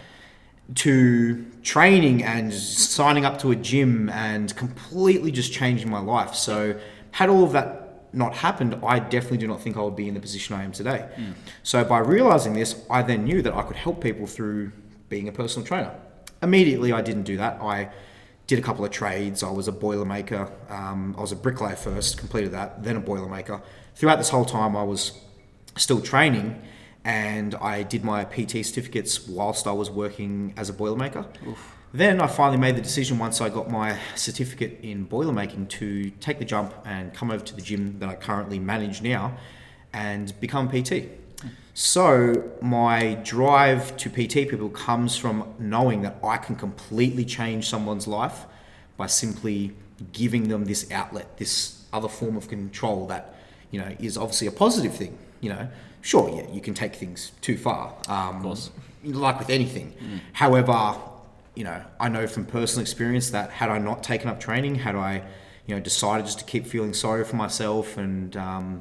[SPEAKER 2] to training and signing up to a gym and completely just changing my life. So had all of that not happened, I definitely do not think I would be in the position I am today. So by realizing this, I then knew that I could help people through being a personal trainer. Immediately, I didn't do that. I did a couple of trades. I was a boilermaker. I was a bricklayer first, completed that, then a boilermaker. Throughout this whole time, I was still training, and I did my PT certificates whilst I was working as a boilermaker. Oof. Then I finally made the decision, once I got my certificate in boilermaking, to take the jump and come over to the gym that I currently manage now and become PT. So my drive to PT people comes from knowing that I can completely change someone's life by simply giving them this outlet, this other form of control that, you know, is obviously a positive thing. You know, sure, yeah, you can take things too far,
[SPEAKER 1] of course,
[SPEAKER 2] like with anything. However, you know, I know from personal experience that had I not taken up training, had I, you know, decided just to keep feeling sorry for myself and,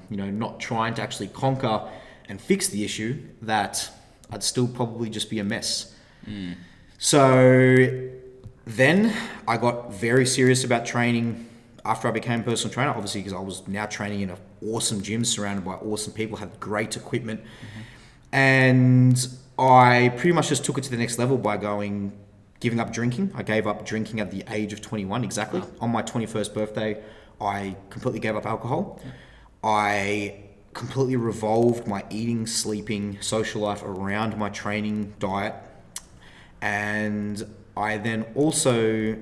[SPEAKER 2] you know, not trying to actually conquer and fix the issue, that I'd still probably just be a mess. So then I got very serious about training after I became a personal trainer, obviously, because I was now training in an awesome gym surrounded by awesome people, had great equipment. And I pretty much just took it to the next level by giving up drinking. I gave up drinking at the age of 21, exactly. Wow. On my 21st birthday, I completely gave up alcohol. I completely revolved my eating, sleeping, social life around my training diet. And I then also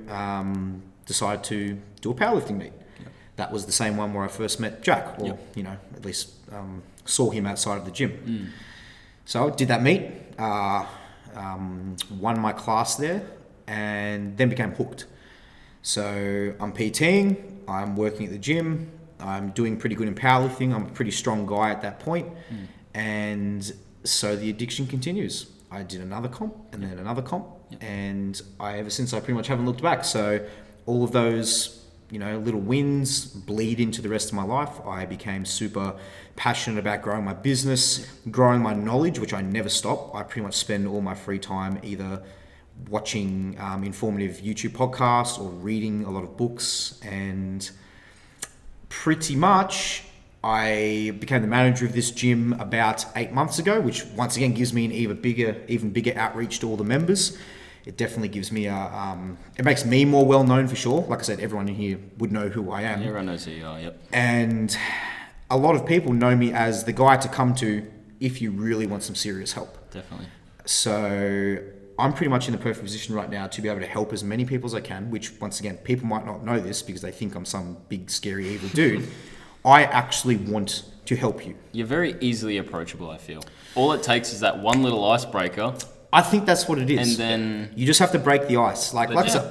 [SPEAKER 2] decided to do a powerlifting meet. That was the same one where I first met Jack, or, you know, at least saw him outside of the gym. So I did that meet, won my class there, and then became hooked. So I'm PTing, I'm working at the gym, I'm doing pretty good in powerlifting, I'm a pretty strong guy at that point, and so the addiction continues. I did another comp, and then another comp, and ever since I pretty much haven't looked back. So all of those, you know, little wins bleed into the rest of my life. I became super passionate about growing my business, growing my knowledge, which I never stop. I pretty much spend all my free time either watching informative YouTube podcasts or reading a lot of books. And pretty much I became the manager of this gym about 8 months ago, which once again gives me an even bigger outreach to all the members. It definitely gives me it makes me more well known for sure. Like I said, everyone in here would know who I am.
[SPEAKER 1] Everyone knows who you are, yep.
[SPEAKER 2] And a lot of people know me as the guy to come to if you really want some serious help.
[SPEAKER 1] Definitely.
[SPEAKER 2] So I'm pretty much in the perfect position right now to be able to help as many people as I can, which once again, people might not know this because they think I'm some big, scary, evil dude. I actually want to help you.
[SPEAKER 1] You're very easily approachable, I feel. All it takes is that one little icebreaker.
[SPEAKER 2] I think that's what it is.
[SPEAKER 1] And then
[SPEAKER 2] you just have to break the ice. Like I said,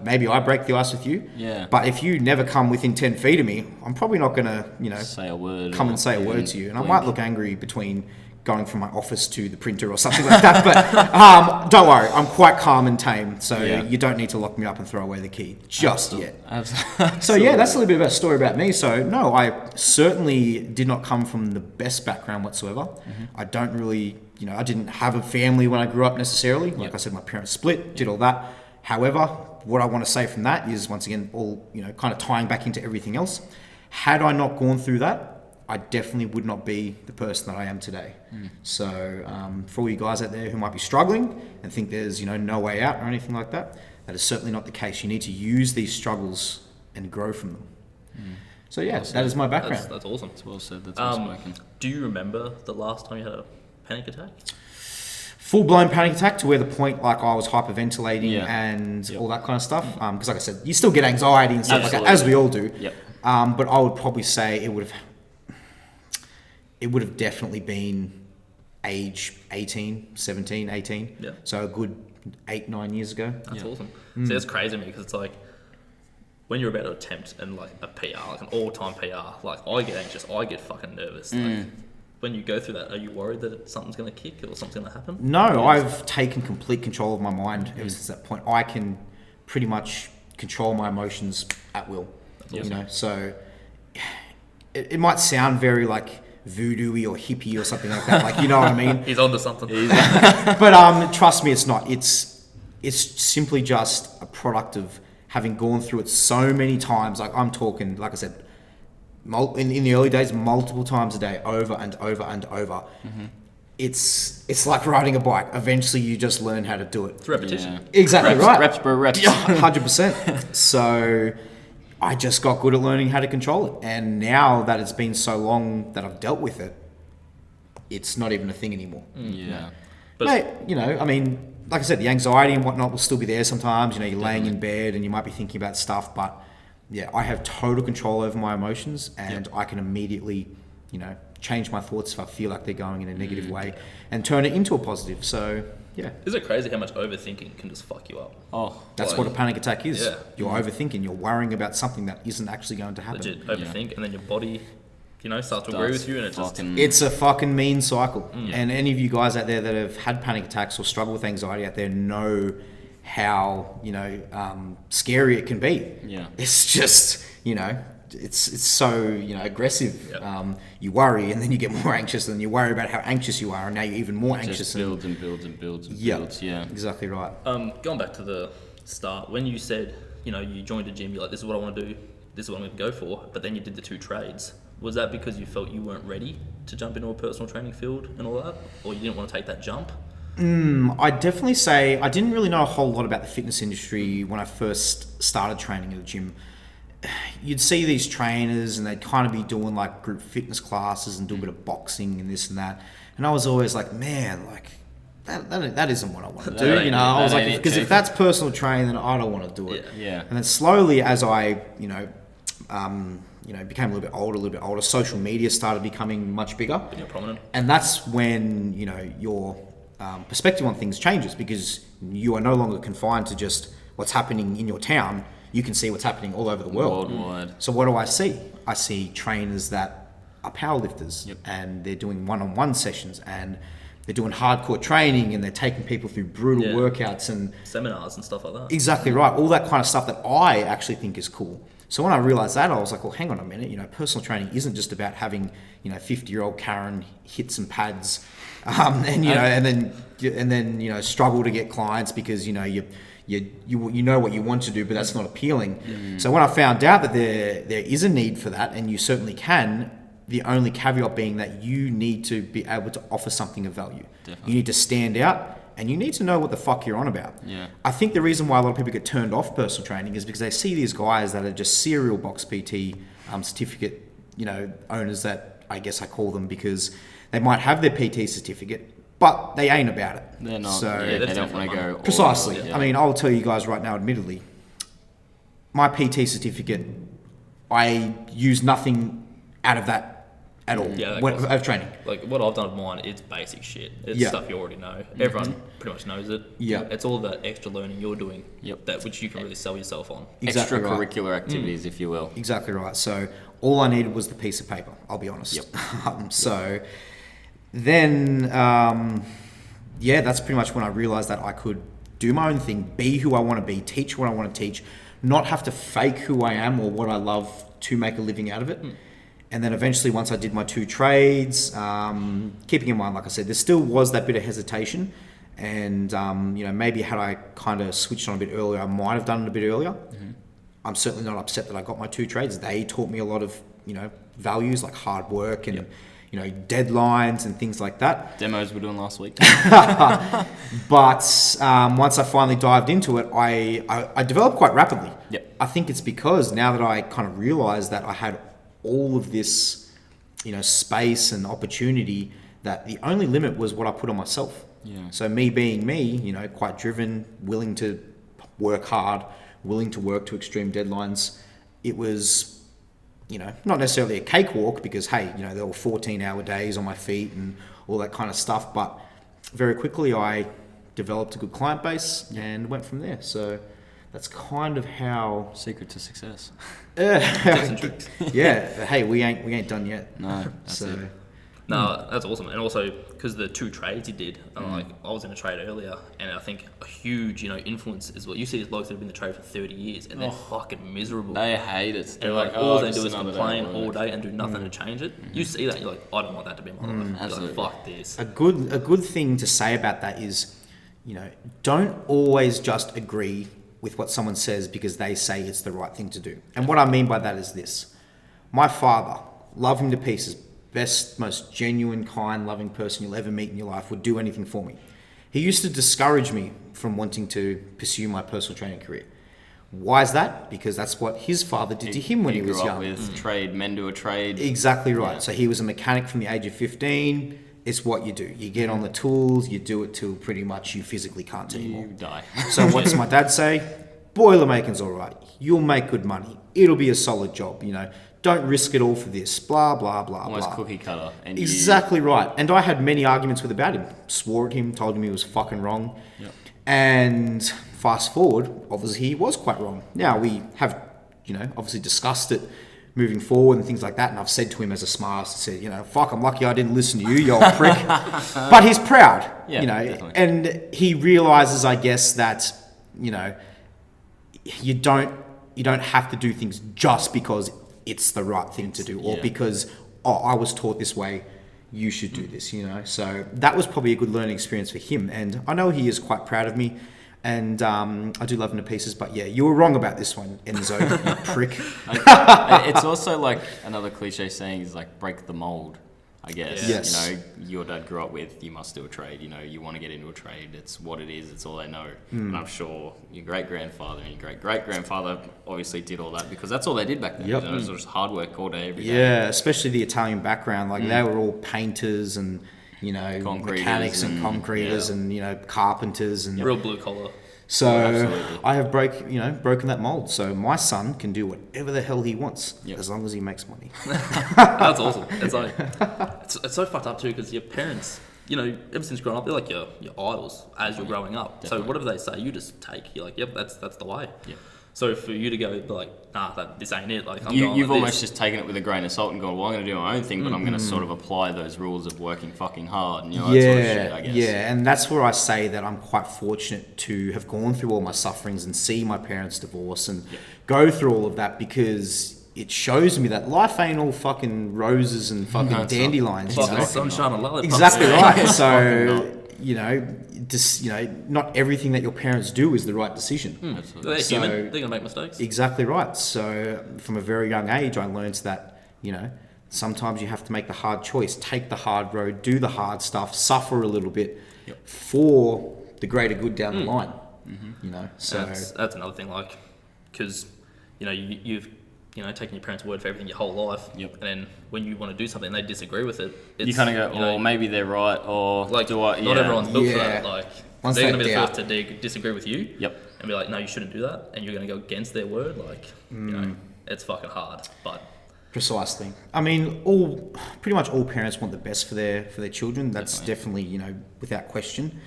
[SPEAKER 2] maybe I break the ice with you.
[SPEAKER 1] Yeah.
[SPEAKER 2] But if you never come within 10 feet of me, I'm probably not gonna, you know,
[SPEAKER 1] say a word.
[SPEAKER 2] Come and say a word to you. And I might look angry between going from my office to the printer or something like that. But don't worry, I'm quite calm and tame. So you don't need to lock me up and throw away the key just yet. So yeah, that's a little bit of a story about me. So no, I certainly did not come from the best background whatsoever. I don't really, you know, I didn't have a family when I grew up necessarily. Like I said, my parents split, did all that. However, what I want to say from that is, once again, all, you know, kind of tying back into everything else. Had I not gone through that, I definitely would not be the person that I am today. So for all you guys out there who might be struggling and think there's, you know, no way out or anything like that, that is certainly not the case. You need to use these struggles and grow from them. So yeah, that is my background.
[SPEAKER 3] That's awesome.
[SPEAKER 1] That's well said. That's well spoken.
[SPEAKER 3] Do you remember the last time you had a panic attack?
[SPEAKER 2] Full-blown panic attack to where the point, like, I was hyperventilating and all that kind of stuff. Because like I said, you still get anxiety and stuff like that, as we all do. But I would probably say it would have definitely been age 18, 17, 18. Yeah. So a good 8-9 years ago.
[SPEAKER 3] That's awesome. So it's crazy to me because it's like, when you're about to attempt and like a PR, like an all-time PR, like I get anxious, I get fucking nervous. Like, when you go through that, are you worried that something's going to kick or something's going to happen?
[SPEAKER 2] No, I've taken complete control of my mind ever since that point. I can pretty much control my emotions at will. You know, so it might sound very like voodoo-y or hippie or something like that. Like, you know what I mean?
[SPEAKER 3] He's onto something.
[SPEAKER 2] But trust me, it's not. It's simply just a product of having gone through it so many times. Like, I'm talking, like I said, in the early days, multiple times a day, over and over and over. It's like riding a bike. Eventually, you just learn how to do it.
[SPEAKER 3] It's repetition.
[SPEAKER 1] Yeah.
[SPEAKER 2] Exactly right.
[SPEAKER 1] Reps, bro, reps.
[SPEAKER 2] 100%. So I just got good at learning how to control it. And now that it's been so long that I've dealt with it, it's not even a thing anymore.
[SPEAKER 1] Yeah.
[SPEAKER 3] But
[SPEAKER 2] Mate, you know, I mean, like I said, the anxiety and whatnot will still be there sometimes. You know, you're laying in bed and you might be thinking about stuff, but yeah, I have total control over my emotions, and I can immediately, you know, change my thoughts if I feel like they're going in a negative way and turn it into a positive. So yeah,
[SPEAKER 3] is it crazy how much overthinking can just fuck you up?
[SPEAKER 1] Oh,
[SPEAKER 2] that's what a panic attack is.
[SPEAKER 3] Yeah.
[SPEAKER 2] You're overthinking. You're worrying about something that isn't actually going to happen.
[SPEAKER 3] Legit overthink, and then your body, you know, starts to agree with you, and it just
[SPEAKER 2] It's a fucking mean cycle. And any of you guys out there that have had panic attacks or struggle with anxiety out there know how, you know, scary it can be.
[SPEAKER 1] Yeah.
[SPEAKER 2] It's just, you know, it's so, you know, aggressive.
[SPEAKER 3] Yep.
[SPEAKER 2] You worry, and then you get more anxious, and you worry about how anxious you are, and now you're even more anxious.
[SPEAKER 1] just builds and builds and builds and builds. Yeah.
[SPEAKER 2] Exactly right.
[SPEAKER 3] Going back to the start, when you said, you know, you joined a gym, you're like, this is what I want to do, this is what I'm going to go for, but then you did the 2 trades. Was that because you felt you weren't ready to jump into a personal training field and all that? Or you didn't want to take that jump?
[SPEAKER 2] I'd definitely say I didn't really know a whole lot about the fitness industry when I first started training at a gym. You'd see these trainers and they'd kind of be doing like group fitness classes and do a bit of boxing and this and that. And I was always like, man, like that isn't what I want to do. You know, I was like, because if that's personal training, then I don't want to do it.
[SPEAKER 1] Yeah.
[SPEAKER 2] And then slowly as I, became a little bit older, social media started becoming much bigger.
[SPEAKER 3] You're prominent.
[SPEAKER 2] And that's when, you know, your perspective on things changes, because you are no longer confined to just what's happening in your town. You can see what's happening all over the world.
[SPEAKER 1] Worldwide.
[SPEAKER 2] So what do I see? I see trainers that are powerlifters, and they're doing one-on-one sessions, and they're doing hardcore training, and they're taking people through brutal workouts and
[SPEAKER 3] seminars and stuff like that.
[SPEAKER 2] Exactly right. All that kind of stuff that I actually think is cool. So when I realized that, I was like, well, hang on a minute. You know, personal training isn't just about having, you know, 50-year-old Karen hit some pads, and then you know, struggle to get clients because, you know, you know what you want to do, but that's not appealing. So when I found out that there is a need for that, and you certainly can, the only caveat being that you need to be able to offer something of value.
[SPEAKER 1] Definitely.
[SPEAKER 2] You need to stand out, and you need to know what the fuck you're on about.
[SPEAKER 1] Yeah.
[SPEAKER 2] I think the reason why a lot of people get turned off personal training is because they see these guys that are just serial box PT certificate, you know, owners, that I guess I call them, because they might have their PT certificate, but they ain't about it.
[SPEAKER 1] They're not.
[SPEAKER 2] So,
[SPEAKER 1] They don't want to go.
[SPEAKER 2] Precisely.
[SPEAKER 1] Yeah.
[SPEAKER 2] I mean, I'll tell you guys right now, admittedly, my PT certificate, I use nothing out of that at all of training.
[SPEAKER 3] Like what I've done with mine, it's basic shit. It's stuff you already know. Everyone pretty much knows it.
[SPEAKER 2] Yeah.
[SPEAKER 3] It's all the extra learning you're doing.
[SPEAKER 1] Yep.
[SPEAKER 3] That which you can really sell yourself on.
[SPEAKER 2] Exactly right.
[SPEAKER 1] Extracurricular activities, if you will.
[SPEAKER 2] Exactly right. So all I needed was the piece of paper, I'll be honest. So then, that's pretty much when I realized that I could do my own thing, be who I want to be, teach what I want to teach, not have to fake who I am or what I love to make a living out of it. And then eventually, once I did my 2 trades, keeping in mind, like I said, there still was that bit of hesitation. And, maybe had I kind of switched on a bit earlier, I might have done it a bit earlier. I'm certainly not upset that I got my 2 trades. They taught me a lot of, you know, values like hard work and, you know, deadlines and things like that.
[SPEAKER 1] Demos we're doing last week.
[SPEAKER 2] But once I finally dived into it, I developed quite rapidly.
[SPEAKER 1] Yep.
[SPEAKER 2] I think it's because now that I kind of realized that I had all of this, you know, space and opportunity, that the only limit was what I put on myself.
[SPEAKER 1] Yeah.
[SPEAKER 2] So me being me, you know, quite driven, willing to work hard, willing to work to extreme deadlines, it was, you know, not necessarily a cakewalk because, hey, you know, there were 14-hour days on my feet and all that kind of stuff. But very quickly I developed a good client base and went from there. So that's kind of how.
[SPEAKER 1] Secret to success.
[SPEAKER 2] Yeah. Hey, we ain't done yet.
[SPEAKER 1] No, that's it.
[SPEAKER 3] No, that's awesome. And also, because the 2 trades you did, like I was in a trade earlier, and I think a huge, you know, influence is what you see these blokes that have been in the trade for 30 years, and they're fucking miserable.
[SPEAKER 1] They hate it. They're
[SPEAKER 3] And
[SPEAKER 1] like,
[SPEAKER 3] all they
[SPEAKER 1] just
[SPEAKER 3] do is
[SPEAKER 1] another
[SPEAKER 3] complain
[SPEAKER 1] day at
[SPEAKER 3] all
[SPEAKER 1] work.
[SPEAKER 3] day and do nothing to change it. You see that, you're like, I don't want that to be my life. You're
[SPEAKER 1] Absolutely.
[SPEAKER 3] like, fuck this.
[SPEAKER 2] A good thing to say about that is, you know, don't always just agree with what someone says because they say it's the right thing to do. And what I mean by that is this. My father, love him to pieces, best, most genuine, kind, loving person you'll ever meet in your life, would do anything for me. He used to discourage me from wanting to pursue my personal training career. Why is that? Because that's what his father did to him when he was young.
[SPEAKER 1] With trade, men do a trade.
[SPEAKER 2] Exactly right.
[SPEAKER 1] Yeah.
[SPEAKER 2] So he was a mechanic from the age of 15. It's what you do. You get on the tools, you do it till pretty much you physically can't anymore.
[SPEAKER 1] You die.
[SPEAKER 2] So what does my dad say? Boilermaking's all right. You'll make good money. It'll be a solid job, you know. Don't risk it all for this. Blah, blah, blah,
[SPEAKER 1] Almost
[SPEAKER 2] blah.
[SPEAKER 1] cookie cutter. And
[SPEAKER 2] Exactly right. And I had many arguments with about him. Swore at him, told him he was fucking wrong.
[SPEAKER 1] Yep.
[SPEAKER 2] And fast forward, obviously he was quite wrong. Now we have, you know, obviously discussed it moving forward and things like that. And I've said to him as a smart, I said, you know, fuck, I'm lucky I didn't listen to you, you old prick. But he's proud,
[SPEAKER 1] Yeah,
[SPEAKER 2] you know,
[SPEAKER 1] definitely.
[SPEAKER 2] and he realizes, I guess, that, you know, you don't have to do things just because it's the right thing to do, or because, oh, I was taught this way, you should do this, you know. So that was probably a good learning experience for him, and I know he is quite proud of me, and I do love him to pieces. But yeah, you were wrong about this one, Enzo, you prick.
[SPEAKER 1] It's also like another cliche saying is like break the mold, I guess.
[SPEAKER 2] Yes.
[SPEAKER 1] You know, your dad grew up with, you must do a trade. You know, you want to get into a trade. It's what it is. It's all they know. And I'm sure your great-grandfather and your great-great-grandfather obviously did all that because that's all they did back then.
[SPEAKER 2] Yep.
[SPEAKER 1] You know, it was just hard work all day, every day.
[SPEAKER 2] Yeah, especially the Italian background. Like they were all painters and, you know,
[SPEAKER 1] Concreters
[SPEAKER 2] mechanics and concreters and, you know, carpenters and
[SPEAKER 3] Real blue collar.
[SPEAKER 2] So
[SPEAKER 1] Absolutely.
[SPEAKER 2] I have broken that mold. So my son can do whatever the hell he wants
[SPEAKER 1] Yep.
[SPEAKER 2] as long as he makes money.
[SPEAKER 3] That's awesome. It's like it's so fucked up too because your parents, you know, ever since growing up, they're like your idols as you're growing up.
[SPEAKER 1] Definitely.
[SPEAKER 3] So whatever they say, you just take. You're like, yep, that's the way.
[SPEAKER 1] Yeah.
[SPEAKER 3] So for you to go like, nah, this ain't it. Like I'm going
[SPEAKER 1] You've
[SPEAKER 3] like
[SPEAKER 1] almost
[SPEAKER 3] this.
[SPEAKER 1] just taken it with a grain of salt and gone, well, I'm going to do my own thing, but I'm going to sort of apply those rules of working fucking hard and, you know, that sort of shit, I guess.
[SPEAKER 2] Yeah, and that's where I say that I'm quite fortunate to have gone through all my sufferings and see my parents divorce and go through all of that because it shows me that life ain't all fucking roses and fucking
[SPEAKER 1] No, it's not.
[SPEAKER 2] dandelions.
[SPEAKER 3] Fucking
[SPEAKER 2] You know?
[SPEAKER 3] sunshine and lollipops.
[SPEAKER 2] Exactly
[SPEAKER 1] Yeah.
[SPEAKER 2] right.
[SPEAKER 1] Fucking
[SPEAKER 2] So you know, not everything that your parents do is the right decision.
[SPEAKER 1] Absolutely.
[SPEAKER 3] They're
[SPEAKER 2] So-
[SPEAKER 3] human. They're gonna make mistakes.
[SPEAKER 2] Exactly right. So from a very young age, I learned that, you know, sometimes you have to make the hard choice, take the hard road, do the hard stuff, suffer a little bit for the greater good down the line. You know, so
[SPEAKER 3] That's another thing, like, because you know you've taken your parents' word for everything your whole life.
[SPEAKER 1] Yep.
[SPEAKER 3] And then when you want to do something, and they disagree with it. It's,
[SPEAKER 1] You kind of go,
[SPEAKER 3] you know,
[SPEAKER 1] oh, maybe they're right, or
[SPEAKER 3] like
[SPEAKER 1] do I?
[SPEAKER 3] not everyone's built for
[SPEAKER 2] Yeah.
[SPEAKER 3] that. Like
[SPEAKER 2] Once
[SPEAKER 3] they're
[SPEAKER 2] they
[SPEAKER 3] going to be the
[SPEAKER 2] doubt.
[SPEAKER 3] first to disagree with you.
[SPEAKER 1] Yep.
[SPEAKER 3] And be like, no, you shouldn't do that, and you're going to go against their word. Like, you know, it's fucking hard. But
[SPEAKER 2] precisely. I mean, pretty much all parents want the best for their children. That's definitely, you know, without question.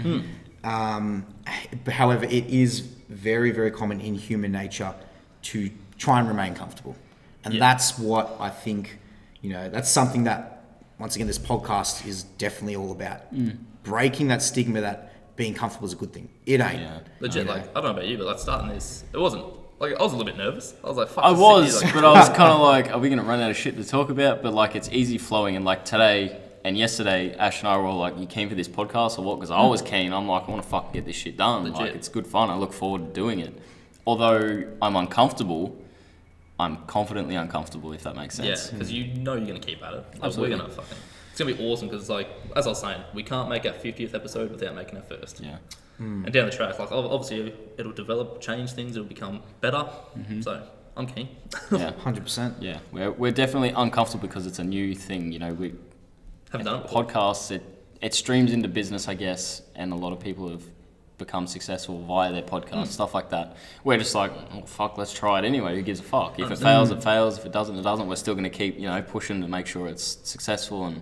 [SPEAKER 2] However, it is very, very common in human nature to try and remain comfortable. And that's what I think, you know, that's something that, once again, this podcast is definitely all about. Breaking that stigma that being comfortable is a good thing. It ain't.
[SPEAKER 1] Yeah.
[SPEAKER 3] legit, like, I don't know about you, but like starting this, it wasn't. Like, I was a little bit nervous. I was like, fuck.
[SPEAKER 1] I
[SPEAKER 3] this
[SPEAKER 1] was,
[SPEAKER 3] city, like,
[SPEAKER 1] but I was kind of like, are we going to run out of shit to talk about? But like, it's easy flowing. And like today and yesterday, Ash and I were all like, you keen for this podcast or what? Because I was keen. I'm like, I want to fucking get this shit done.
[SPEAKER 3] Legit.
[SPEAKER 1] Like, it's good fun. I look forward to doing it. Although I'm uncomfortable, I'm confidently uncomfortable, if that makes
[SPEAKER 3] yeah,
[SPEAKER 1] sense.
[SPEAKER 3] because you know you're going to keep at it. Like,
[SPEAKER 1] Absolutely.
[SPEAKER 3] we're going to fucking. It's going to be awesome because, like, as I was saying, we can't make our 50th episode without making our first.
[SPEAKER 1] Yeah.
[SPEAKER 3] And down the track, like, obviously, it'll develop, change things, it'll become better. So, I'm keen.
[SPEAKER 1] Yeah.
[SPEAKER 2] 100%.
[SPEAKER 1] Yeah. We're definitely uncomfortable because it's a new thing. You know, we
[SPEAKER 3] Haven't done it before.
[SPEAKER 1] podcasts, it streams into business, I guess, and a lot of people have become successful via their podcast, stuff like that. We're just like, oh, fuck, let's try it anyway. Who gives a fuck? If it fails, it fails. If it doesn't, it doesn't. We're still going to keep, you know, pushing to make sure it's successful and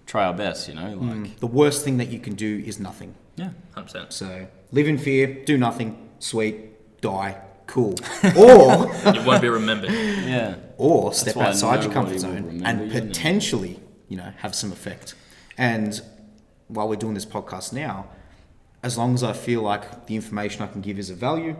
[SPEAKER 1] try our best, you know? Like,
[SPEAKER 2] The worst thing that you can do is nothing.
[SPEAKER 1] yeah.
[SPEAKER 3] 100%.
[SPEAKER 2] So live in fear, do nothing, sweet, die, cool. Or
[SPEAKER 3] You won't be remembered.
[SPEAKER 1] Yeah.
[SPEAKER 2] step
[SPEAKER 1] why
[SPEAKER 2] outside your
[SPEAKER 1] nobody
[SPEAKER 2] comfort
[SPEAKER 1] will
[SPEAKER 2] zone
[SPEAKER 1] remember
[SPEAKER 2] and
[SPEAKER 1] you, innit?
[SPEAKER 2] potentially, you know, have some effect. And while we're doing this podcast now, as long as I feel like the information I can give is of value,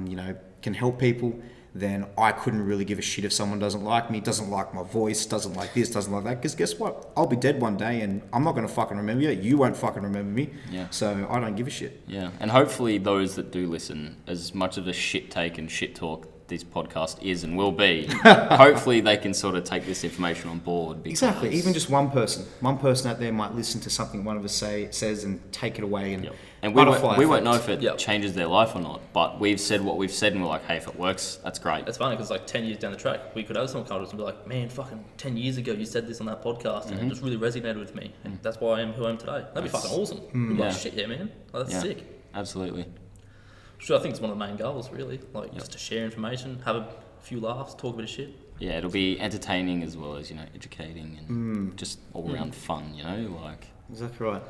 [SPEAKER 2] you know, can help people, then I couldn't really give a shit if someone doesn't like me, doesn't like my voice, doesn't like this, doesn't like that. Because guess what? I'll be dead one day and I'm not going to fucking remember you. You won't fucking remember me.
[SPEAKER 1] Yeah.
[SPEAKER 2] So I don't give a shit.
[SPEAKER 1] Yeah. And hopefully those that do listen, as much of a shit take and shit talk this podcast is and will be, hopefully they can sort of take this information on board.
[SPEAKER 2] Exactly. Even just one person out there might listen to something one of us says and take it away. And
[SPEAKER 1] we won't know if it changes their life or not, but we've said what we've said and we're like, hey, if it works, that's great.
[SPEAKER 3] It's funny because like 10 years down the track, we could have someone come to us and be like, man, fucking 10 years ago you said this on that podcast and it just really resonated with me. And that's why I am who I am today. That'd be fucking awesome. Like, shit, yeah, man. Like, that's sick.
[SPEAKER 1] Absolutely.
[SPEAKER 3] Sure, I think it's one of the main goals, really. Like, just to share information, have a few laughs, talk a bit of shit.
[SPEAKER 1] Yeah, it'll be entertaining as well as, educating and just all around fun, like...
[SPEAKER 2] Exactly right.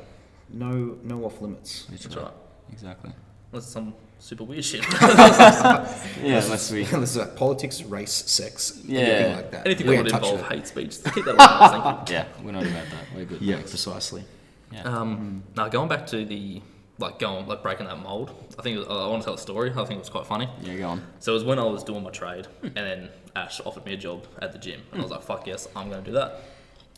[SPEAKER 2] No off limits.
[SPEAKER 3] That's right.
[SPEAKER 1] Exactly.
[SPEAKER 3] Unless it's some super weird shit.
[SPEAKER 2] Unless it's like politics, race, sex, anything like that.
[SPEAKER 3] Anything that would involve hate speech. Keep that away, thank you.
[SPEAKER 1] Yeah, we're not about that. We're good.
[SPEAKER 2] Yeah, precisely.
[SPEAKER 1] Yeah.
[SPEAKER 3] Now, going back to the... breaking that mold. I think I want to tell a story. I think it was quite funny.
[SPEAKER 1] Yeah, go on.
[SPEAKER 3] So it was when I was doing my trade, and then Ash offered me a job at the gym, and I was like, "Fuck yes, I'm going to do that."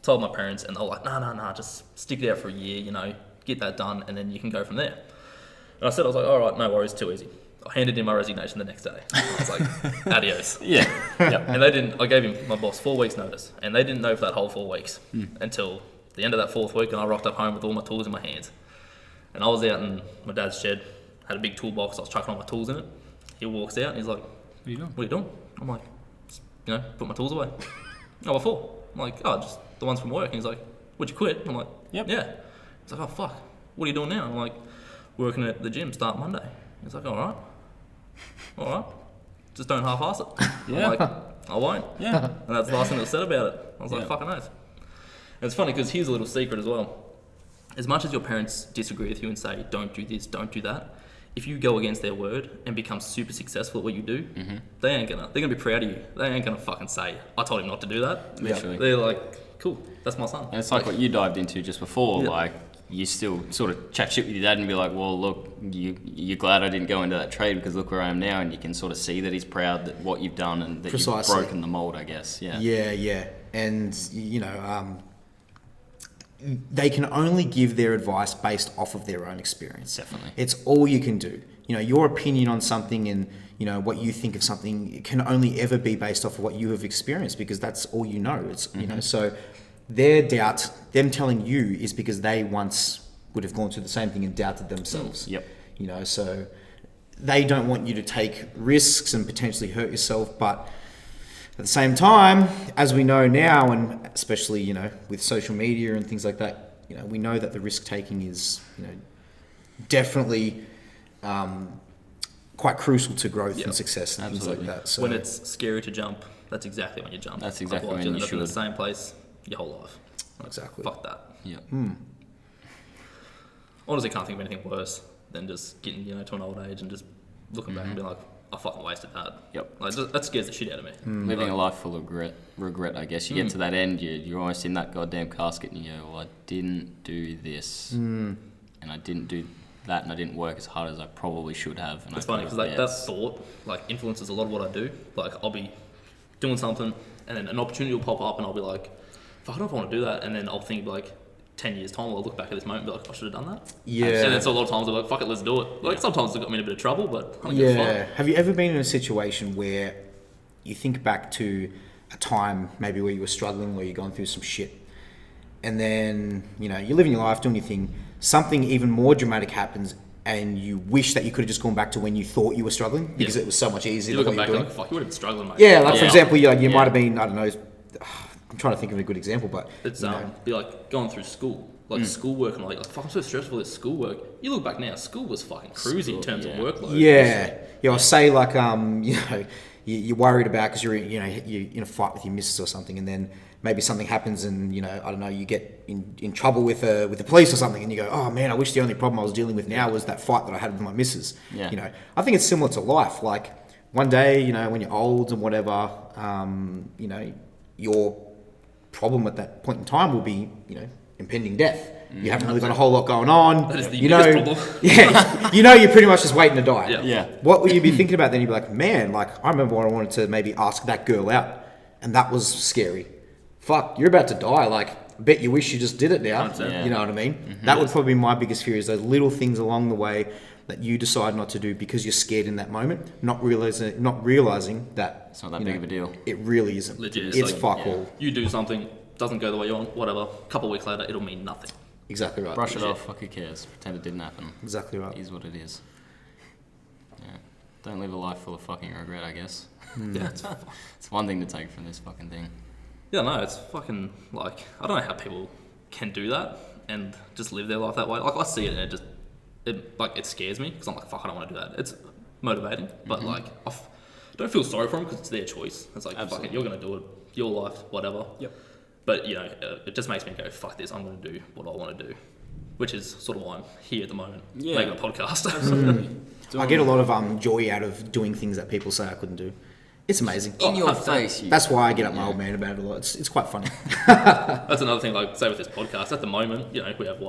[SPEAKER 3] Told my parents, and they were like, "No, just stick it out for a year, get that done, and then you can go from there." And I was like, "All right, no worries, too easy." I handed in my resignation the next day. I was like, "Adios."
[SPEAKER 1] Yeah. Yep.
[SPEAKER 3] And they didn't. I gave him my boss 4 weeks notice, and they didn't know for that whole 4 weeks until the end of that 4th week, and I rocked up home with all my tools in my hands. And I was out in my dad's shed, had a big toolbox, I was chucking all my tools in it. He walks out and he's like, "What are you doing?" "What are you doing?" I'm like, "Put my tools away." "Oh, what for?" I'm like, "Oh, just the ones from work." And he's like, "Would you quit?" I'm like,
[SPEAKER 1] "Yep."
[SPEAKER 3] "Yeah." He's like, "Oh, fuck. What are you doing now?" I'm like, "Working at the gym, start Monday." He's like, all right. Just don't half-ass it.
[SPEAKER 1] Yeah.
[SPEAKER 3] I'm like, "I won't."
[SPEAKER 1] Yeah.
[SPEAKER 3] And that's the last thing that was said about it. I was like, fucking oath. And it's funny because here's a little secret as well. As much as your parents disagree with you and say, don't do this, don't do that, if you go against their word and become super successful at what you do, they're gonna be proud of you. They ain't gonna fucking say, "I told him not to do that."
[SPEAKER 1] Literally.
[SPEAKER 3] They're like, "Cool, that's my son."
[SPEAKER 1] And it's like what you dived into just before, like you still sort of chat shit with your dad and be like, "Well, look, you're glad I didn't go into that trade because look where I am now," and you can sort of see that he's proud that what you've done and that you've broken the mold, I guess. Yeah.
[SPEAKER 2] Yeah. And, they can only give their advice based off of their own experience.
[SPEAKER 1] Definitely.
[SPEAKER 2] It's all you can do. Your opinion on something and, what you think of something can only ever be based off of what you have experienced because that's all you know. It's, so their doubt, them telling you is because they once would have gone through the same thing and doubted themselves.
[SPEAKER 1] Yep.
[SPEAKER 2] So they don't want you to take risks and potentially hurt yourself, but at the same time, as we know now, and especially, with social media and things like that, we know that the risk taking is, definitely quite crucial to growth and success and things like that. So
[SPEAKER 3] when it's scary to jump, that's exactly when you jump.
[SPEAKER 1] That's exactly when
[SPEAKER 3] you
[SPEAKER 1] you
[SPEAKER 3] should.
[SPEAKER 1] should.
[SPEAKER 3] In the same place your whole life.
[SPEAKER 2] Exactly.
[SPEAKER 3] Fuck that.
[SPEAKER 1] Yeah.
[SPEAKER 3] Honestly, can't think of anything worse than just getting, to an old age and just looking back and being like, "I fucking wasted that."
[SPEAKER 1] Yep.
[SPEAKER 3] Like, that scares the shit out of me.
[SPEAKER 1] Living a life full of regret, I guess. You get to that end, you're almost in that goddamn casket and you go, "Well, I didn't do this. And I didn't do that and I didn't work as hard as I probably should have." And
[SPEAKER 3] it's funny because that thought influences a lot of what I do. Like, I'll be doing something and then an opportunity will pop up and I'll be like, "Fuck, I don't know if I want to do that." And then I'll think 10 years time, I'll look back at this moment and be like, "I should have done that."
[SPEAKER 2] Yeah.
[SPEAKER 3] And then so a lot of times I'm like, "Fuck it, let's do it." Sometimes it's got me in a bit of trouble, but I don't give a fuck.
[SPEAKER 2] Have you ever been in a situation where you think back to a time maybe where you were struggling, where you're going through some shit, and then, you're living your life, doing your thing, something even more dramatic happens, and you wish that you could have just gone back to when you thought you were struggling because it was so much easier
[SPEAKER 3] You're
[SPEAKER 2] than
[SPEAKER 3] looking
[SPEAKER 2] what
[SPEAKER 3] back
[SPEAKER 2] you're
[SPEAKER 3] like,
[SPEAKER 2] doing?
[SPEAKER 3] "Fuck, you would have been struggling, mate."
[SPEAKER 2] Yeah, for example, you might have been, I don't know, I'm trying to think of a good example, but
[SPEAKER 3] It's be like going through school, schoolwork, and fuck, I'm so stressful with schoolwork. You look back now, school was fucking cruisy in terms of workload.
[SPEAKER 2] I'll say you're worried about because you're in a fight with your missus or something, and then maybe something happens, and I don't know, you get in trouble with the police or something, and you go, "Oh man, I wish the only problem I was dealing with now was that fight that I had with my missus."
[SPEAKER 1] Yeah.
[SPEAKER 2] I think it's similar to life. Like one day, when you're old and whatever, your problem at that point in time will be, impending death. You haven't really got a whole lot going on.
[SPEAKER 3] That is the biggest problem.
[SPEAKER 2] Yeah, you're pretty much just waiting to die.
[SPEAKER 1] Yeah.
[SPEAKER 2] What would you be thinking about then? You'd be like, "Man, I remember when I wanted to maybe ask that girl out, and that was scary. Fuck, you're about to die. I bet you wish you just did it now."
[SPEAKER 3] 100%.
[SPEAKER 2] You know what I mean? That would probably be my biggest fear, is those little things along the way that you decide not to do because you're scared in that moment, not realizing that
[SPEAKER 1] It's not that big of a deal.
[SPEAKER 2] It really isn't.
[SPEAKER 3] Legit.
[SPEAKER 2] It's
[SPEAKER 3] like,
[SPEAKER 2] fuck all.
[SPEAKER 3] You do something, doesn't go the way you want, whatever. A couple of weeks later, it'll mean nothing.
[SPEAKER 2] Exactly right.
[SPEAKER 1] Brush it off. Fuck, who cares? Pretend it didn't happen.
[SPEAKER 2] Exactly right.
[SPEAKER 1] It is what it is. Yeah. Don't live a life full of fucking regret, I guess.
[SPEAKER 3] Yeah,
[SPEAKER 1] It's one thing to take from this fucking thing.
[SPEAKER 3] yeah, no, it's fucking like I don't know how people can do that and just live their life that way. Like I see it and it scares me because I'm like, fuck, I don't want to do that. It's motivating, but like don't feel sorry for them because it's their choice. It's like, fuck it, you're gonna do it, your life, whatever.
[SPEAKER 1] Yep.
[SPEAKER 3] But it just makes me go, fuck this, I'm gonna do what I want to do, which is sort of why I'm here at the moment, making a podcast.
[SPEAKER 1] Absolutely.
[SPEAKER 2] I get a lot of joy out of doing things that people say I couldn't do. It's amazing.
[SPEAKER 1] In your face.
[SPEAKER 2] That's why I get up my old man about it a lot. It's quite funny.
[SPEAKER 3] That's another thing, like say with this podcast, at the moment, we have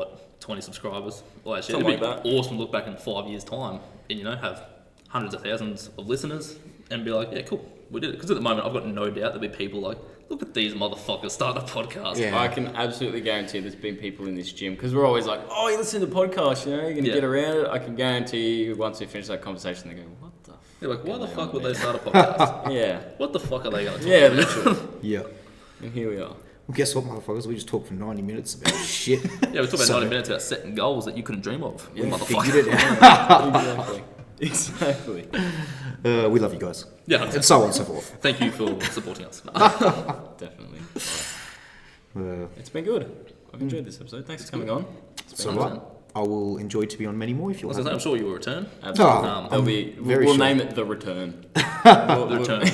[SPEAKER 3] 20 subscribers. Well, actually, it'd be awesome to look back in 5 years' time and have hundreds of thousands of listeners and be like, yeah, cool, we did it. Because at the moment, I've got no doubt there'll be people like, look at these motherfuckers starting a podcast.
[SPEAKER 2] Yeah.
[SPEAKER 1] I can absolutely guarantee there's been people in this gym because we're always like, oh, you listen to the podcast, you're going to get around it. I can guarantee you once we finish that conversation, they go, what the fuck?
[SPEAKER 3] You're like, why the fuck would they start a podcast?
[SPEAKER 1] Yeah.
[SPEAKER 3] What the fuck are they going to talk
[SPEAKER 1] Yeah,
[SPEAKER 3] about?
[SPEAKER 1] literally.
[SPEAKER 2] Yeah.
[SPEAKER 1] And here we are.
[SPEAKER 2] Well, guess what, motherfuckers? We just talked for 90 minutes about shit.
[SPEAKER 3] Yeah, we talked about 90 minutes about setting goals that you couldn't dream of.
[SPEAKER 1] Yeah,
[SPEAKER 3] Motherfucker.
[SPEAKER 2] Figured it out.
[SPEAKER 1] Exactly.
[SPEAKER 2] We love you guys.
[SPEAKER 3] Yeah,
[SPEAKER 2] And so on and so forth.
[SPEAKER 3] thank you for supporting us.
[SPEAKER 1] Definitely.
[SPEAKER 2] Uh,
[SPEAKER 1] It's been good. I've enjoyed this episode. Thanks for coming on.
[SPEAKER 2] so what? I will enjoy to be on many more if you want.
[SPEAKER 3] I'm sure you will return.
[SPEAKER 1] Absolutely.
[SPEAKER 2] Oh,
[SPEAKER 1] There'll be,
[SPEAKER 2] very
[SPEAKER 1] we'll
[SPEAKER 2] sure.
[SPEAKER 1] name it The Return.
[SPEAKER 3] The return.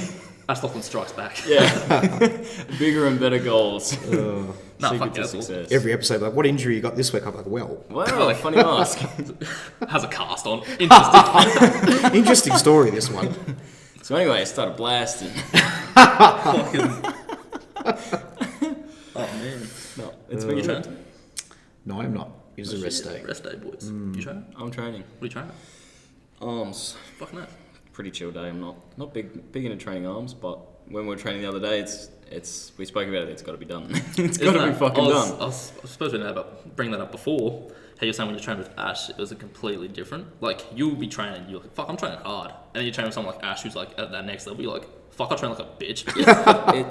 [SPEAKER 3] Ash Lachlan strikes back.
[SPEAKER 1] Yeah. Bigger and better goals.
[SPEAKER 3] No,
[SPEAKER 1] Secret
[SPEAKER 3] fuck
[SPEAKER 1] to
[SPEAKER 3] that.
[SPEAKER 1] success.
[SPEAKER 2] Every episode, like, what injury you got this week? I'm like, well,
[SPEAKER 1] Wow, funny ask.
[SPEAKER 3] Has a cast on. Interesting.
[SPEAKER 2] interesting story, this one.
[SPEAKER 1] So anyway, I started blasting.
[SPEAKER 3] Oh man.
[SPEAKER 1] No, it's been
[SPEAKER 3] You
[SPEAKER 1] good.
[SPEAKER 3] train?
[SPEAKER 2] No, I'm not. It is a rest day.
[SPEAKER 3] Rest day, boys. You train?
[SPEAKER 1] I'm training.
[SPEAKER 3] What are you training?
[SPEAKER 1] Arms.
[SPEAKER 3] Fuck no.
[SPEAKER 1] Pretty chill day. I'm not big into training arms, but when we were training the other day, it's we spoke about it. It's got to be done. It's got to be fucking done.
[SPEAKER 3] I was supposed to bring that up before. How you're saying when you train with Ash, it was a completely different. Like you'll be training, you're like, fuck, I'm training hard, and then you train with someone like Ash, who's like at that next level. You're like, fuck, I train like a bitch.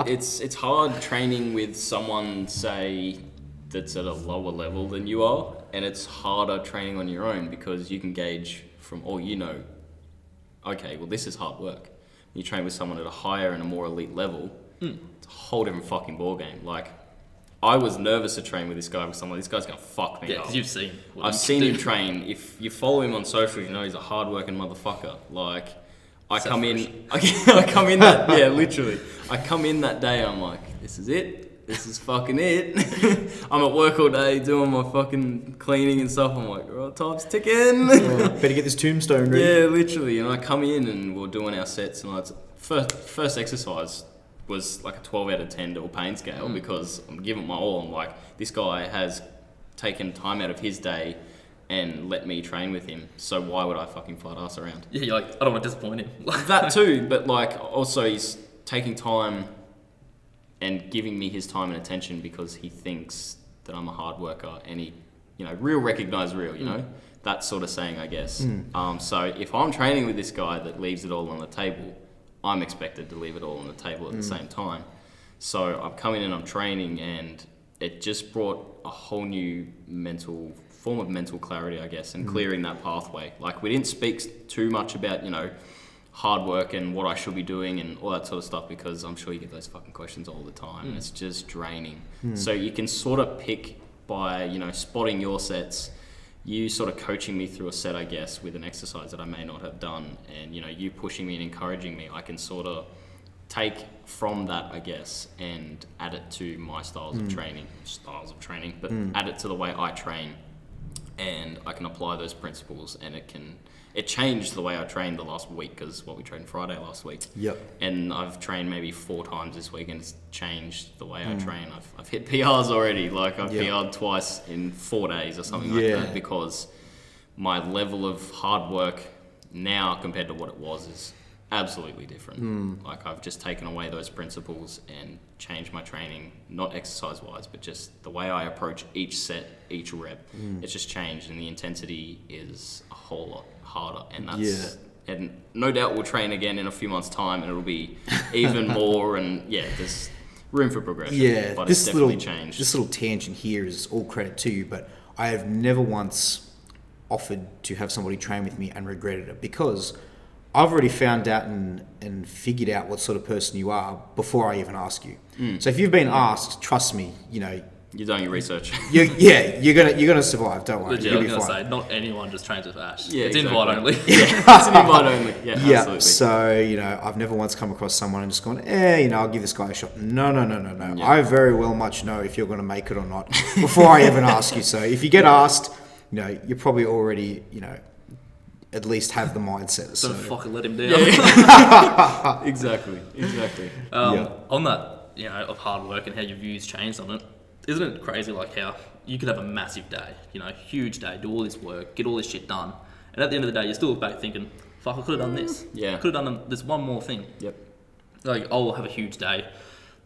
[SPEAKER 1] It's hard training with someone, say, that's at a lower level than you are, and it's harder training on your own because you can gauge from all you know. Okay, well, this is hard work. You train with someone at a higher and a more elite level, it's a whole different fucking ball game. Like, I was nervous to train with this guy because I'm like, this guy's gonna fuck me
[SPEAKER 3] Yeah,
[SPEAKER 1] up.
[SPEAKER 3] because you've seen.
[SPEAKER 1] I've seen him train. If you follow him on social, you know he's a hard-working motherfucker. Like, I come in that, yeah, literally. I come in that day, I'm like, this is it. This is fucking it. I'm at work all day doing my fucking cleaning and stuff. I'm like, right, time's ticking.
[SPEAKER 2] Better get this tombstone ready.
[SPEAKER 1] Yeah, literally. And I come in and we're doing our sets, and first exercise was like a 12 out of 10 double pain scale because I'm giving my all. I'm like, this guy has taken time out of his day and let me train with him. So why would I fucking flat ass around?
[SPEAKER 3] Yeah, you're like, I don't want to disappoint him.
[SPEAKER 1] That too, but like also he's taking time and giving me his time and attention because he thinks that I'm a hard worker and he, real recognize real, that sort of saying, I guess. So if I'm training with this guy that leaves it all on the table, I'm expected to leave it all on the table at the same time. So I'm coming in, I'm training, and it just brought a whole new form of mental clarity, I guess, and clearing that pathway. Like, we didn't speak too much about, hard work and what I should be doing and all that sort of stuff because I'm sure you get those fucking questions all the time. It's just draining. So you can sort of pick by, spotting your sets, you sort of coaching me through a set, I guess, with an exercise that I may not have done, and, you pushing me and encouraging me. I can sort of take from that, I guess, and add it to my styles of training, but add it to the way I train, and I can apply those principles, and it changed the way I trained the last week because we trained Friday last week.
[SPEAKER 2] Yep.
[SPEAKER 1] And I've trained maybe 4 times this week, and it's changed the way I train. I've hit PRs already. Like, I've PR'd twice in 4 days or something like that because my level of hard work now compared to what it was is absolutely different. Like, I've just taken away those principles and changed my training, not exercise-wise, but just the way I approach each set, each rep. It's just changed, and the intensity is a whole lot harder, and that's and no doubt we'll train again in a few months' time, and it'll be even more. And there's room for progression.
[SPEAKER 2] Yeah,
[SPEAKER 1] but it's definitely changed.
[SPEAKER 2] This little tangent here is all credit to you, but I have never once offered to have somebody train with me and regretted it, because I've already found out and figured out what sort of person you are before I even ask you. So if you've been asked, trust me,
[SPEAKER 1] You've done your research.
[SPEAKER 2] you're gonna survive. Don't worry.
[SPEAKER 3] Legit,
[SPEAKER 2] You'll
[SPEAKER 3] I
[SPEAKER 2] be
[SPEAKER 3] was gonna
[SPEAKER 2] fine.
[SPEAKER 3] say, not anyone just trains with Ash.
[SPEAKER 1] Yeah,
[SPEAKER 3] it's
[SPEAKER 1] exactly.
[SPEAKER 3] invite only.
[SPEAKER 1] It's an invite only. Yeah, absolutely.
[SPEAKER 2] So I've never once come across someone and just gone, I'll give this guy a shot. No.
[SPEAKER 1] Yeah.
[SPEAKER 2] I very well much know if you're going to make it or not before I even ask you. So if you get asked, you're probably already, at least have the mindset. So
[SPEAKER 3] Don't fucking let him down.
[SPEAKER 1] Yeah. Exactly.
[SPEAKER 3] On that, of hard work and how your views changed on it, isn't it crazy like how you could have a massive day, huge day, do all this work, get all this shit done, and at the end of the day you still look back thinking, fuck, I could have done this.
[SPEAKER 1] Yeah.
[SPEAKER 3] I could have done this one more thing.
[SPEAKER 1] Yep.
[SPEAKER 3] Like, I'll have a huge day,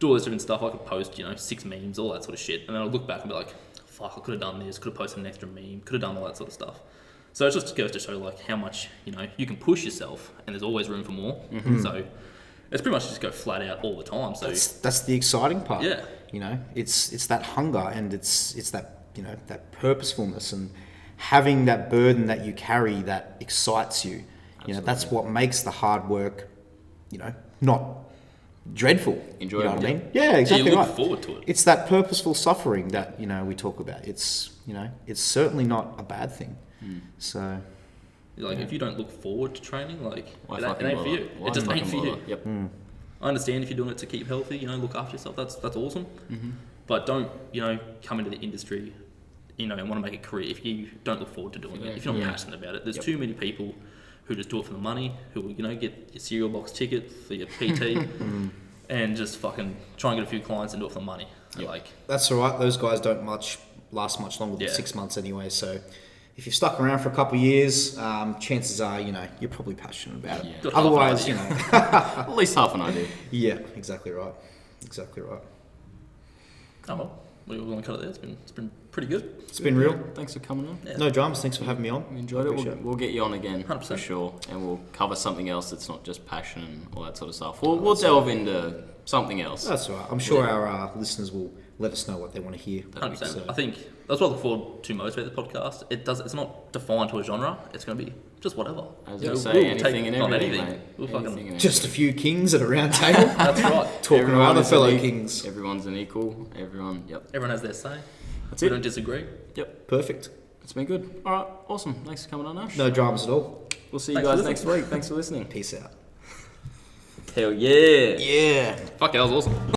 [SPEAKER 3] do all this different stuff, I could post, 6 memes, all that sort of shit, and then I'll look back and be like, fuck, I could have done this, could have posted an extra meme, could have done all that sort of stuff. So it just goes to show like how much, you can push yourself, and there's always room for more. So it's pretty much just go flat out all the time. So
[SPEAKER 2] that's the exciting part.
[SPEAKER 3] Yeah.
[SPEAKER 2] It's that hunger, and it's that that purposefulness, and having that burden that you carry that excites you. That's what makes the hard work, not dreadful.
[SPEAKER 1] Enjoyable.
[SPEAKER 2] You know what I mean? Yeah, exactly
[SPEAKER 3] you look
[SPEAKER 2] right.
[SPEAKER 3] forward to it.
[SPEAKER 2] It's that purposeful suffering that we talk about. It's it's certainly not a bad thing. So,
[SPEAKER 3] like, if you don't look forward to training, like,
[SPEAKER 1] Why
[SPEAKER 3] it
[SPEAKER 1] fucking
[SPEAKER 3] ain't for
[SPEAKER 1] bother?
[SPEAKER 3] you.
[SPEAKER 1] Why
[SPEAKER 3] It just ain't
[SPEAKER 1] fucking
[SPEAKER 3] for you.
[SPEAKER 1] bother? Yep.
[SPEAKER 3] I understand if you're doing it to keep healthy, look after yourself. That's awesome. But don't come into the industry, and want to make a career if you don't look forward to doing it. If you're not passionate about it, there's too many people who just do it for the money, who will get your cereal box ticket for your PT, and just fucking try and get a few clients and do it for the money.
[SPEAKER 1] Yep.
[SPEAKER 3] Like,
[SPEAKER 2] that's all right. Those guys don't last much longer than 6 months anyway. So, if you've stuck around for a couple of years, chances are you're probably passionate about it.
[SPEAKER 1] Yeah.
[SPEAKER 2] Otherwise,
[SPEAKER 1] At least half an idea.
[SPEAKER 2] yeah, exactly right.
[SPEAKER 3] oh well, we're going to cut it there. It's been pretty good.
[SPEAKER 2] It's been real.
[SPEAKER 1] Thanks for coming on.
[SPEAKER 3] Yeah.
[SPEAKER 2] No dramas. Thanks for having me on.
[SPEAKER 1] We enjoyed it.
[SPEAKER 2] Appreciate
[SPEAKER 1] We'll get you on again
[SPEAKER 3] 100%.
[SPEAKER 1] for sure, and we'll cover something else that's not just passion and all that sort of stuff. We'll delve into something else.
[SPEAKER 2] That's all right. I'm sure our listeners will let us know what they want to hear.
[SPEAKER 3] 100%.
[SPEAKER 2] So-
[SPEAKER 3] I think that's what I look forward to most about the podcast. It's not defined to a genre. It's going to be just whatever.
[SPEAKER 1] As you say, anything and
[SPEAKER 3] on
[SPEAKER 1] everything,
[SPEAKER 3] anything.
[SPEAKER 1] mate.
[SPEAKER 3] We'll fucking-
[SPEAKER 1] Anything and
[SPEAKER 2] Just a few kings at a round table
[SPEAKER 3] That's right.
[SPEAKER 2] talking to
[SPEAKER 1] Everyone
[SPEAKER 2] other
[SPEAKER 1] is
[SPEAKER 2] fellow
[SPEAKER 1] an
[SPEAKER 2] kings.
[SPEAKER 1] Everyone's an equal. Everyone. Yep.
[SPEAKER 3] Everyone has their say.
[SPEAKER 1] That's
[SPEAKER 3] We
[SPEAKER 1] it.
[SPEAKER 3] don't disagree.
[SPEAKER 1] Yep.
[SPEAKER 2] Perfect.
[SPEAKER 1] It's been good. All right. Awesome. Thanks for coming on, Ash.
[SPEAKER 2] No dramas at all.
[SPEAKER 1] We'll see you
[SPEAKER 3] Thanks for
[SPEAKER 1] guys
[SPEAKER 3] listening.
[SPEAKER 1] next week. Thanks for listening.
[SPEAKER 2] Peace out.
[SPEAKER 1] Hell yeah.
[SPEAKER 2] Yeah.
[SPEAKER 3] Fuck, that was awesome.